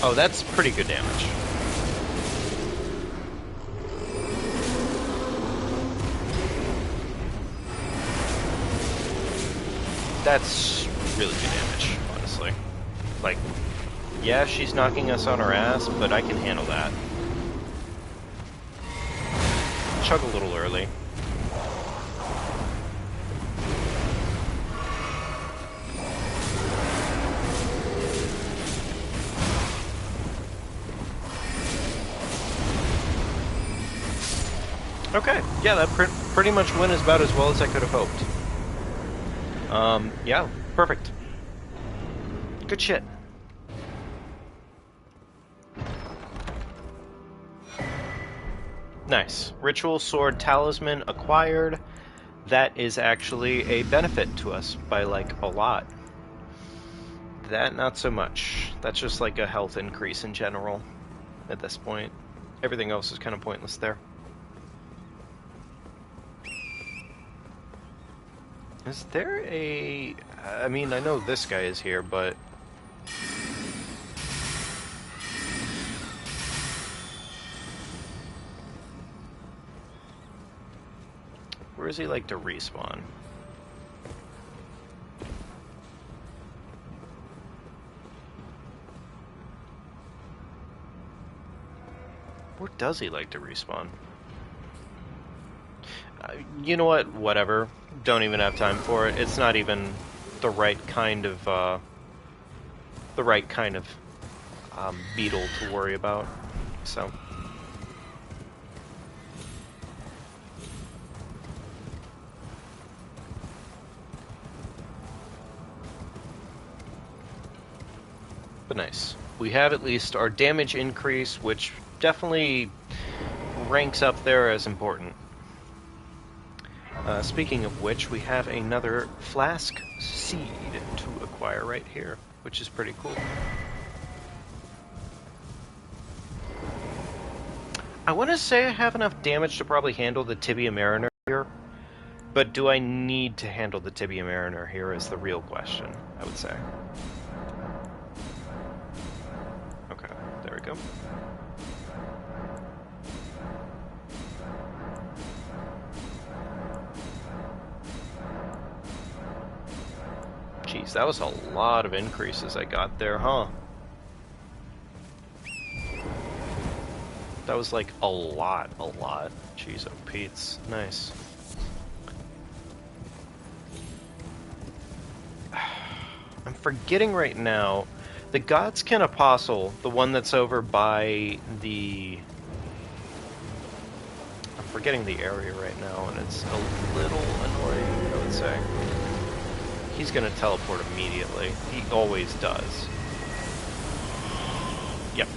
Oh, that's pretty good damage. That's really good damage, honestly. Like, yeah, she's knocking us on our ass, but I can handle that. Chug a little early. Okay, yeah, that pretty much went about as well as I could have hoped. Yeah, perfect. Good shit. Nice. Ritual Sword Talisman acquired. That is actually a benefit to us by, like, a lot. That, not so much. That's just like a health increase in general at this point. Everything else is kind of pointless there. Is there a... I mean, I know this guy is here, but... where does he like to respawn? Where does he like to respawn? You know what? Whatever. Don't even have time for it. It's not even the right kind of beetle to worry about. So. But nice. We have at least our damage increase, which definitely ranks up there as important. Speaking of which, we have another flask seed to acquire right here, which is pretty cool. I want to say I have enough damage to probably handle the Tibia Mariner here, but do I need to handle the Tibia Mariner here is the real question, I would say. Okay, there we go. Jeez, that was a lot of increases I got there, huh? That was like a lot. Jeez, oh Pete's. Nice. I'm forgetting right now. The Godskin Apostle, the one that's over by the... I'm forgetting the area right now, and it's a little annoying, I would say. He's gonna teleport immediately. He always does. Yep.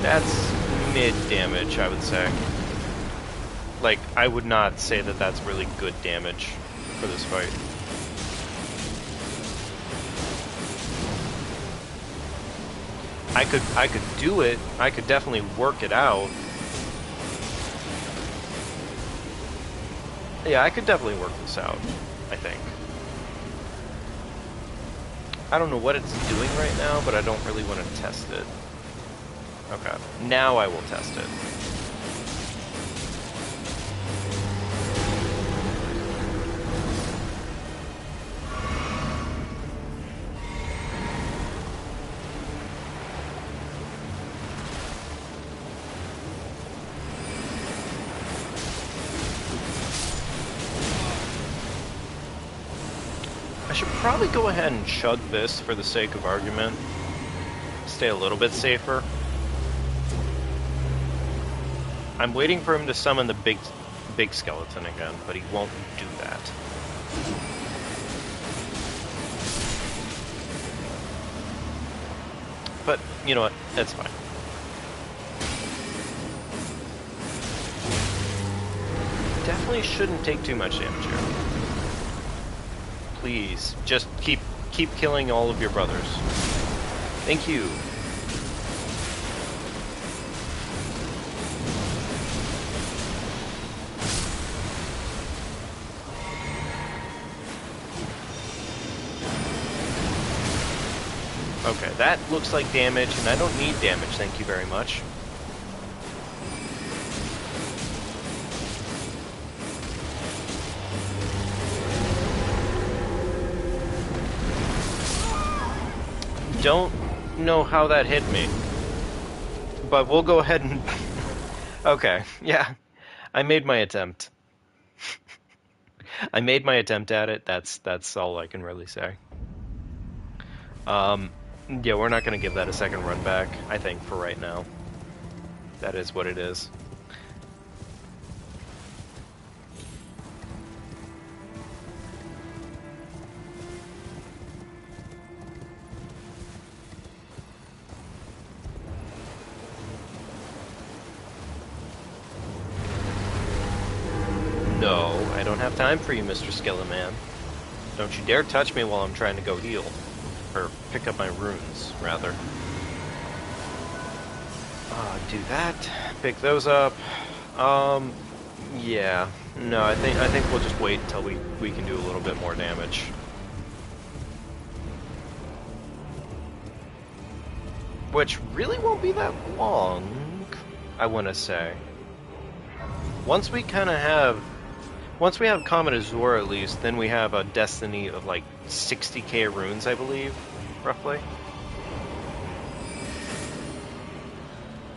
That's mid damage, I would say. Like, I would not say that that's really good damage for this fight. I could do it. I could definitely work it out. Yeah, I could definitely work this out, I think. I don't know what it's doing right now, but I don't really want to test it. Okay, now I will test it. I should probably go ahead and chug this for the sake of argument. Stay a little bit safer. I'm waiting for him to summon the big skeleton again, but he won't do that. But, you know what? That's fine. Definitely shouldn't take too much damage here. Please, just keep killing all of your brothers. Thank you. Okay, that looks like damage, and I don't need damage, thank you very much. Don't know how that hit me, but we'll go ahead and... Okay, yeah, I made my attempt. I made my attempt at it, that's all I can really say. Yeah, we're not going to give that a second run back, I think, for right now. That is what it is. No, I don't have time for you, Mr. Skeleman. Don't you dare touch me while I'm trying to go heal. Or pick up my runes, rather. Do that. Pick those up. Yeah. No, I think we'll just wait until we can do a little bit more damage. Which really won't be that long, I want to say. Once we have Comet Azure at least, then we have a destiny of like 60k runes, I believe, roughly.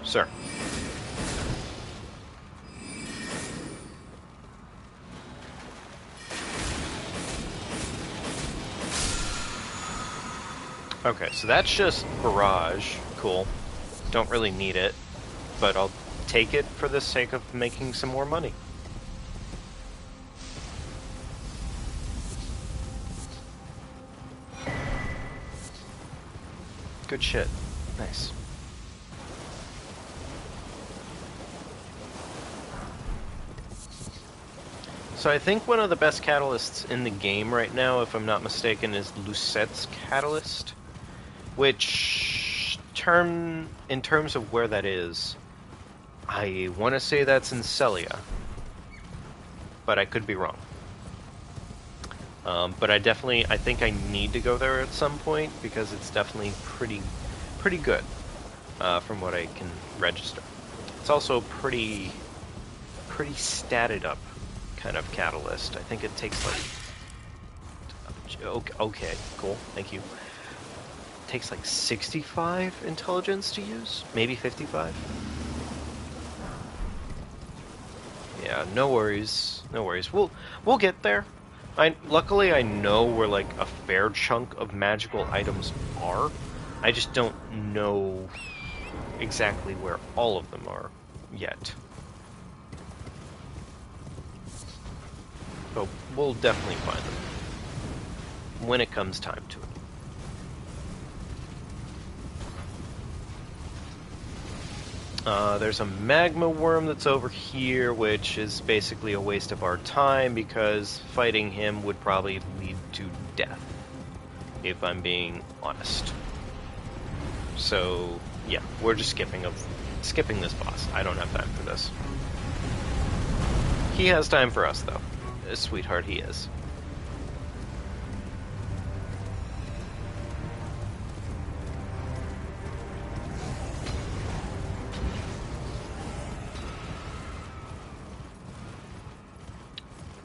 Sir. Okay, so that's just barrage. Cool. Don't really need it, but I'll take it for the sake of making some more money. Good shit. Nice. So I think one of the best catalysts in the game right now, if I'm not mistaken, is Lucette's catalyst. Which, in terms of where that is, I want to say that's in Celia. But I could be wrong. But I think I need to go there at some point, because it's definitely pretty good, from what I can register. It's also pretty statted up kind of catalyst. I think it takes like... Okay, cool, thank you. It takes like 65 intelligence to use? Maybe 55? Yeah, no worries, no worries. We'll get there. Luckily, I know where like a fair chunk of magical items are. I just don't know exactly where all of them are yet. But we'll definitely find them when it comes time to it. There's a magma worm that's over here, which is basically a waste of our time because fighting him would probably lead to death, if I'm being honest. So, yeah, we're just skipping this boss. I don't have time for this. He has time for us, though. Sweetheart, he is.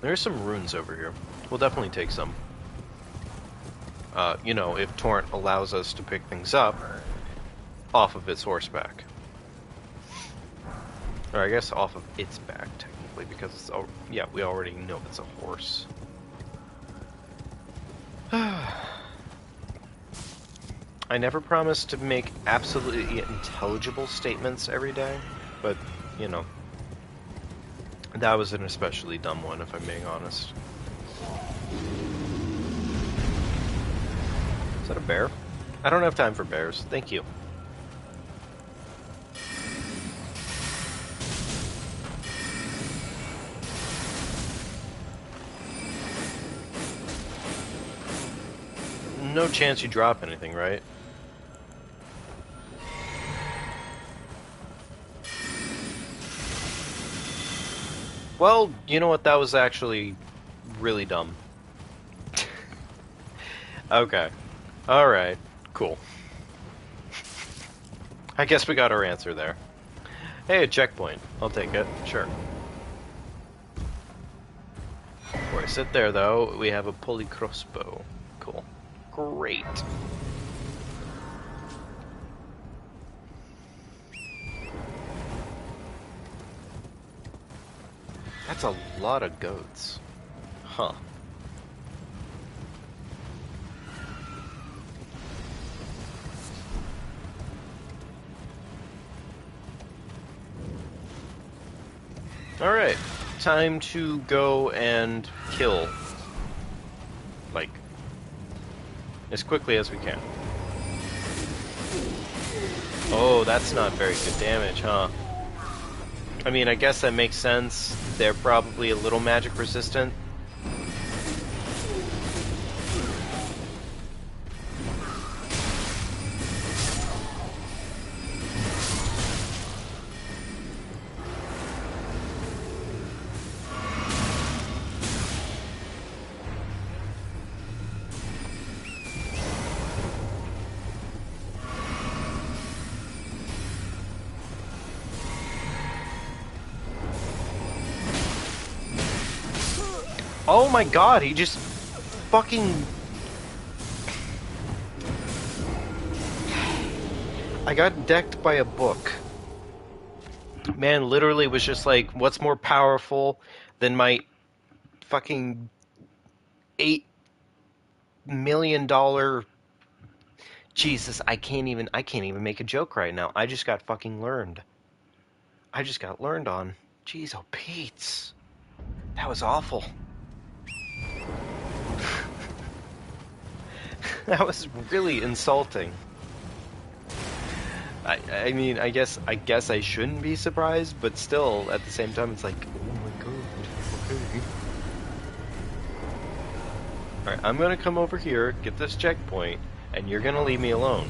There's some runes over here. We'll definitely take some. You know, if Torrent allows us to pick things up off of its horseback. Or I guess off of its back, technically, because it's... yeah, we already know it's a horse. I never promise to make absolutely intelligible statements every day, but, you know, that was an especially dumb one, if I'm being honest. Is that a bear? I don't have time for bears. Thank you. No chance you drop anything, right? Well, you know what? That was actually really dumb. Okay. Alright. Cool. I guess we got our answer there. Hey, a checkpoint. I'll take it. Sure. Before I sit there, though, we have a pulley crossbow. Cool. Great. That's a lot of goats. Huh. Alright. Time to go and kill. Like, as quickly as we can. Oh, that's not very good damage, huh? I mean, I guess that makes sense. They're probably a little magic resistant. Oh my god, he just fucking... I got decked by a book. Man literally was just like, what's more powerful than my fucking $8 million... Jesus, I can't even make a joke right now. I just got fucking learned. I just got learned on. Jeez, oh Pete's. That was awful. That was really insulting. I mean, I guess I shouldn't be surprised, but still, at the same time, it's like, oh my god, okay. Alright, I'm gonna come over here, get this checkpoint, and you're gonna leave me alone.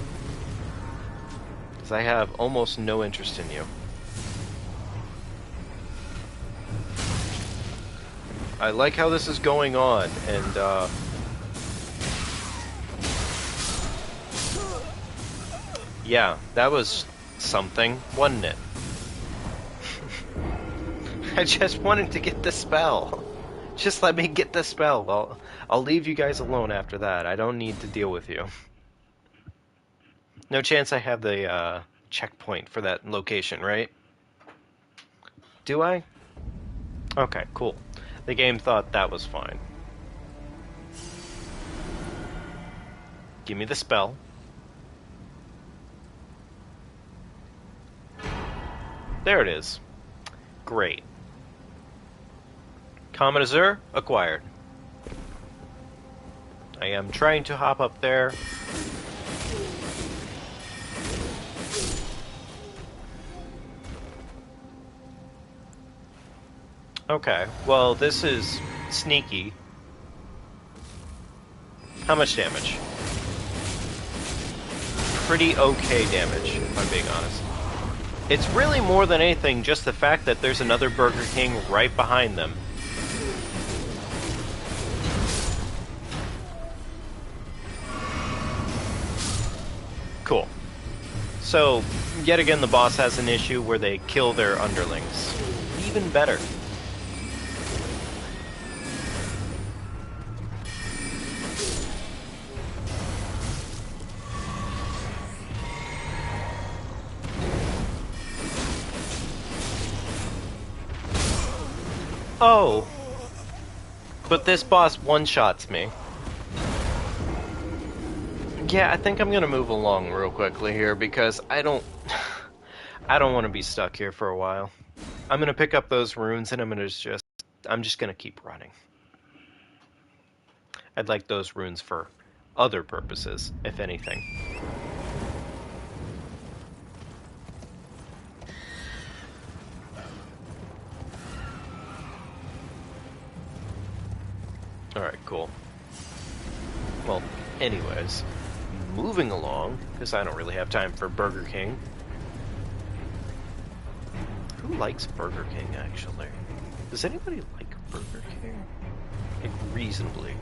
Because I have almost no interest in you. I like how this is going on, and, yeah, that was something, wasn't it? I just wanted to get the spell. Just let me get the spell. I'll leave you guys alone after that. I don't need to deal with you. No chance I have the checkpoint for that location, right? Do I? Okay, cool. The game thought that was fine. Give me the spell. There it is. Great. Common Azure acquired. I am trying to hop up there. Okay, well, this is sneaky. How much damage? Pretty okay damage, if I'm being honest. It's really more than anything just the fact that there's another Burger King right behind them. Cool. So, yet again the boss has an issue where they kill their underlings. Even better. Oh. But this boss one-shots me. Yeah, I think I'm gonna move along real quickly here because I don't I don't want to be stuck here for a while. I'm gonna pick up those runes and I'm just gonna keep running. I'd like those runes for other purposes, if anything. Alright, cool. Well, anyways, moving along, because I don't really have time for Burger King. Who likes Burger King, actually? Does anybody like Burger King? Like, reasonably.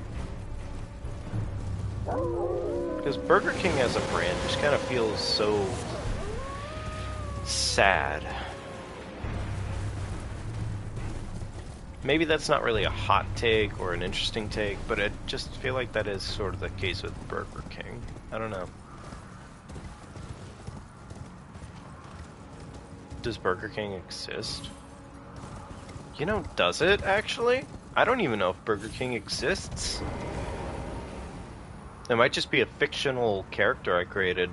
Because Burger King as a brand just kind of feels so sad. Maybe that's not really a hot take or an interesting take, but I just feel like that is sort of the case with Burger King. I don't know. Does Burger King exist? You know, does it actually? I don't even know if Burger King exists. It might just be a fictional character I created.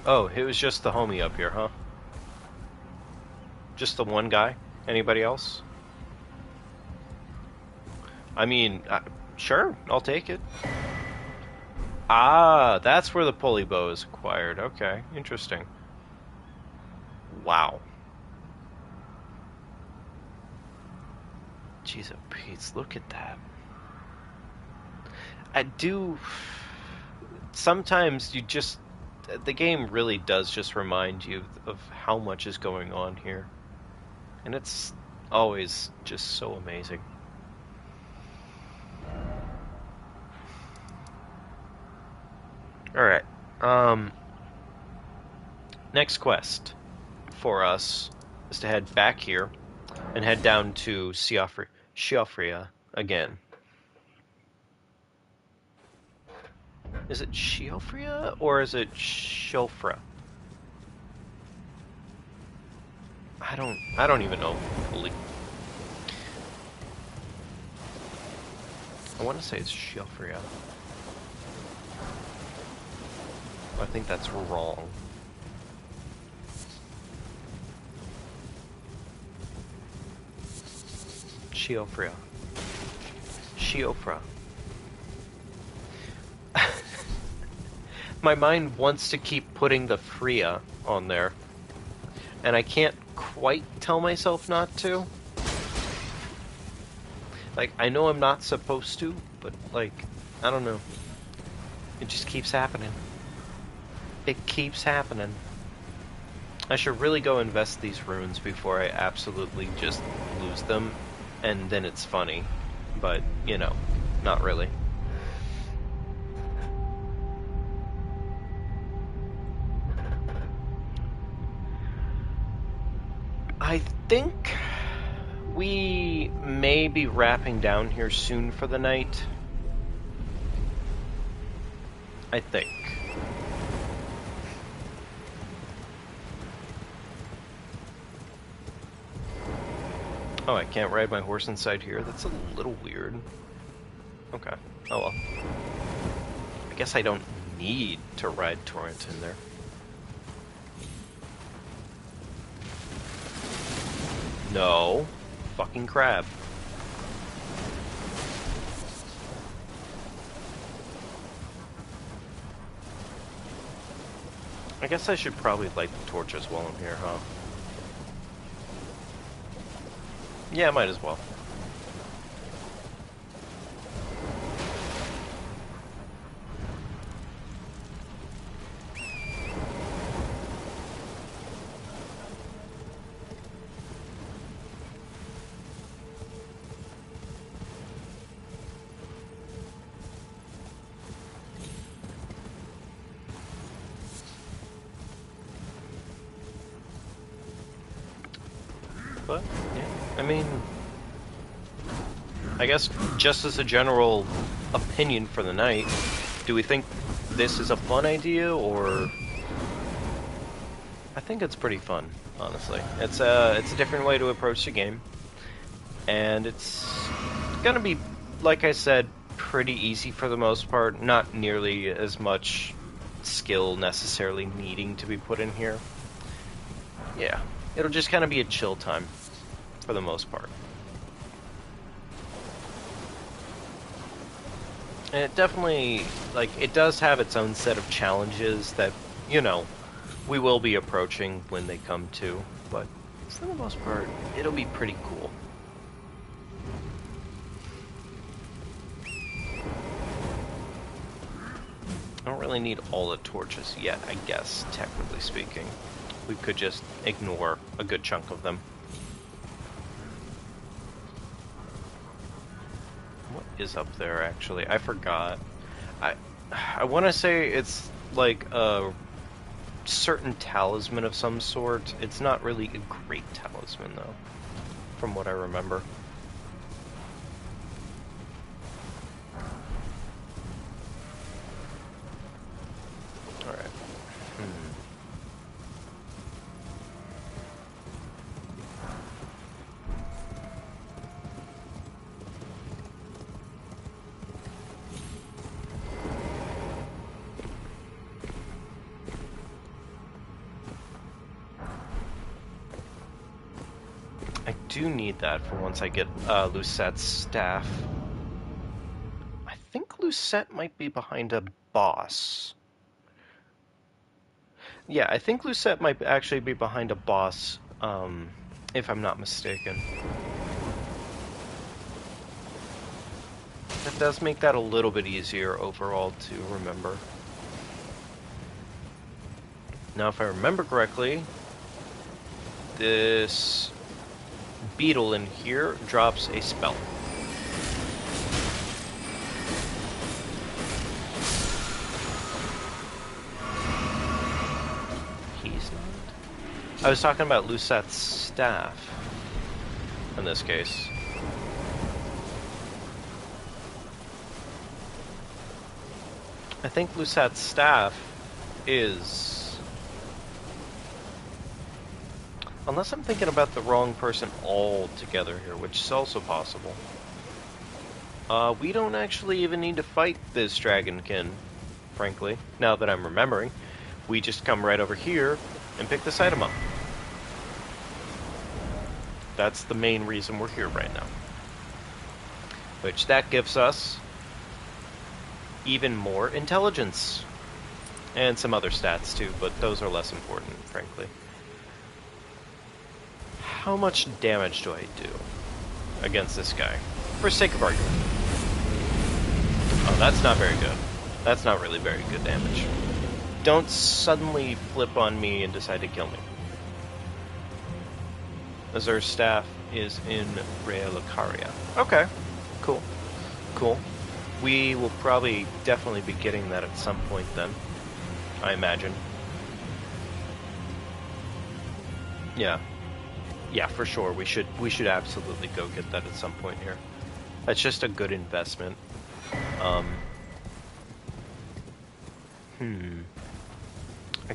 Oh, it was just the homie up here, huh? Just the one guy? Anybody else? I mean, sure, I'll take it. Ah, that's where the pulley bow is acquired. Okay, interesting. Wow. Jeez, oh Pete, look at that. I do... Sometimes you just... The game really does just remind you of how much is going on here. And it's always just so amazing. Alright. Next quest for us is to head back here and head down to Siofria again. Is it Siofria or is it Shofra? I don't even know fully. I want to say it's Siofria. I think that's wrong. Siofra. Siofra. My mind wants to keep putting the Freya on there, and I can't quite tell myself not to. Like, I know I'm not supposed to, but, like, I don't know. It just keeps happening. It keeps happening. I should really go invest these runes before I absolutely just lose them, and then it's funny. But, you know, not really. I think we may be wrapping down here soon for the night. I think. Oh, I can't ride my horse inside here? That's a little weird. Okay. Oh well. I guess I don't need to ride Torrent in there. No. Fucking crab. I guess I should probably light the torches while I'm here, huh? Yeah, might as well. But, yeah, I mean, I guess just as a general opinion for the night, do we think this is a fun idea, or... I think it's pretty fun. honestly. It's a different way to approach the game, and it's gonna be, like I said, pretty easy for the most part. Not nearly as much skill necessarily needing to be put in here. Yeah, it'll just kind of be a chill time for the most part. And it definitely, like, it does have its own set of challenges that, you know, we will be approaching when they come to, but for the most part, it'll be pretty cool. I don't really need all the torches yet, I guess, technically speaking. We could just ignore a good chunk of them. What is up there, actually? I forgot. I want to say it's like a certain talisman of some sort. It's not really a great talisman, though, from what I remember. Alright. I do need that for once I get Lucette's staff. I think Lucette might be behind a boss. Yeah, I think Lucette might actually be behind a boss, if I'm not mistaken. That does make that a little bit easier overall to remember. Now, if I remember correctly, this beetle in here drops a spell. He's not. I was talking about Lucette's staff in this case. I think Lucette's staff is... Unless I'm thinking about the wrong person altogether here, which is also possible. We don't actually even need to fight this dragonkin, frankly, now that I'm remembering. We just come right over here and pick this item up. That's the main reason we're here right now. Which, that gives us even more intelligence. And some other stats too, but those are less important, frankly. How much damage do I do against this guy? For sake of argument. Oh, that's not very good. That's not really very good damage. Don't suddenly flip on me and decide to kill me. Azur's staff is in Relicaria. Okay, cool. Cool. We will probably definitely be getting that at some point then, I imagine. Yeah. Yeah, for sure. We should absolutely go get that at some point here. That's just a good investment. I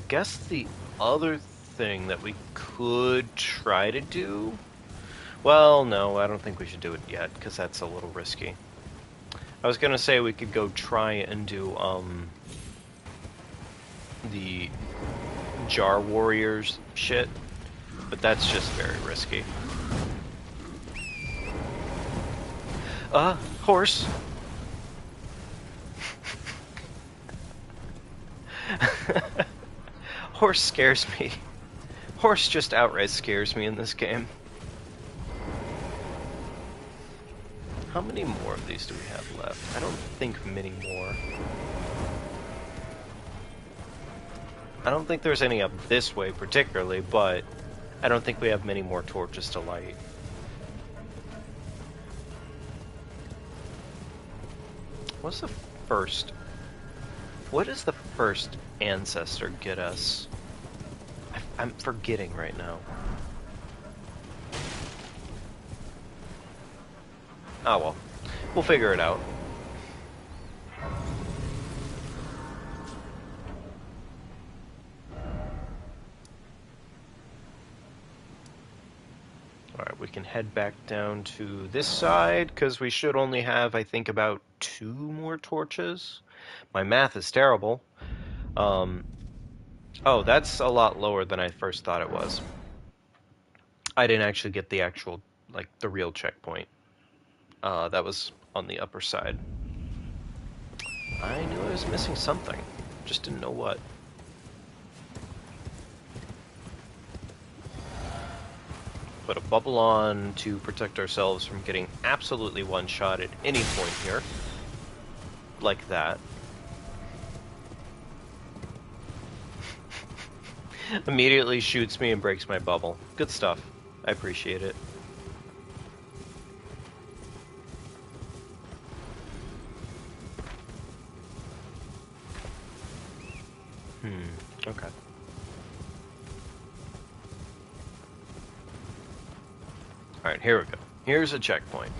guess the other thing that we could try to do... Well, no, I don't think we should do it yet, because that's a little risky. I was gonna say we could go try and do, the Jar Warriors shit, but that's just very risky. Horse! Horse scares me. Horse just outright scares me in this game. How many more of these do we have left? I don't think many more. I don't think there's any up this way particularly, but I don't think we have many more torches to light. What's the first? What does the first ancestor get us? I'm forgetting right now. Oh well, we'll figure it out. Alright, we can head back down to this side, because we should only have, I think, about 2 more torches. My math is terrible. Oh, that's a lot lower than I first thought it was. I didn't actually get the actual, like, the real checkpoint. That was on the upper side. I knew I was missing something. Just didn't know what. Put a bubble on to protect ourselves from getting absolutely one-shot at any point here. Like that. Immediately shoots me and breaks my bubble. Good stuff. I appreciate it. Okay. Alright, here we go. Here's a checkpoint.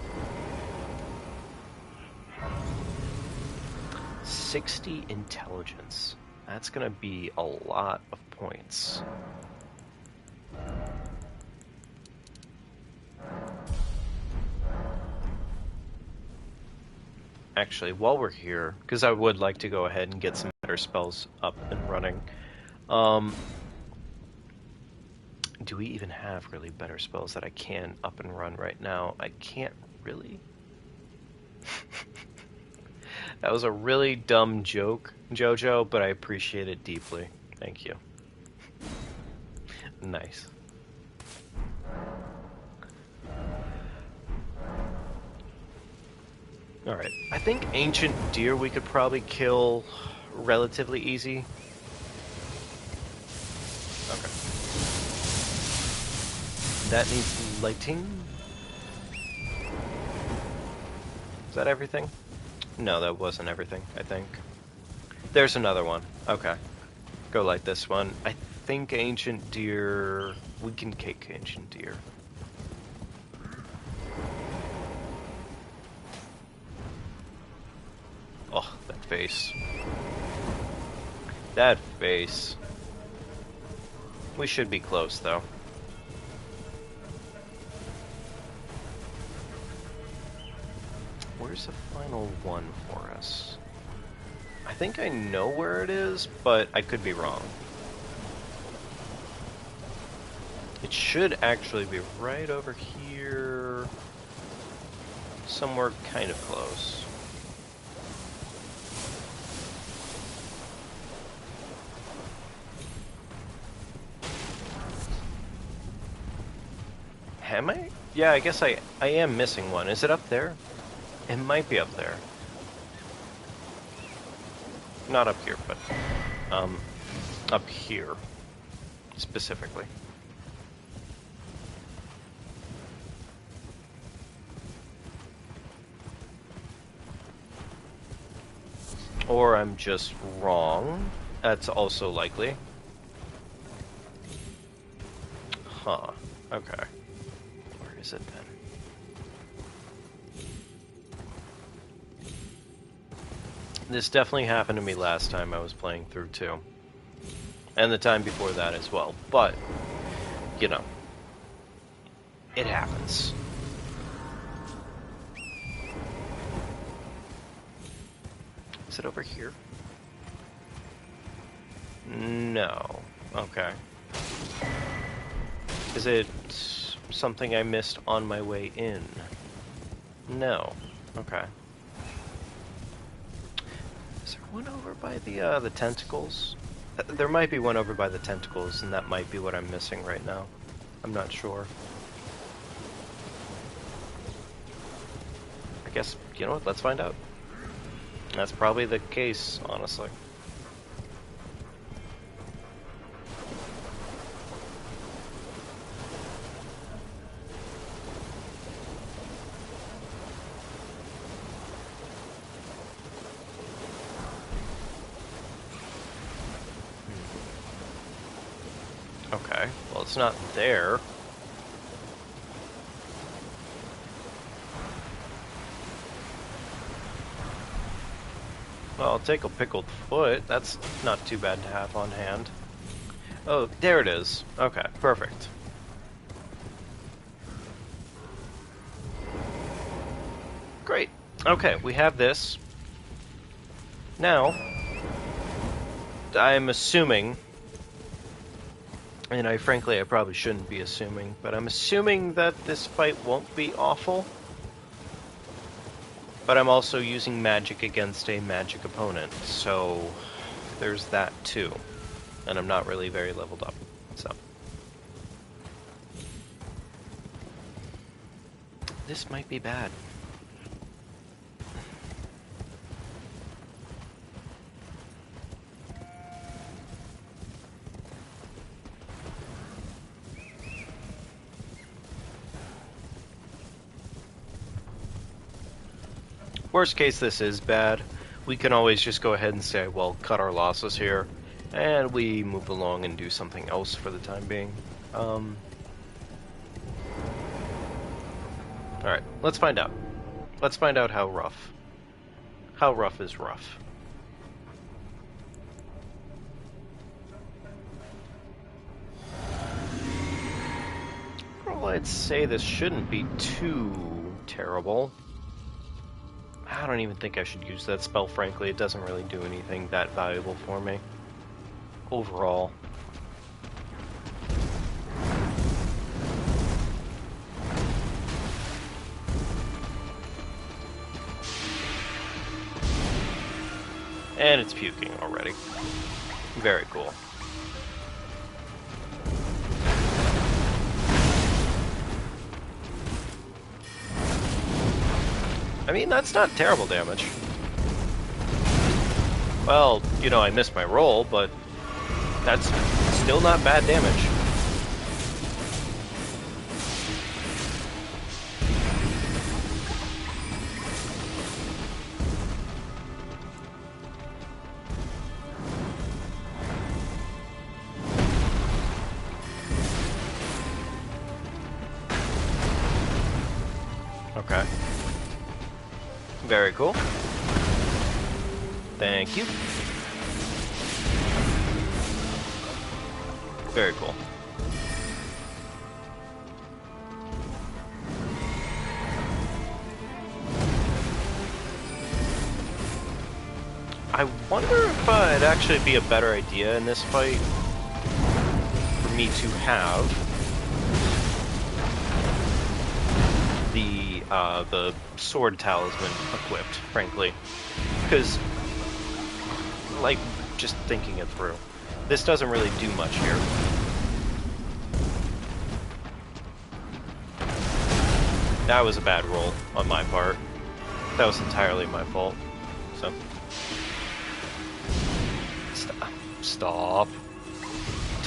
60 intelligence. That's gonna be a lot of points. Actually, while we're here, because I would like to go ahead and get some better spells up and running. Do we even have really better spells that I can up and run right now? I can't really. That was a really dumb joke, Jojo, but I appreciate it deeply. Thank you. Nice. Alright, I think Ancient Deer we could probably kill relatively easy. Okay. That needs lighting. Is that everything? No, that wasn't everything, I think. There's another one. Okay. Go light this one. I think Ancient Deer... We can cake Ancient Deer. Oh, that face. That face. We should be close, though. Where's the final one for us? I think I know where it is, but I could be wrong. It should actually be right over here. Somewhere kind of close. Am I? Yeah, I guess I am missing one. Is it up there? It might be up there. Not up here, but up here specifically. Or I'm just wrong. That's also likely. Huh. Okay. Where is it then? This definitely happened to me last time I was playing through too. And the time before that as well. But, you know, it happens. Is it over here? No. Okay. Is it something I missed on my way in? No. Okay. Is there one over by the tentacles? There might be one over by the tentacles, and that might be what I'm missing right now. I'm not sure. I guess, you know what, let's find out. That's probably the case, honestly. Okay, well, it's not there. Well, I'll take a pickled foot. That's not too bad to have on hand. Oh, there it is. Okay, perfect. Okay, we have this. Now, I'm assuming, and frankly I probably shouldn't be assuming, but I'm assuming that this fight won't be awful. But I'm also using magic against a magic opponent, so there's that too. And I'm not really very leveled up, so. This might be bad. Worst case, this is bad. We can always just go ahead and say, well, cut our losses here, and we move along and do something else for the time being. Alright, let's find out. Let's find out how rough. How rough is rough. Well, I'd say this shouldn't be too terrible. I don't even think I should use that spell, frankly. It doesn't really do anything that valuable for me. Overall. And it's puking already. Very cool. I mean, that's not terrible damage. Well, you know, I missed my roll, but that's still not bad damage. Okay. Very cool. Thank you. Very cool. I wonder if it'd actually be a better idea in this fight for me to have the sword talisman equipped, frankly. Because, like, just thinking it through, this doesn't really do much here. That was a bad roll on my part. That was entirely my fault. So, stop.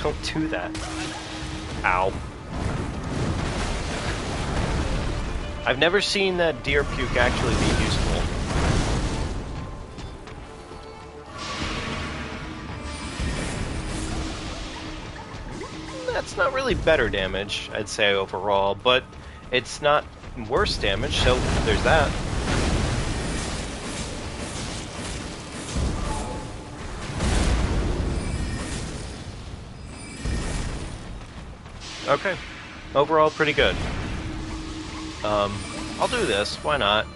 Don't do that. Ow. I've never seen that deer puke actually be useful. That's not really better damage, I'd say, overall, but it's not worse damage, so there's that. Okay. Overall, pretty good. I'll do this. Why not?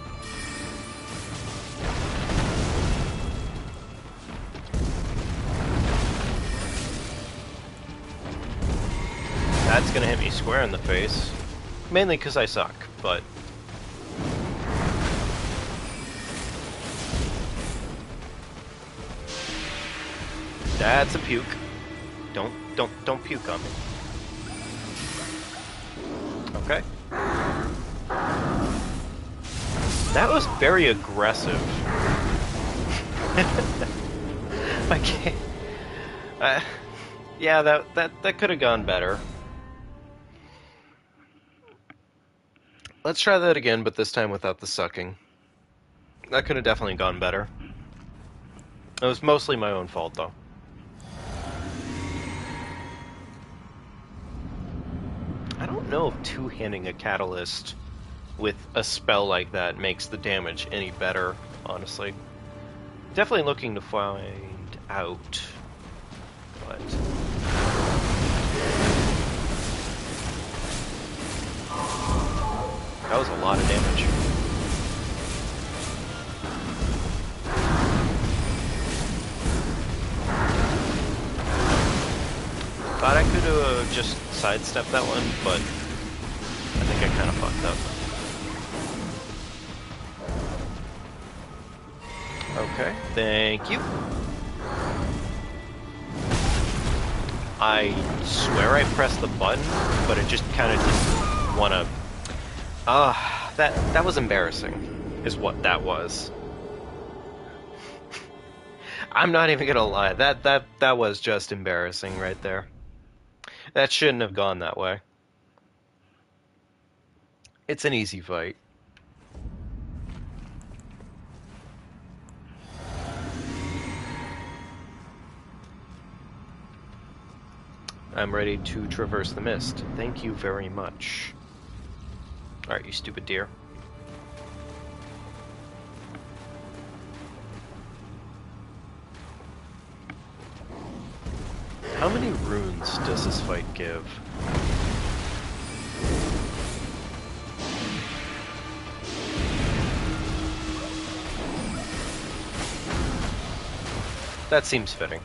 That's gonna hit me square in the face. Mainly because I suck, but... That's a puke. Don't puke on me. Okay. That was very aggressive. I can't... yeah, that could have gone better. Let's try that again, but this time without the sucking. That could have definitely gone better. It was mostly my own fault, though. I don't know if two-handing a catalyst with a spell like that makes the damage any better, honestly. Definitely looking to find out, but... That was a lot of damage. thought I could have just sidestepped that one, but I think I kind of fucked up. Okay, thank you. I swear I pressed the button, but it just kind of didn't want to... that was embarrassing, is what that was. I'm not even gonna lie, that was just embarrassing right there. That shouldn't have gone that way. It's an easy fight. I'm ready to traverse the mist. Thank you very much. Alright, you stupid deer. How many runes does this fight give? That seems fitting.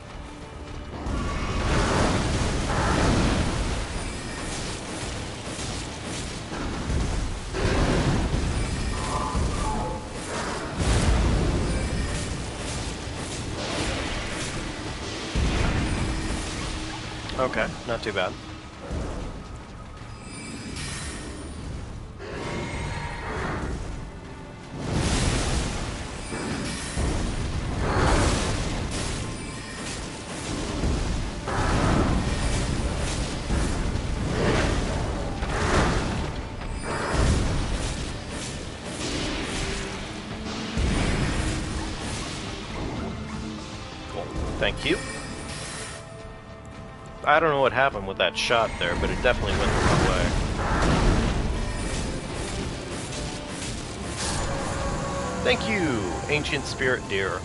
Okay, not too bad. Cool, thank you. I don't know what happened with that shot there, but it definitely went the wrong way. Thank you, Ancient Spirit Deer.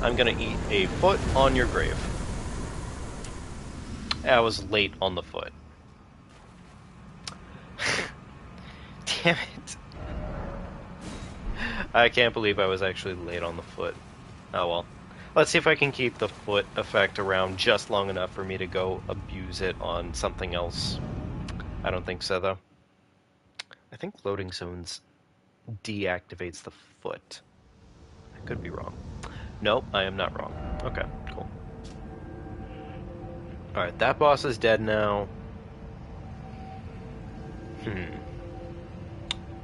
I'm gonna eat a foot on your grave. I was late on the foot. Damn it. I can't believe I was actually late on the foot. Oh well. Let's see if I can keep the foot effect around just long enough for me to go abuse it on something else. I don't think so, though. I think loading zones deactivates the foot. I could be wrong. Nope, I am not wrong. Okay, cool. Alright, that boss is dead now.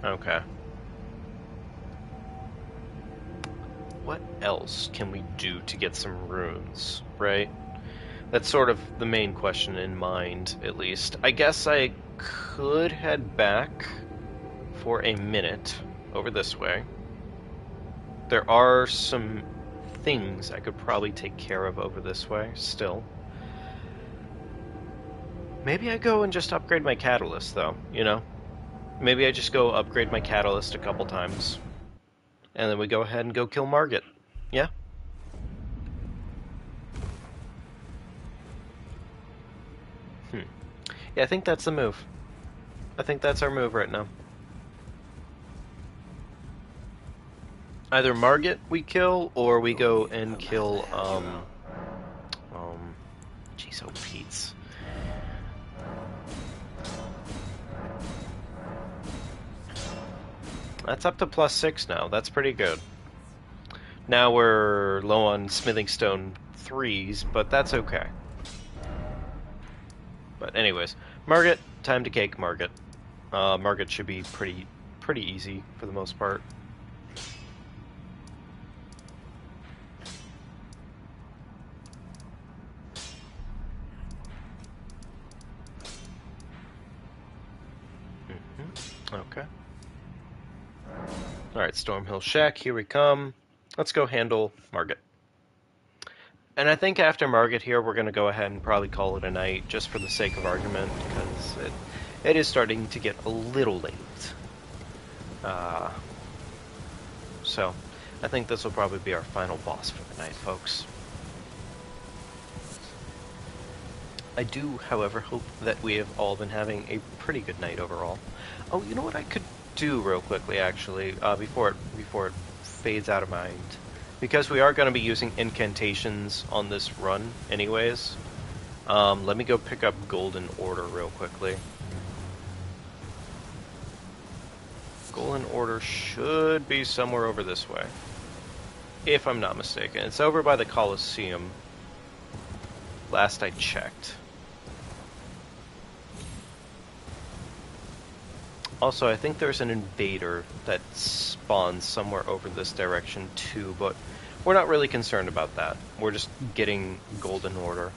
Okay. What else can we do to get some runes, right? That's sort of the main question in mind, at least. I guess I could head back for a minute over this way. There are some things I could probably take care of over this way, still. Maybe I go and just upgrade my catalyst, though, you know? Maybe I just go upgrade my catalyst a couple times. And then we go ahead and go kill Margit. Yeah? Yeah, I think that's the move. I think that's our move right now. Either Margit we kill, or we go and kill, jeez, oh Pete's. That's up to +6 now. That's pretty good. Now we're low on smithing stone 3s, but that's okay. But anyways, Margit, time to cake Margit. Margit should be pretty easy for the most part. Okay. Alright, Stormhill Shack, here we come. Let's go handle Margit. And I think after Margit here, we're going to go ahead and probably call it a night, just for the sake of argument, because it is starting to get a little late. So, I think this will probably be our final boss for the night, folks. I do, however, hope that we have all been having a pretty good night overall. Oh, you know what I could do real quickly, actually, before it fades out of mind, because we are going to be using incantations on this run anyways. Let me go pick up Golden Order real quickly. Golden Order should be somewhere over this way, if I'm not mistaken. It's over by the Colosseum, last I checked. Also, I think there's an invader that spawns somewhere over this direction too, but we're not really concerned about that. We're just getting Golden Order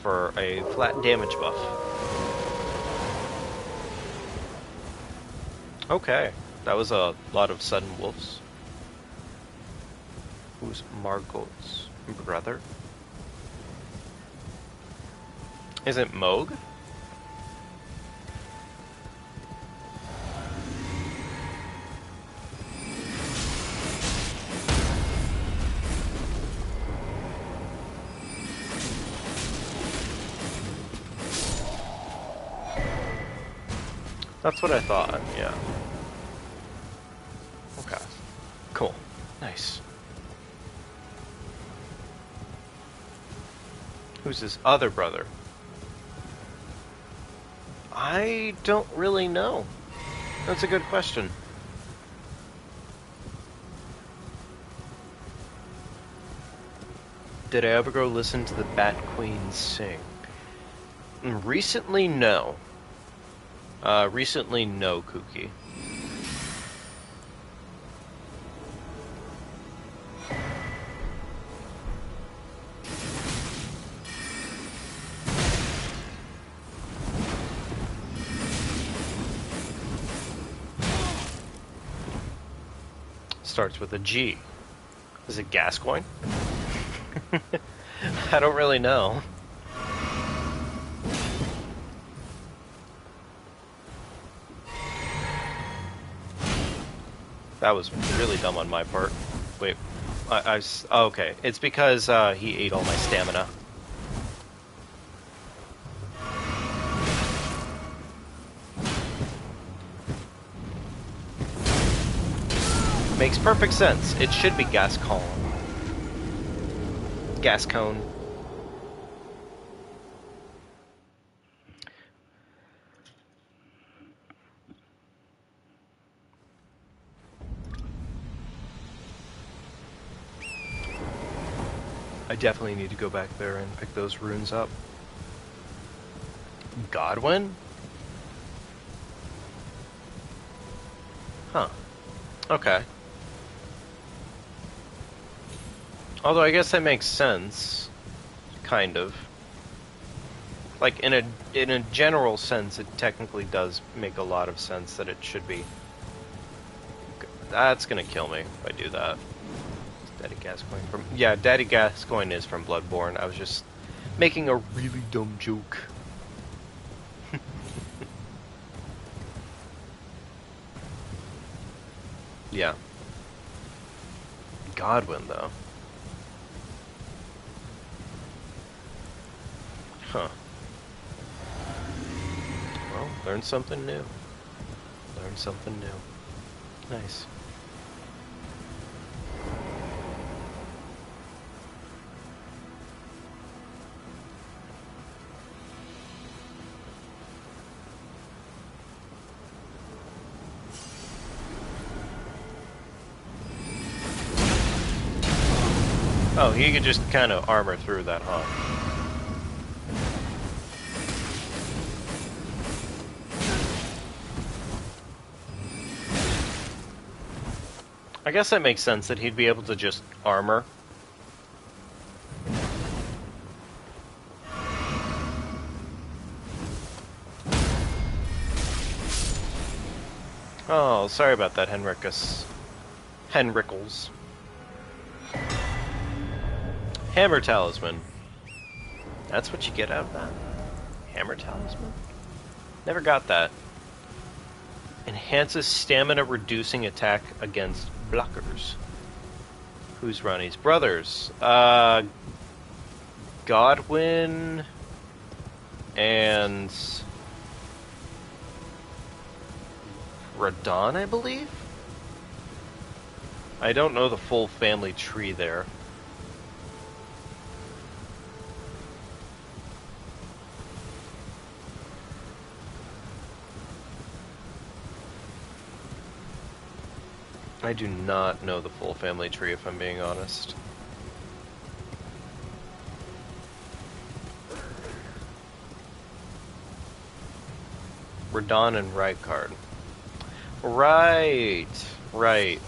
for a flat damage buff. Okay, that was a lot of sudden wolves. Who's Margot's brother? Is it Moog? That's what I thought, yeah. Okay. Cool. Nice. Who's his other brother? I don't really know. That's a good question. Did I ever go listen to the Bat Queen sing? Recently, no. Recently, no, Kooky. Starts with a G. Is it Gascoigne? I don't really know. That was really dumb on my part. Wait, oh, okay. It's because he ate all my stamina. Makes perfect sense. It should be Gascoigne. Gascoigne. I definitely need to go back there and pick those runes up. Godwin? Huh. Okay. Although I guess that makes sense. Kind of. Like, in a general sense, it technically does make a lot of sense that it should be. That's gonna kill me if I do that. Daddy Gascoigne from... Yeah, Daddy Gascoigne is from Bloodborne. I was just making a really dumb joke. Yeah. Godwin, though. Huh. Well, learn something new. Learn something new. Nice. Oh, he could just kind of armor through that, huh? I guess that makes sense that he'd be able to just armor. Oh, sorry about that, Henricus. Henrickles. Hammer Talisman. That's what you get out of that? Hammer Talisman? Never got that. Enhances stamina reducing attack against blockers. Who's Ronnie's brothers? Godwin and Radon, I believe? I don't know the full family tree there. I do not know the full family tree, if I'm being honest. Radon and Rykard. Right, right.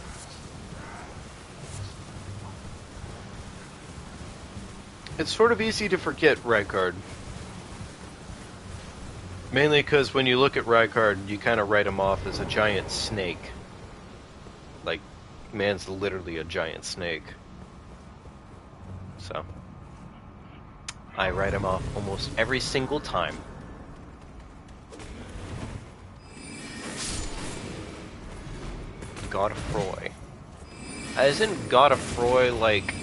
It's sort of easy to forget Rykard. Mainly because when you look at Rykard, you kind of write him off as a giant snake. Like, man's literally a giant snake. So, I write him off almost every single time. Godfroy. Isn't Godfroy like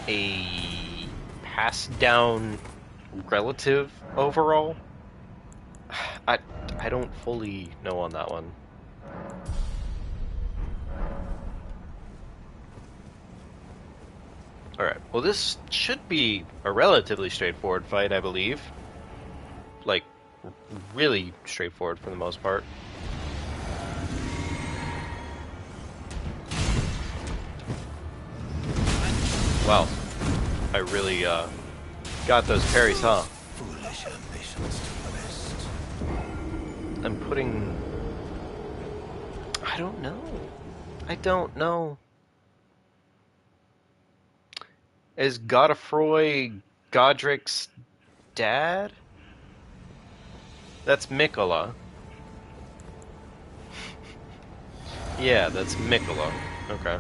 a passed down relative overall? I don't fully know on that one. Alright, well this should be a relatively straightforward fight, I believe. Like, really straightforward for the most part. Wow, I really got those parries, huh? Foolish ambitions to rest. I'm putting... I don't know. I don't know. Is Godfroy Godric's dad? That's Mikola. Yeah, that's Mikola. Okay.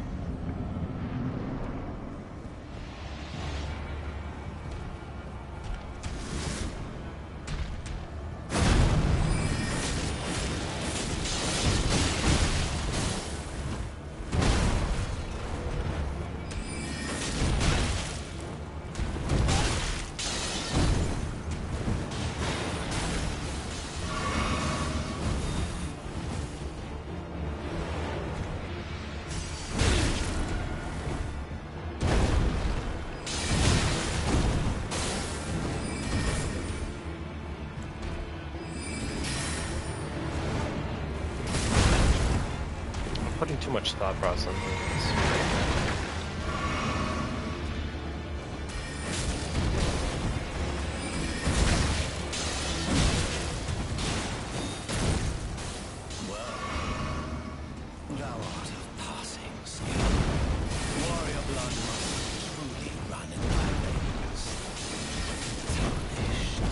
Putting too much thought process into this. Thou art of passing skill. Warrior blood must truly run in thy veins. Tarnished.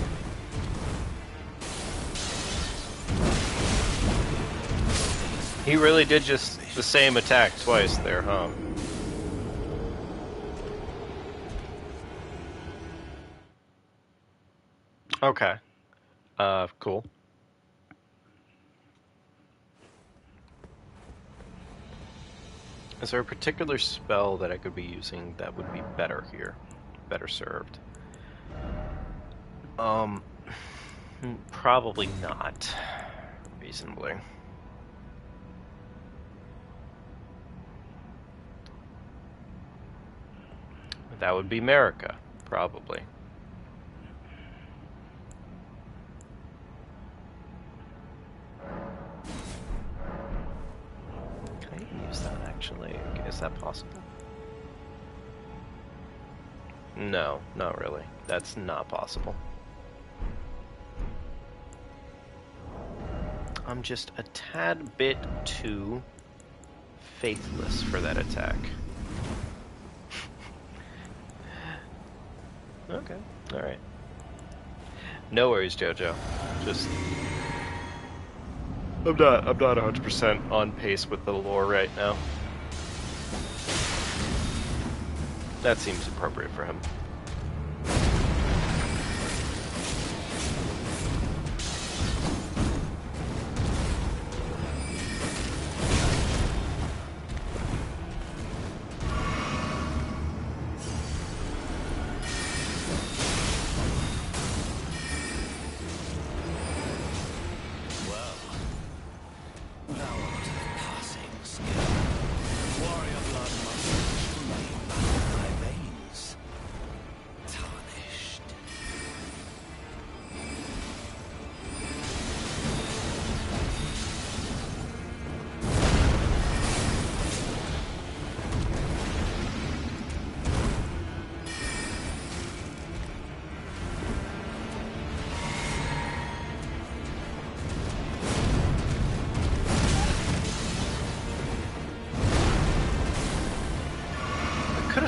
He really did just the same attack twice there, huh? Okay. Cool. Is there a particular spell that I could be using that would be better here? Better served? Probably not. Reasonably. That would be America, probably. Can I even use that, actually? Is that possible? No, not really. That's not possible. I'm just a tad bit too faithless for that attack. Okay, alright. No worries, Jojo. Just... I'm not 100% on pace with the lore right now. That seems appropriate for him.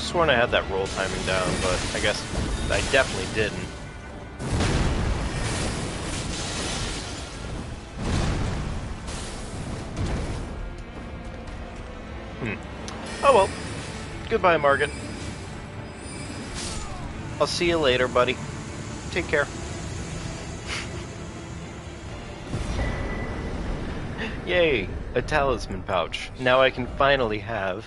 have sworn I had that roll timing down, but I guess I definitely didn't. Oh well. Goodbye, Margit. I'll see you later, buddy. Take care. Yay, a talisman pouch. Now I can finally have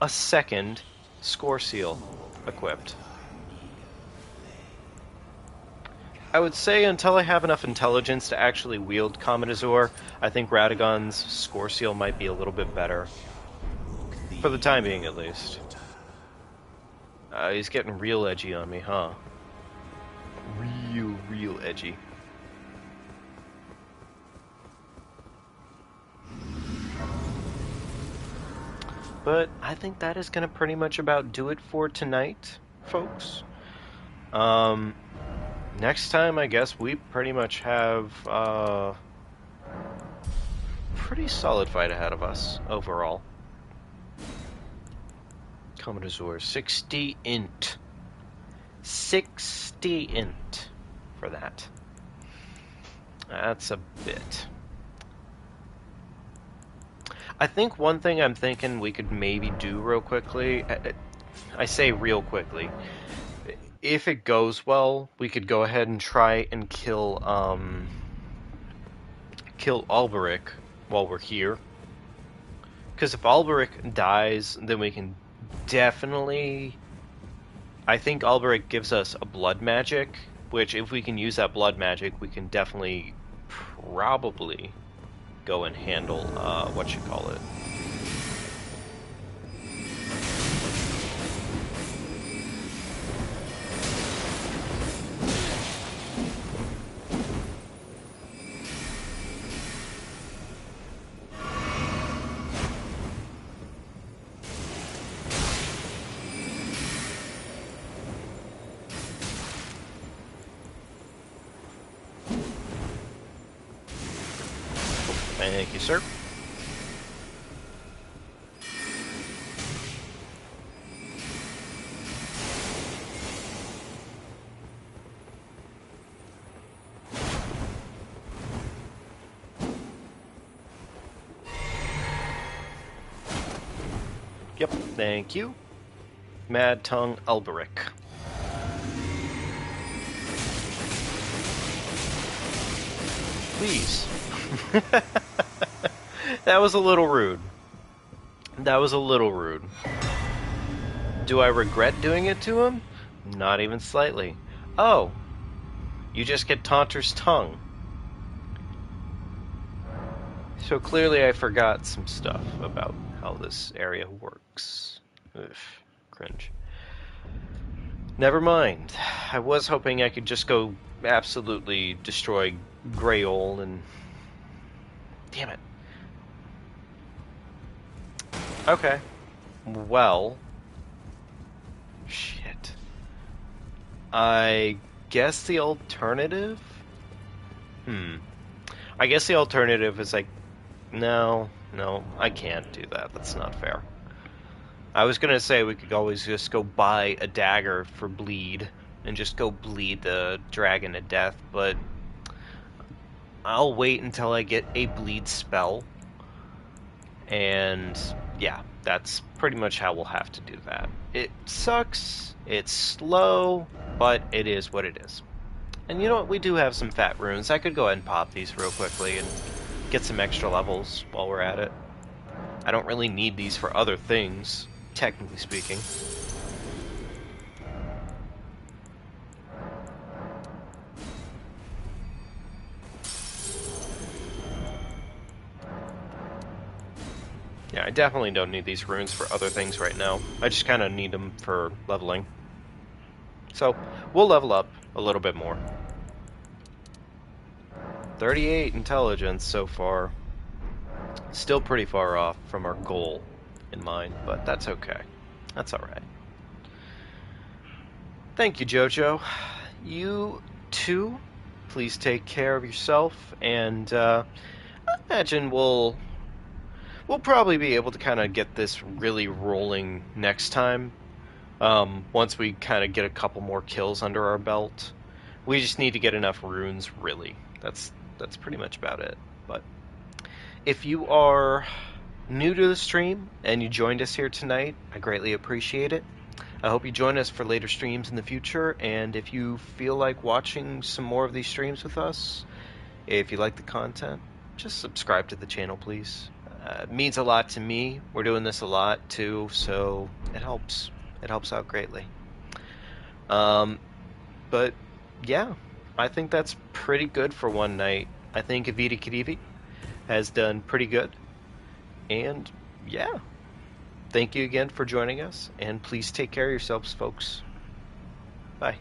a second score seal equipped. I would say until I have enough intelligence to actually wield Comet Azure, I think Radagon's score seal might be a little bit better. For the time being, at least. He's getting real edgy on me, huh? Real edgy. But I think that is going to pretty much about do it for tonight, folks. Next time, I guess we pretty much have pretty solid fight ahead of us overall. Comet Azure, 60 int. 60 int for that. That's a bit. I think one thing I'm thinking we could maybe do real quickly, I say real quickly, if it goes well, we could go ahead and try and kill Alberic while we're here. Because if Alberic dies, then we can definitely... I think Alberic gives us a blood magic, which if we can use that blood magic, we can definitely probably go and handle, what you call it. Thank you, sir. Yep, thank you. Mad Tongue Alberic. Please. That was a little rude. That was a little rude. Do I regret doing it to him? Not even slightly. Oh, you just get Taunter's Tongue. So clearly I forgot some stuff about how this area works. Ugh, cringe. Never mind. I was hoping I could just go absolutely destroy Greyol and... Damn it. Okay. Well... Shit. I guess the alternative? I guess the alternative is like... No, I can't do that. That's not fair. I was gonna say we could always just go buy a dagger for bleed and just go bleed the dragon to death, but I'll wait until I get a bleed spell. And yeah, that's pretty much how we'll have to do that. It sucks, it's slow, but it is what it is. And you know what, we do have some fat runes. I could go ahead and pop these real quickly and get some extra levels while we're at it. I don't really need these for other things, technically speaking. Yeah, I definitely don't need these runes for other things right now. I just kind of need them for leveling. So, we'll level up a little bit more. 38 intelligence so far. Still pretty far off from our goal in mind, but that's okay. That's alright. Thank you, Jojo. You, too, please take care of yourself, and I imagine we'll probably be able to kind of get this really rolling next time. Once we kind of get a couple more kills under our belt. We just need to get enough runes, really. That's pretty much about it. But if you are new to the stream and you joined us here tonight, I greatly appreciate it. I hope you join us for later streams in the future, and if you feel like watching some more of these streams with us, if you like the content, just subscribe to the channel, please. It means a lot to me. We're doing this a lot, too, so it helps. It helps out greatly. But, yeah, I think that's pretty good for one night. I think Evita Kadivi has done pretty good. And, yeah. Thank you again for joining us, and please take care of yourselves, folks. Bye.